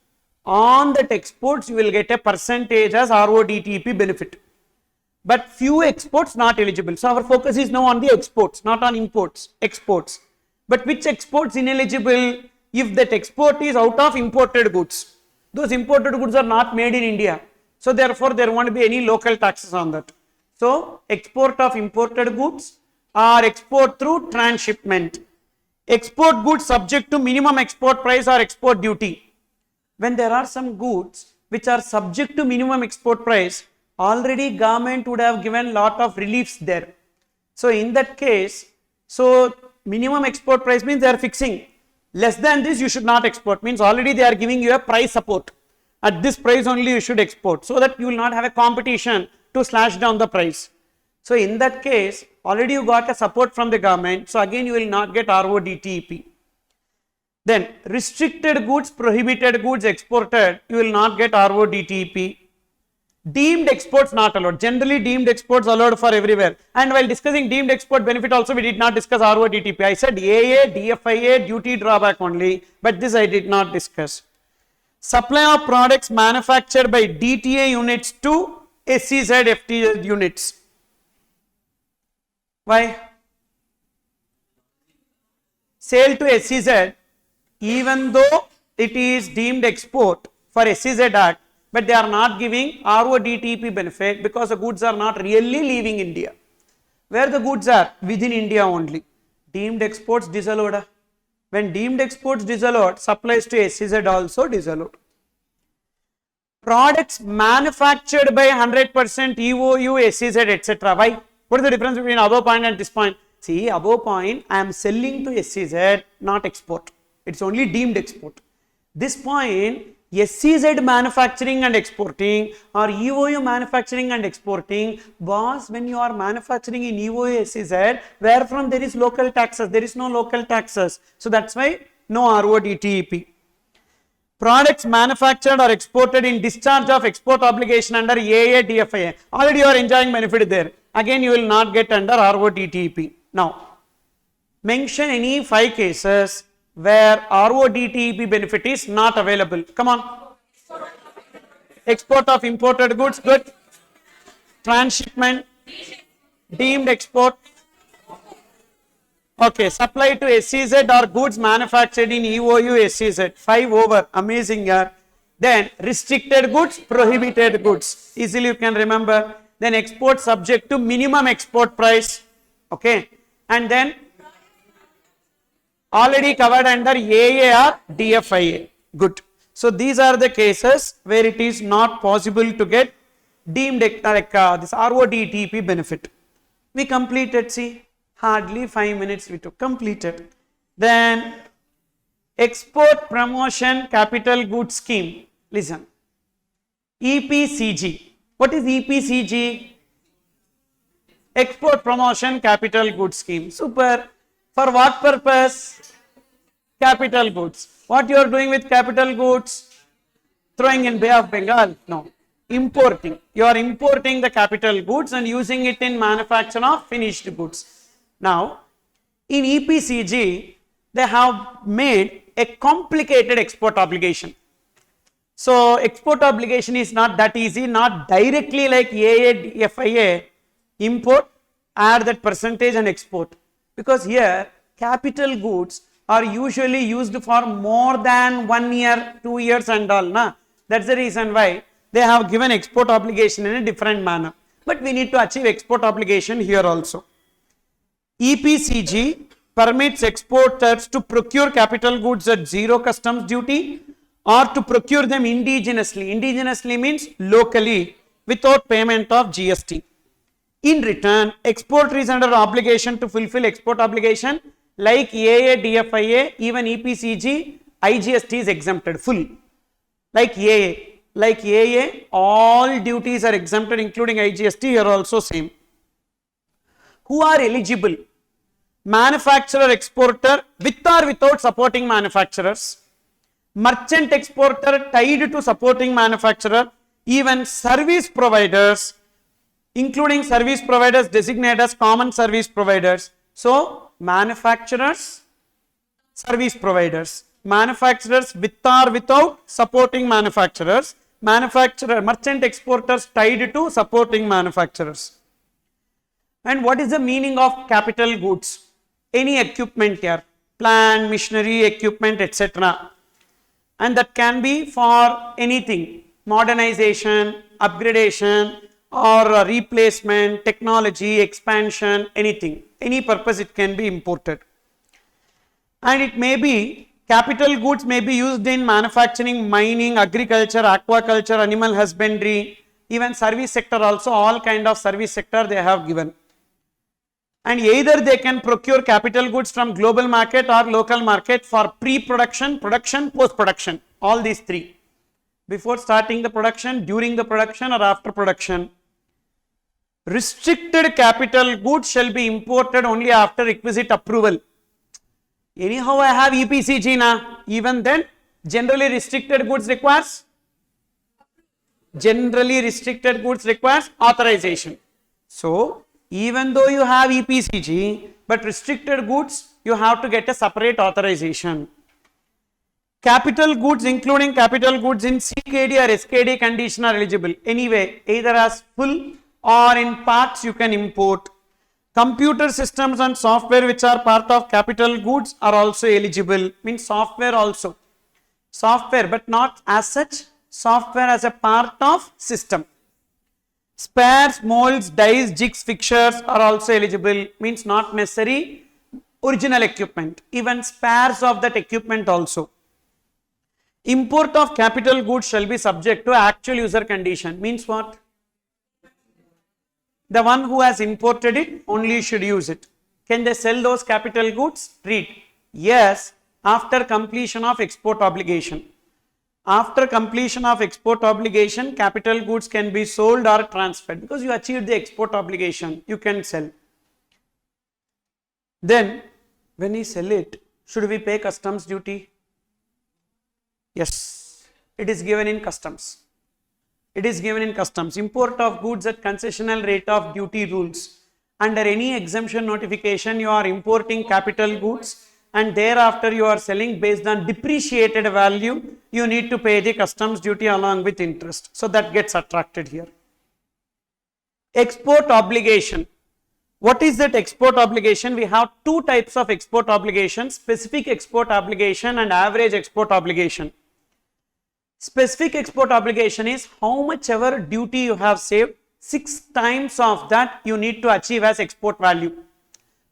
On that exports you will get a percentage as RODTEP benefit. But few exports not eligible. So our focus is now on the exports, not on imports, exports. But which exports ineligible? If that export is out of imported goods. Those imported goods are not made in India. So therefore there won't be any local taxes on that. So export of imported goods or export through transshipment. Export goods subject to minimum export price or export duty. When there are some goods which are subject to minimum export price, already government would have given lot of reliefs there. So in that case, so minimum export price means they are fixing. Less than this you should not export, means already they are giving you a price support. At this price only you should export, so that you will not have a competition to slash down the price. So in that case, already you got a support from the government, so again you will not get RODTEP. Then restricted goods, prohibited goods exported, you will not get RODTEP. Deemed exports not allowed. Generally deemed exports allowed for everywhere. And while discussing deemed export benefit also, we did not discuss RODTEP. I said AA, DFIA, duty drawback only, but this I did not discuss. Supply of products manufactured by DTA units to SEZ FTZ units. Why? Sale to SEZ, even though it is deemed export for SEZ Act, but they are not giving RODTEP benefit because the goods are not really leaving India. Where the goods are? Within India only. Deemed exports disallowed. When deemed exports disallowed, supplies to SEZ also disallowed. Products manufactured by 100% EOU, SEZ, etc. Why? What is the difference between above point and this point? See, above point, I am selling to SEZ, not export. It's only deemed export. This point, SEZ manufacturing and exporting or EOU manufacturing and exporting, boss, when you are manufacturing in EOU SEZ, where from there is local taxes, there is no local taxes. So that's why no RODTEP. Products manufactured or exported in discharge of export obligation under AA, DFIA. Already you are enjoying benefit there. Again you will not get under RODTEP. Now, mention any 5 cases where RODTEP benefit is not available. Come on. Export of imported goods, good. Transshipment, deemed export. Okay, supply to SEZ or goods manufactured in EOU SEZ. 5 over. Amazing here. Then restricted goods, prohibited goods. Easily you can remember. Then export subject to minimum export price. Okay. And then already covered under AA or DFIA. Good. So these are the cases where it is not possible to get deemed like this RODTP benefit. We completed, see, hardly 5 minutes we took, completed. Then export promotion capital goods scheme. Listen, EPCG. What is EPCG? Export promotion capital goods scheme. Super. For what purpose? Capital goods. What you are doing with capital goods? Throwing in Bay of Bengal? No. Importing. You are importing the capital goods and using it in manufacture of finished goods. Now, in EPCG, they have made a complicated export obligation. So, export obligation is not that easy, not directly like AA, import, add that percentage and export. Because here, capital goods are usually used for more than 1 year, 2 years and all. Na? That's the reason why they have given export obligation in a different manner. But we need to achieve export obligation here also. EPCG permits exporters to procure capital goods at zero customs duty or to procure them indigenously. Indigenously means locally without payment of GST. In return, exporter is under obligation to fulfill export obligation like AA, DFIA, even EPCG, IGST is exempted full. Like AA, all duties are exempted including IGST, here also same. Who are eligible? Manufacturer, exporter with or without supporting manufacturers, merchant exporter tied to supporting manufacturer, even service providers, including service providers designated as common service providers. So, manufacturers, service providers, manufacturers with or without supporting manufacturers, merchant exporters tied to supporting manufacturers. And what is the meaning of capital goods? Any equipment here, plant, machinery, equipment, etc. And that can be for anything, modernization, upgradation, or replacement, technology, expansion, anything, any purpose it can be imported. And it may be, capital goods may be used in manufacturing, mining, agriculture, aquaculture, animal husbandry, even service sector also, all kind of service sector they have given. And either they can procure capital goods from global market or local market for pre-production, production, post-production, all these three. Before starting the production, during the production or after production. Restricted capital goods shall be imported only after requisite approval. Anyhow, I have EPCG na. Even then, generally restricted goods requires authorization. So, even though you have EPCG, but restricted goods, you have to get a separate authorization. Capital goods, including capital goods in CKD or SKD condition are eligible. Anyway, either as full or in parts you can import. Computer systems and software which are part of capital goods are also eligible. Means software also. Software, but not as such. Software as a part of system. Spares, molds, dies, jigs, fixtures are also eligible. Means not necessary original equipment. Even spares of that equipment also. Import of capital goods shall be subject to actual user condition. Means what? The one who has imported it only should use it. Can they sell those capital goods? Read. Yes, after completion of export obligation. After completion of export obligation, capital goods can be sold or transferred because you achieved the export obligation, you can sell. Then, when we sell it, should we pay customs duty? Yes, it is given in customs. It is given in customs. Import of goods at concessional rate of duty rules. Under any exemption notification, you are importing capital goods and thereafter you are selling based on depreciated value, you need to pay the customs duty along with interest. So that gets attracted here. Export obligation. What is that export obligation? We have two types of export obligation, specific export obligation and average export obligation. Specific export obligation is how much ever duty you have saved, 6 times of that you need to achieve as export value.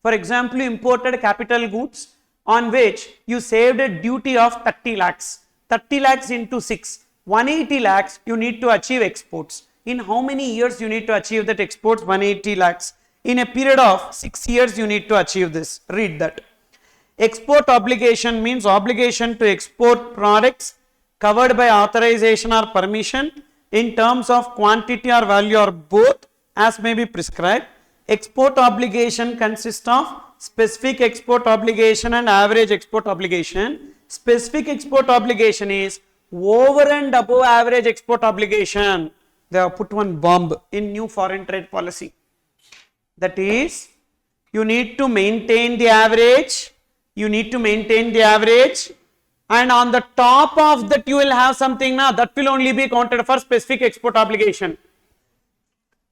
For example, you imported capital goods on which you saved a duty of 30 lakhs. 30 lakhs into 6, 180 lakhs you need to achieve exports. In how many years you need to achieve that exports? 180 lakhs. In a period of 6 years you need to achieve this. Read that. Export obligation means obligation to export products covered by authorization or permission in terms of quantity or value or both as may be prescribed. Export obligation consists of specific export obligation and average export obligation. Specific export obligation is over and above average export obligation. They have put one bomb in new foreign trade policy. That is, you need to maintain the average. You need to maintain the average. And on the top of that you will have something now that will only be counted for specific export obligation.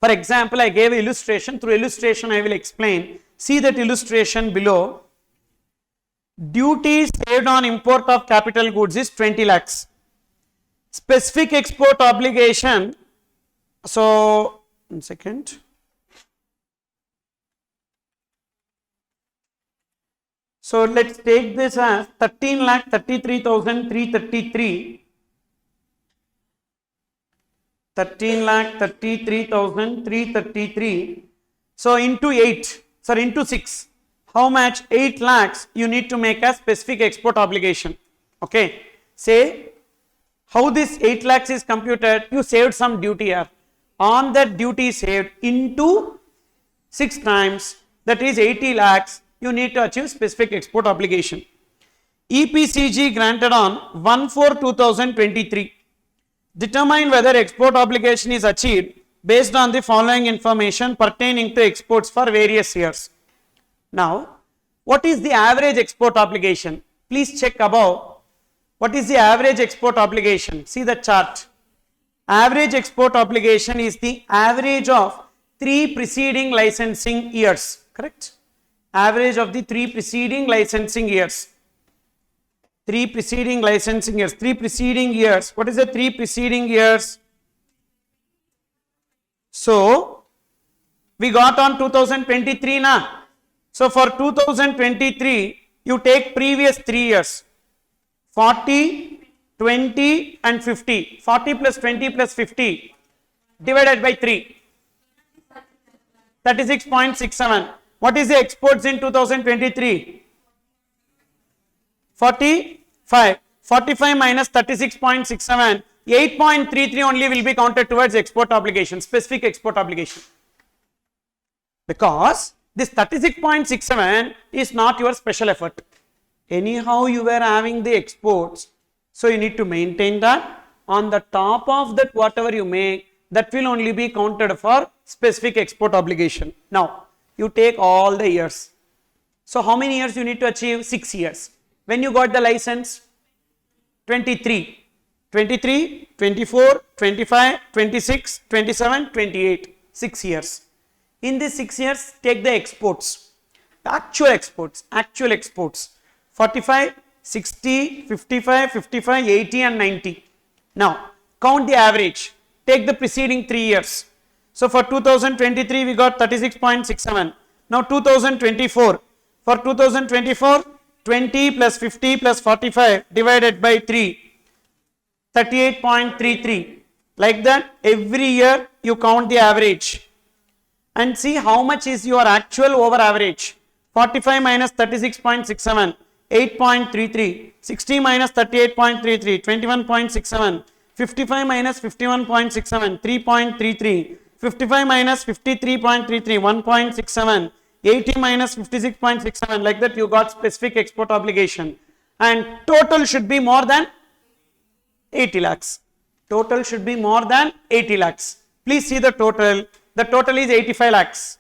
For example, I gave illustration. Through illustration I will explain. See that illustration below. Duty saved on import of capital goods is 20 lakhs. Specific export obligation. So, 1 second. So let's take this as 13,33,333. 13,33,333. So into 8, sorry, into 6. How much? 8 lakhs you need to make a specific export obligation. Okay. Say how this 8 lakhs is computed. You saved some duty here. On that duty saved into 6 times, that is 80 lakhs. You need to achieve specific export obligation. EPCG granted on 1/4/2023. Determine whether export obligation is achieved based on the following information pertaining to exports for various years. Now, what is the average export obligation? Please check above. What is the average export obligation? See the chart. Average export obligation is the average of 3 preceding licensing years. Correct? Average of the 3 preceding licensing years. 3 preceding licensing years. 3 preceding years. What is the 3 preceding years? So, we got on 2023 na. So, for 2023, you take previous 3 years. 40, 20 and 50. 40 plus 20 plus 50 divided by 3. 36.67. What is the exports in 2023? 45. 45 minus 36.67. 8.33 only will be counted towards export obligation, specific export obligation. Because this 36.67 is not your special effort. Anyhow, you were having the exports. So, you need to maintain that. On the top of that, whatever you make, that will only be counted for specific export obligation. Now, you take all the years. So, how many years you need to achieve? 6 years. When you got the license? 23. 23, 24, 25, 26, 27, 28. 6 years. In these 6 years, take the exports. Actual exports. 45, 60, 55, 55, 80 and 90. Now, count the average. Take the preceding 3 years. So, for 2023, we got 36.67. Now, 2024. For 2024, 20 plus 50 plus 45 divided by 3. 38.33. Like that, every year you count the average. And see how much is your actual over average. 45 minus 36.67. 8.33, 60 minus 38.33, 21.67, 55 minus 51.67, 3.33, 55 minus 53.33, 1.67, 80 minus 56.67, like that you got specific export obligation. And total should be more than 80 lakhs. Total should be more than 80 lakhs. Please see the total. The total is 85 lakhs.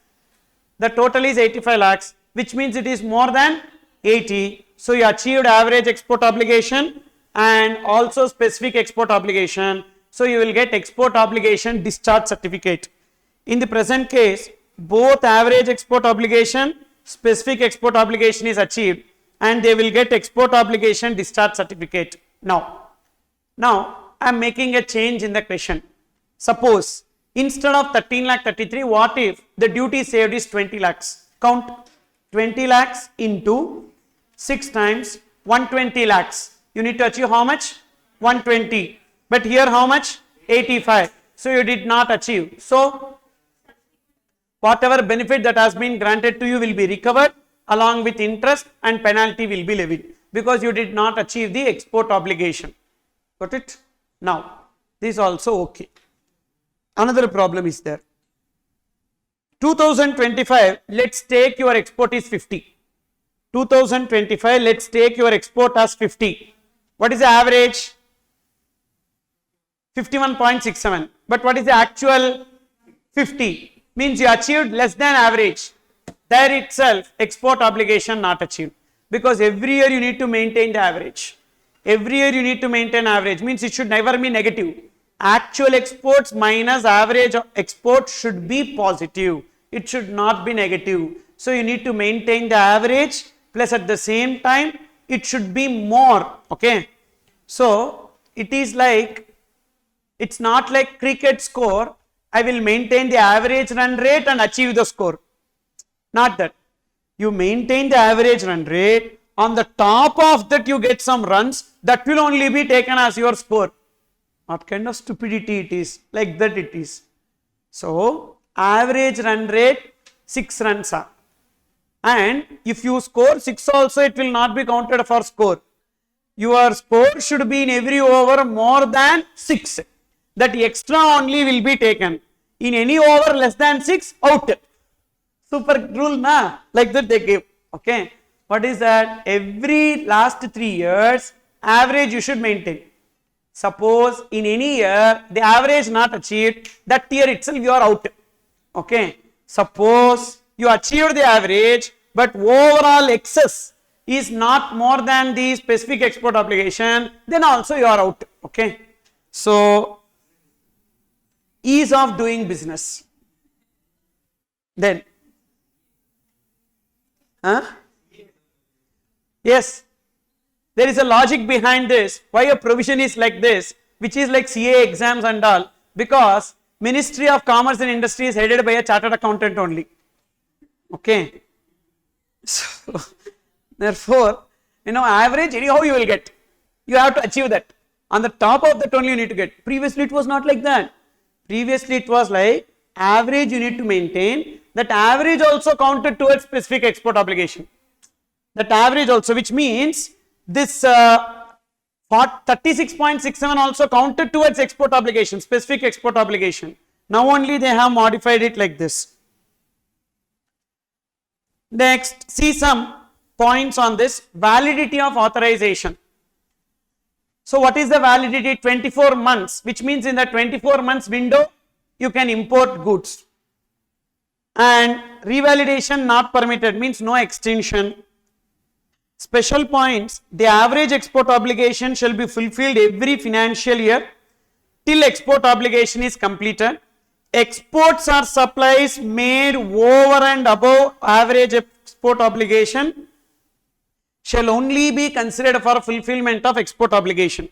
The total is 85 lakhs, which means it is more than 80. So, you achieved average export obligation and also specific export obligation. So, you will get export obligation discharge certificate. In the present case, both average export obligation, specific export obligation is achieved, and they will get export obligation discharge certificate. Now I am making a change in the question. Suppose instead of 13 lakh 33, what if the duty saved is 20 lakhs? Count 20 lakhs into 6 times 120 lakhs. You need to achieve how much? 120. But here how much? 85. So you did not achieve. So whatever benefit that has been granted to you will be recovered along with interest, and penalty will be levied because you did not achieve the export obligation. Got it? Now this is also okay. Another problem is there. 2025, let's take your export is 50. 2025, let's take your export as 50. What is the average? 51.67. But what is the actual? 50. Means you achieved less than average. There itself, export obligation not achieved. Because every year you need to maintain the average. Every year you need to maintain average. Means it should never be negative. Actual exports minus average export should be positive. It should not be negative. So you need to maintain the average, plus at the same time it should be more. Okay. So it is like, it's not like cricket score. I will maintain the average run rate and achieve the score. Not that. You maintain the average run rate. On the top of that you get some runs. That will only be taken as your score. What kind of stupidity it is? Like that it is. So average run rate 6 runs are. And if you score 6 also, it will not be counted for score. Your score should be in every over more than 6. That extra only will be taken. In any over less than 6, out. Super rule na? Like that they give. Okay. What is that? Every last 3 years, average you should maintain. Suppose in any year, the average not achieved, that year itself you are out. Okay. Suppose you achieved the average, but overall excess is not more than the specific export obligation, then also you are out. Okay. So, ease of doing business. Then, yes, there is a logic behind this. Why a provision is like this, which is like CA exams and all, because Ministry of Commerce and Industry is headed by a chartered accountant only. Okay. So, therefore, average anyhow you will get. You have to achieve that. On the top of that only you need to get. Previously it was not like that. Previously it was like average you need to maintain. That average also counted towards specific export obligation. That average also, which means this 36.67 also counted towards export obligation, specific export obligation. Now only they have modified it like this. Next, see some points on this validity of authorization. So what is the validity? 24 months, which means in the 24 months window you can import goods. And revalidation not permitted, means no extension. Special points, the average export obligation shall be fulfilled every financial year till export obligation is completed. Exports or supplies made over and above average export obligation shall only be considered for fulfillment of export obligation.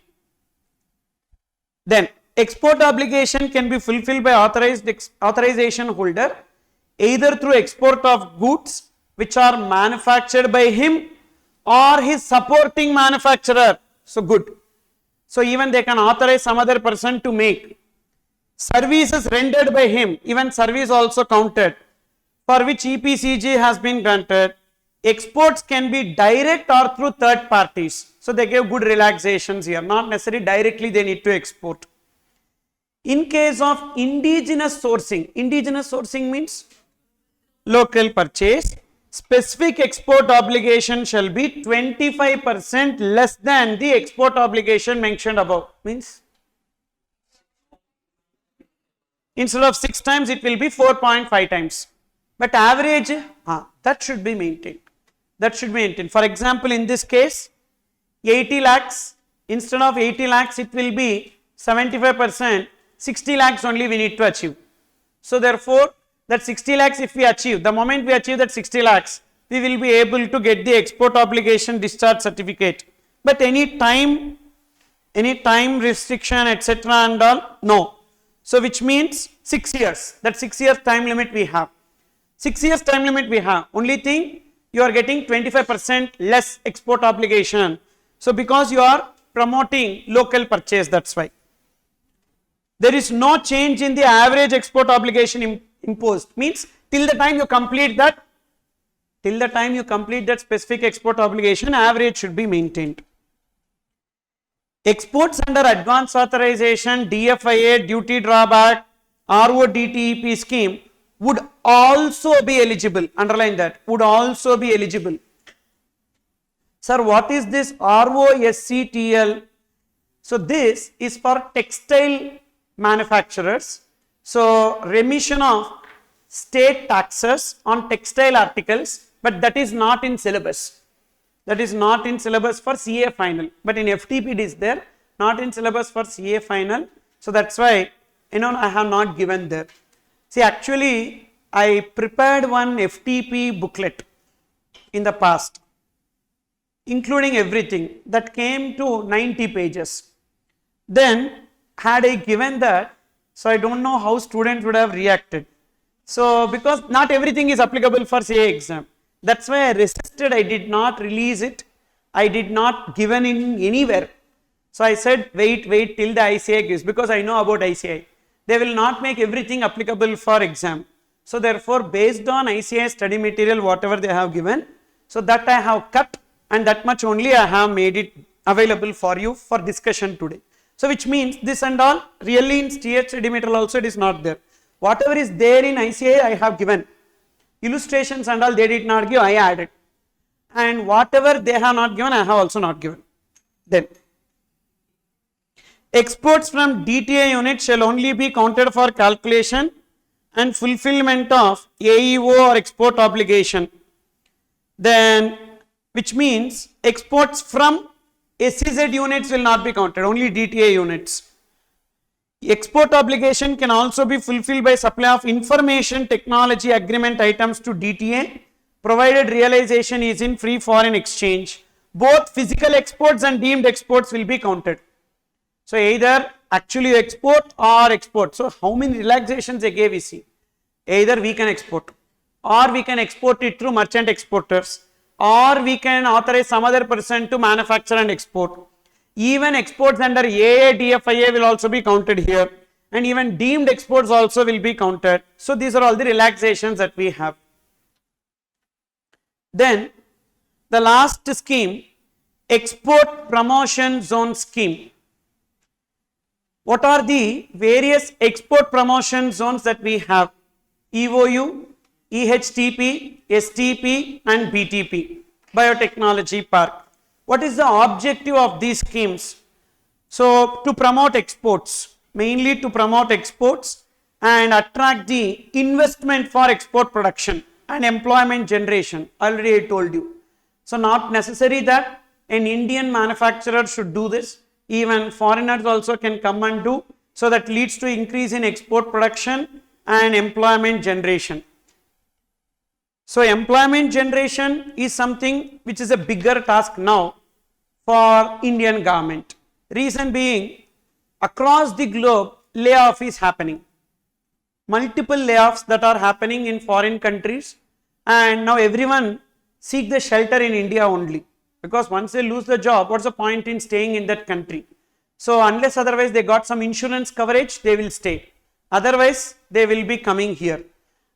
Then, export obligation can be fulfilled by authorization holder either through export of goods which are manufactured by him or his supporting manufacturer. So good. So even they can authorize some other person to make. Services rendered by him, even service also counted, for which EPCG has been granted. Exports can be direct or through third parties. So they gave good relaxations here. Not necessarily directly they need to export. In case of indigenous sourcing means local purchase. Specific export obligation shall be 25% less than the export obligation mentioned above. Means instead of 6 times it will be 4.5 times. But average, that should be maintained. That should be maintained. For example, in this case, 80 lakhs, instead of 80 lakhs it will be 75%, 60 lakhs only we need to achieve. So therefore, that 60 lakhs if we achieve, the moment we achieve that 60 lakhs, we will be able to get the export obligation discharge certificate. But any time restriction, etc. and all, no. So which means 6 years, that 6 years time limit we have. 6 years time limit we have. Only thing, you are getting 25% less export obligation. So because you are promoting local purchase, that's why. There is no change in the average export obligation imposed. Means till the time you complete that, specific export obligation, average should be maintained. Exports under advance authorization, DFIA, duty drawback, RODTEP scheme would also be eligible. Underline that, would also be eligible. Sir, what is this ROSCTL? So this is for textile manufacturers. So remission of state taxes on textile articles, but that is not in syllabus. That is not in syllabus for CA final, but in FTP it is there, not in syllabus for CA final. So that's why, I have not given there. See, actually, I prepared one FTP booklet in the past, including everything, that came to 90 pages. Then, had I given that, so I don't know how students would have reacted. So, because not everything is applicable for CA exam. That's why I resisted, I did not release it, I did not given in anywhere. So I said wait till the ICI gives, because I know about ICI. They will not make everything applicable for exam. So therefore based on ICI study material whatever they have given, so that I have cut and that much only I have made it available for you for discussion today. So which means this and all really in TH study material also it is not there. Whatever is there in ICI I have given. Illustrations and all they did not give, I added. And whatever they have not given, I have also not given. Then, exports from DTA unit shall only be counted for calculation and fulfillment of AEO or export obligation. Then, which means exports from SEZ units will not be counted, only DTA units. Export obligation can also be fulfilled by supply of information technology agreement items to DTA, provided realization is in free foreign exchange. Both physical exports and deemed exports will be counted. So either actually you export or export. So how many relaxations they gave, we see. Either we can export or we can export it through merchant exporters, or we can authorize some other person to manufacture and export. Even exports under AA, DFIA will also be counted here, and even deemed exports also will be counted. So these are all the relaxations that we have. Then the last scheme, export promotion zone scheme. What are the various export promotion zones that we have? EOU, EHTP, STP and BTP, Biotechnology Park. What is the objective of these schemes? So, to promote exports, mainly to promote exports and attract the investment for export production and employment generation. Already I told you. So, not necessary that an Indian manufacturer should do this, even foreigners also can come and do, so that leads to increase in export production and employment generation. So employment generation is something which is a bigger task now for Indian government. Reason being, across the globe layoff is happening. Multiple layoffs that are happening in foreign countries, and now everyone seek the shelter in India only, because once they lose the job, what's the point in staying in that country? So unless otherwise they got some insurance coverage, they will stay. Otherwise they will be coming here.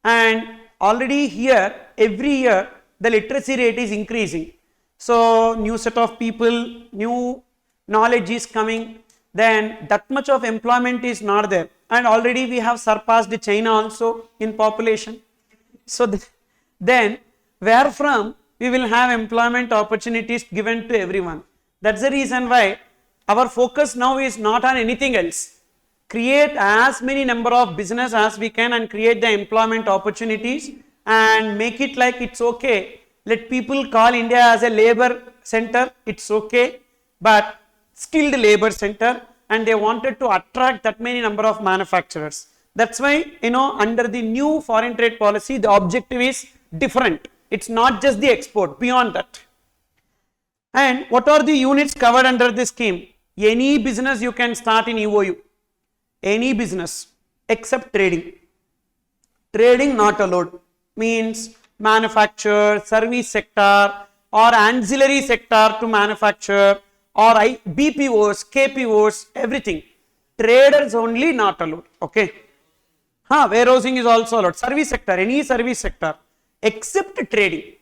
And already here, every year, the literacy rate is increasing. So, new set of people, new knowledge is coming, then that much of employment is not there. And already we have surpassed China also in population. So, then where from we will have employment opportunities given to everyone. That's the reason why our focus now is not on anything else. Create as many number of business as we can and create the employment opportunities and make it like it's okay. Let people call India as a labor center, it's okay, but skilled labor center, and they wanted to attract that many number of manufacturers. That's why, under the new foreign trade policy, the objective is different. It's not just the export, beyond that. And what are the units covered under this scheme? Any business you can start in EOU. Any business except trading. Trading not allowed. Means manufacture, service sector or ancillary sector to manufacture or BPOs, KPOs, everything. Traders only not allowed. Okay. Warehousing is also allowed. Service sector, any service sector except trading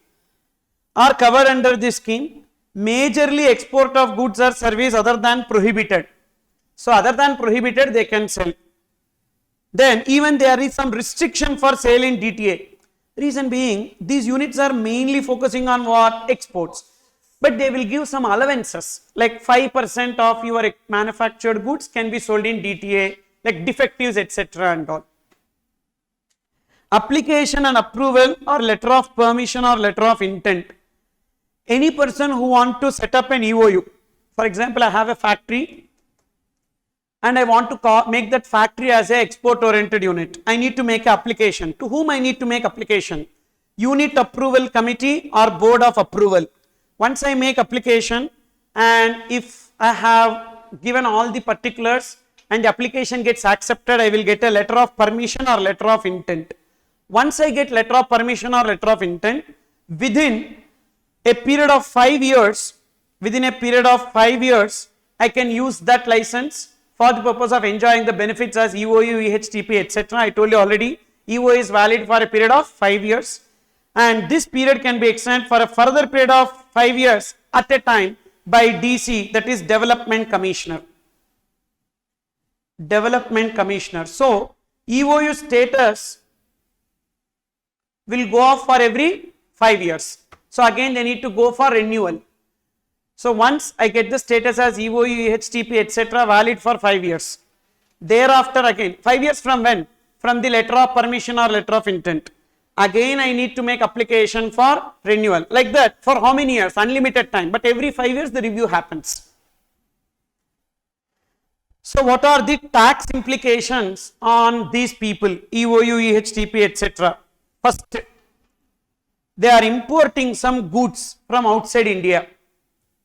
are covered under this scheme. Majorly export of goods or service other than prohibited. So other than prohibited they can sell. Then even there is some restriction for sale in DTA. Reason being, these units are mainly focusing on what? Exports. But they will give some allowances, like 5% of your manufactured goods can be sold in DTA, like defectives, etc. and all. Application and approval or letter of permission or letter of intent. Any person who want to set up an EOU, for example, I have a factory and I want to make that factory as a export oriented unit. I need to make an application. To whom I need to make application? Unit approval committee or board of approval. Once I make application and if I have given all the particulars and the application gets accepted, I will get a letter of permission or letter of intent. Once I get letter of permission or letter of intent, within a period of 5 years, I can use that license for the purpose of enjoying the benefits as EOU, EHTP, etc. I told you already, EOU is valid for a period of 5 years. And this period can be extended for a further period of 5 years at a time by DC, that is Development Commissioner. Development Commissioner. So, EOU status will go off for every 5 years. So, again they need to go for renewal. So, once I get the status as EOU, EHTP, etc. valid for 5 years. Thereafter again, 5 years from when? From the letter of permission or letter of intent. Again I need to make application for renewal. Like that for how many years? Unlimited time. But every 5 years the review happens. So what are the tax implications on these people? EOU, EHTP, etc. First, they are importing some goods from outside India.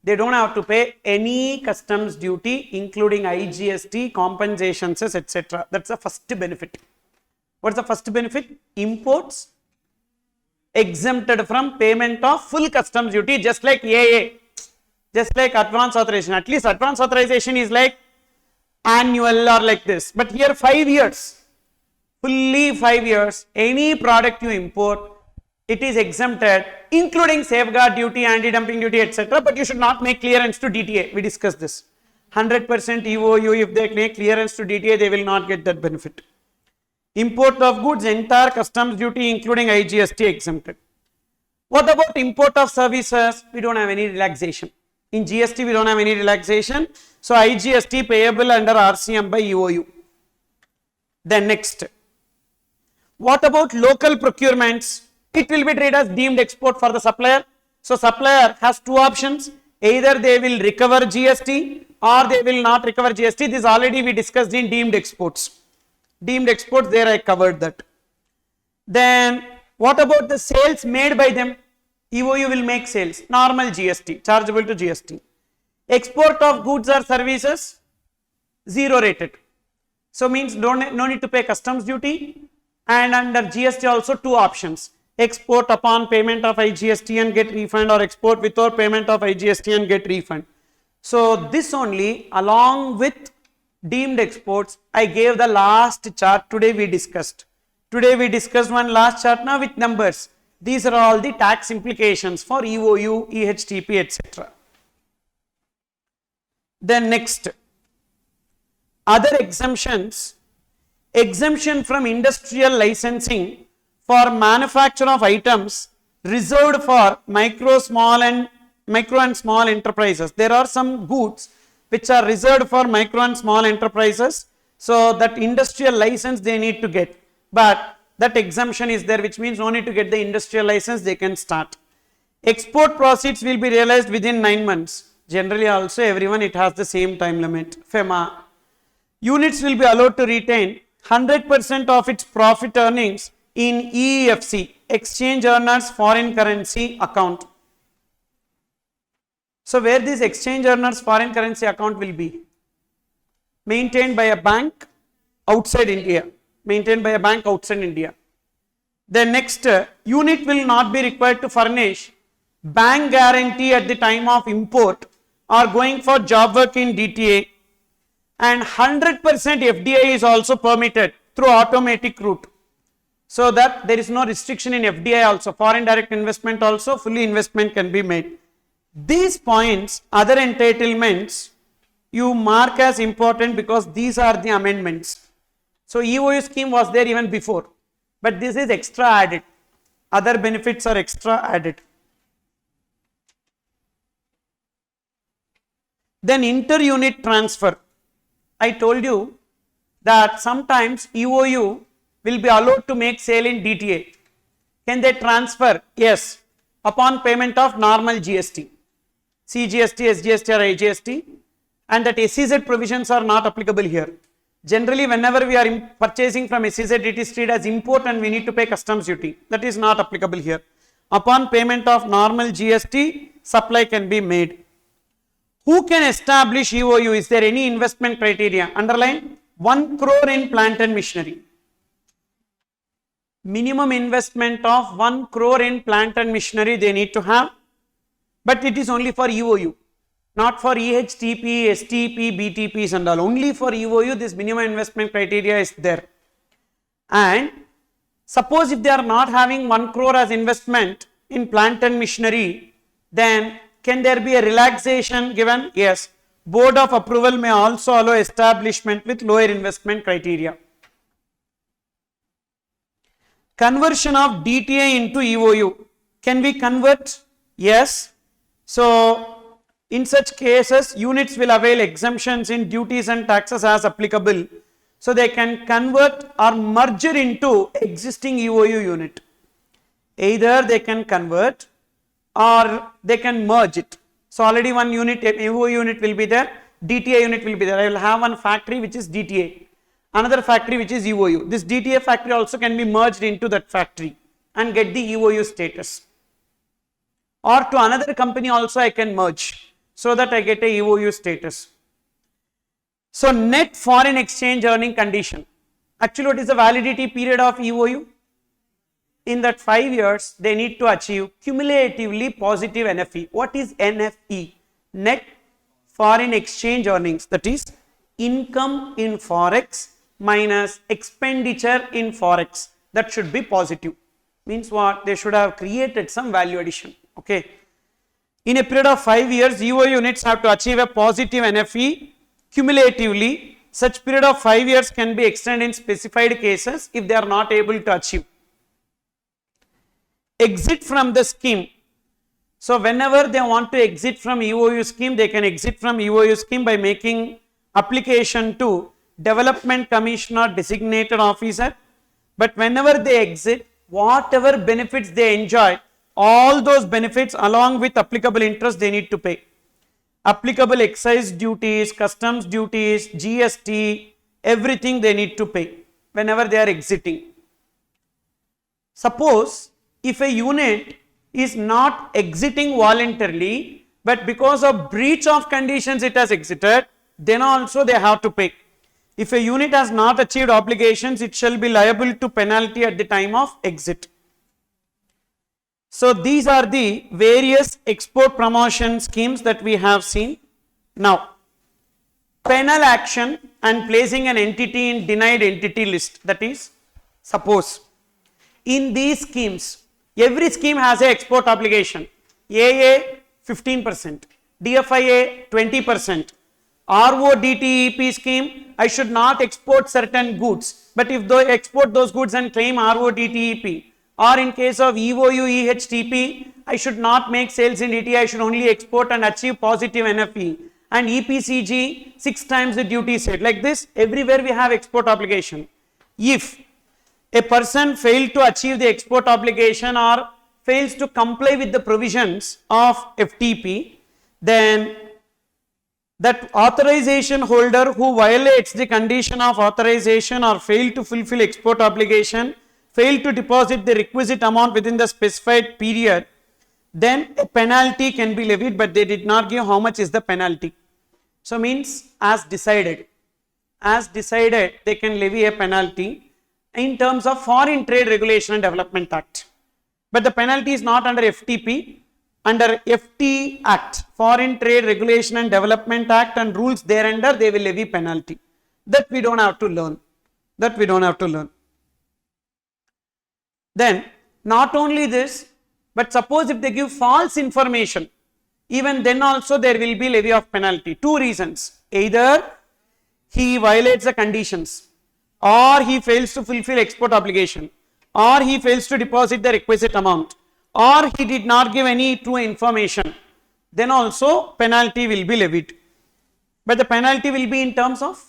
They don't have to pay any customs duty, including IGST, compensations, etc. That's the first benefit. What's the first benefit? Imports exempted from payment of full customs duty, just like AA, just like advance authorization. At least advance authorization is like annual or like this. But here 5 years, fully 5 years, any product you import, it is exempted, including safeguard duty, anti-dumping duty, etc. But you should not make clearance to DTA. We discussed this. 100% EOU, if they make clearance to DTA, they will not get that benefit. Import of goods, entire customs duty, including IGST, exempted. What about import of services? We don't have any relaxation. In GST, we don't have any relaxation. So, IGST payable under RCM by EOU. Then next. What about local procurements? It will be treated as deemed export for the supplier. So, supplier has two options. Either they will recover GST or they will not recover GST. This already we discussed in deemed exports. Deemed exports, there I covered that. Then what about the sales made by them? EOU will make sales, normal GST, chargeable to GST. Export of goods or services, zero rated. So means no need to pay customs duty, and under GST also two options. Export upon payment of IGST and get refund, or export without payment of IGST and get refund. So this only along with deemed exports, I gave the last chart today we discussed. Today we discussed one last chart now with numbers. These are all the tax implications for EOU, EHTP, etc. Then next, other exemptions. Exemption from industrial licensing for manufacture of items reserved for micro and small enterprises. There are some goods which are reserved for micro and small enterprises. So that industrial license they need to get. But that exemption is there, which means no need to get the industrial license, they can start. Export proceeds will be realized within 9 months. Generally also everyone, it has the same time limit. FEMA. Units will be allowed to retain 100% of its profit earnings in EEFC, Exchange Earners Foreign Currency Account. So where this Exchange Earners Foreign Currency Account will be? Maintained by a bank outside India. Maintained by a bank outside India. The next unit will not be required to furnish bank guarantee at the time of import or going for job work in DTA, and 100% FDI is also permitted through automatic route, so that there is no restriction in FDI also, foreign direct investment also, fully investment can be made. These points, other entitlements, you mark as important because these are the amendments. So EOU scheme was there even before, but this is extra added. Other benefits are extra added. Then inter-unit transfer. I told you that sometimes EOU will be allowed to make sale in DTA. Can they transfer? Yes, upon payment of normal GST. CGST, SGST or IGST, and that SEZ provisions are not applicable here. Generally, whenever we are purchasing from SEZ, it is treated as import and we need to pay customs duty. That is not applicable here. Upon payment of normal GST, supply can be made. Who can establish EOU? Is there any investment criteria? Underline 1 crore in plant and machinery. Minimum investment of 1 crore in plant and machinery they need to have, but it is only for EOU, not for EHTP, STP, BTPs and all. Only for EOU this minimum investment criteria is there. And suppose if they are not having 1 crore as investment in plant and machinery, then can there be a relaxation given? Yes. Board of approval may also allow establishment with lower investment criteria. Conversion of DTA into EOU. Can we convert? Yes. So, in such cases, units will avail exemptions in duties and taxes as applicable. So, they can convert or merge into existing EOU unit. Either they can convert or they can merge it. So already one unit, EOU unit will be there, DTA unit will be there. I will have one factory which is DTA, another factory which is EOU. This DTA factory also can be merged into that factory and get the EOU status. Or to another company also I can merge so that I get a EOU status. So net foreign exchange earning condition. Actually, what is the validity period of EOU? In that 5 years, they need to achieve cumulatively positive NFE. What is NFE? Net foreign exchange earnings. That is income in forex minus expenditure in forex. That should be positive. Means what? They should have created some value addition. Okay. In a period of 5 years, EOU units have to achieve a positive NFE cumulatively. Such period of 5 years can be extended in specified cases if they are not able to achieve. Exit from the scheme. So whenever they want to exit from EOU scheme, they can exit from EOU scheme by making application to Development Commissioner designated officer. But whenever they exit, whatever benefits they enjoy, all those benefits along with applicable interest they need to pay. Applicable excise duties, customs duties, GST, everything they need to pay whenever they are exiting. Suppose if a unit is not exiting voluntarily, but because of breach of conditions it has exited, then also they have to pay. If a unit has not achieved obligations, it shall be liable to penalty at the time of exit. So these are the various export promotion schemes that we have seen. Now, penal action and placing an entity in denied entity list. That is, suppose in these schemes, every scheme has an export obligation. AA 15%, DFIA 20%. RODTEP scheme, I should not export certain goods, but if they export those goods and claim RODTEP, or in case of EOU EHTP, I should not make sales in DTA, I should only export and achieve positive NFE. And EPCG 6 times the duty set. Like this, everywhere we have export obligation. If a person failed to achieve the export obligation or fails to comply with the provisions of FTP, then that authorization holder who violates the condition of authorization or fail to fulfill export obligation, fail to deposit the requisite amount within the specified period, then a penalty can be levied, but they did not give how much is the penalty. So means as decided, they can levy a penalty in terms of Foreign Trade Regulation and Development Act. But the penalty is not under FTP, under FT Act, Foreign Trade Regulation and Development Act, and rules thereunder they will levy penalty. That we don't have to learn. Then not only this, but suppose if they give false information, even then also there will be levy of penalty. Two reasons: either he violates the conditions, or he fails to fulfill export obligation, or he fails to deposit the requisite amount, or he did not give any true information, then also penalty will be levied. But the penalty will be in terms of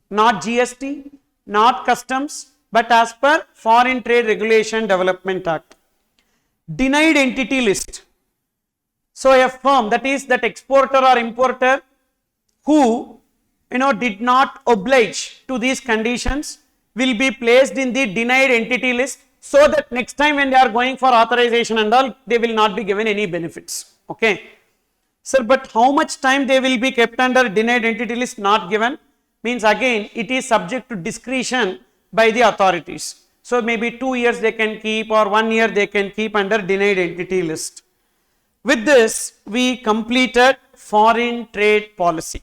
not GST, not customs, but as per Foreign Trade Regulation Development Act. Denied entity list. So a firm, that is that exporter or importer who did not oblige to these conditions will be placed in the denied entity list, so that next time when they are going for authorization and all, they will not be given any benefits. Okay. Sir, but how much time they will be kept under denied entity list? Not given. Means again it is subject to discretion by the authorities. So maybe 2 years they can keep, or 1 year they can keep under denied entity list. With this we completed foreign trade policy.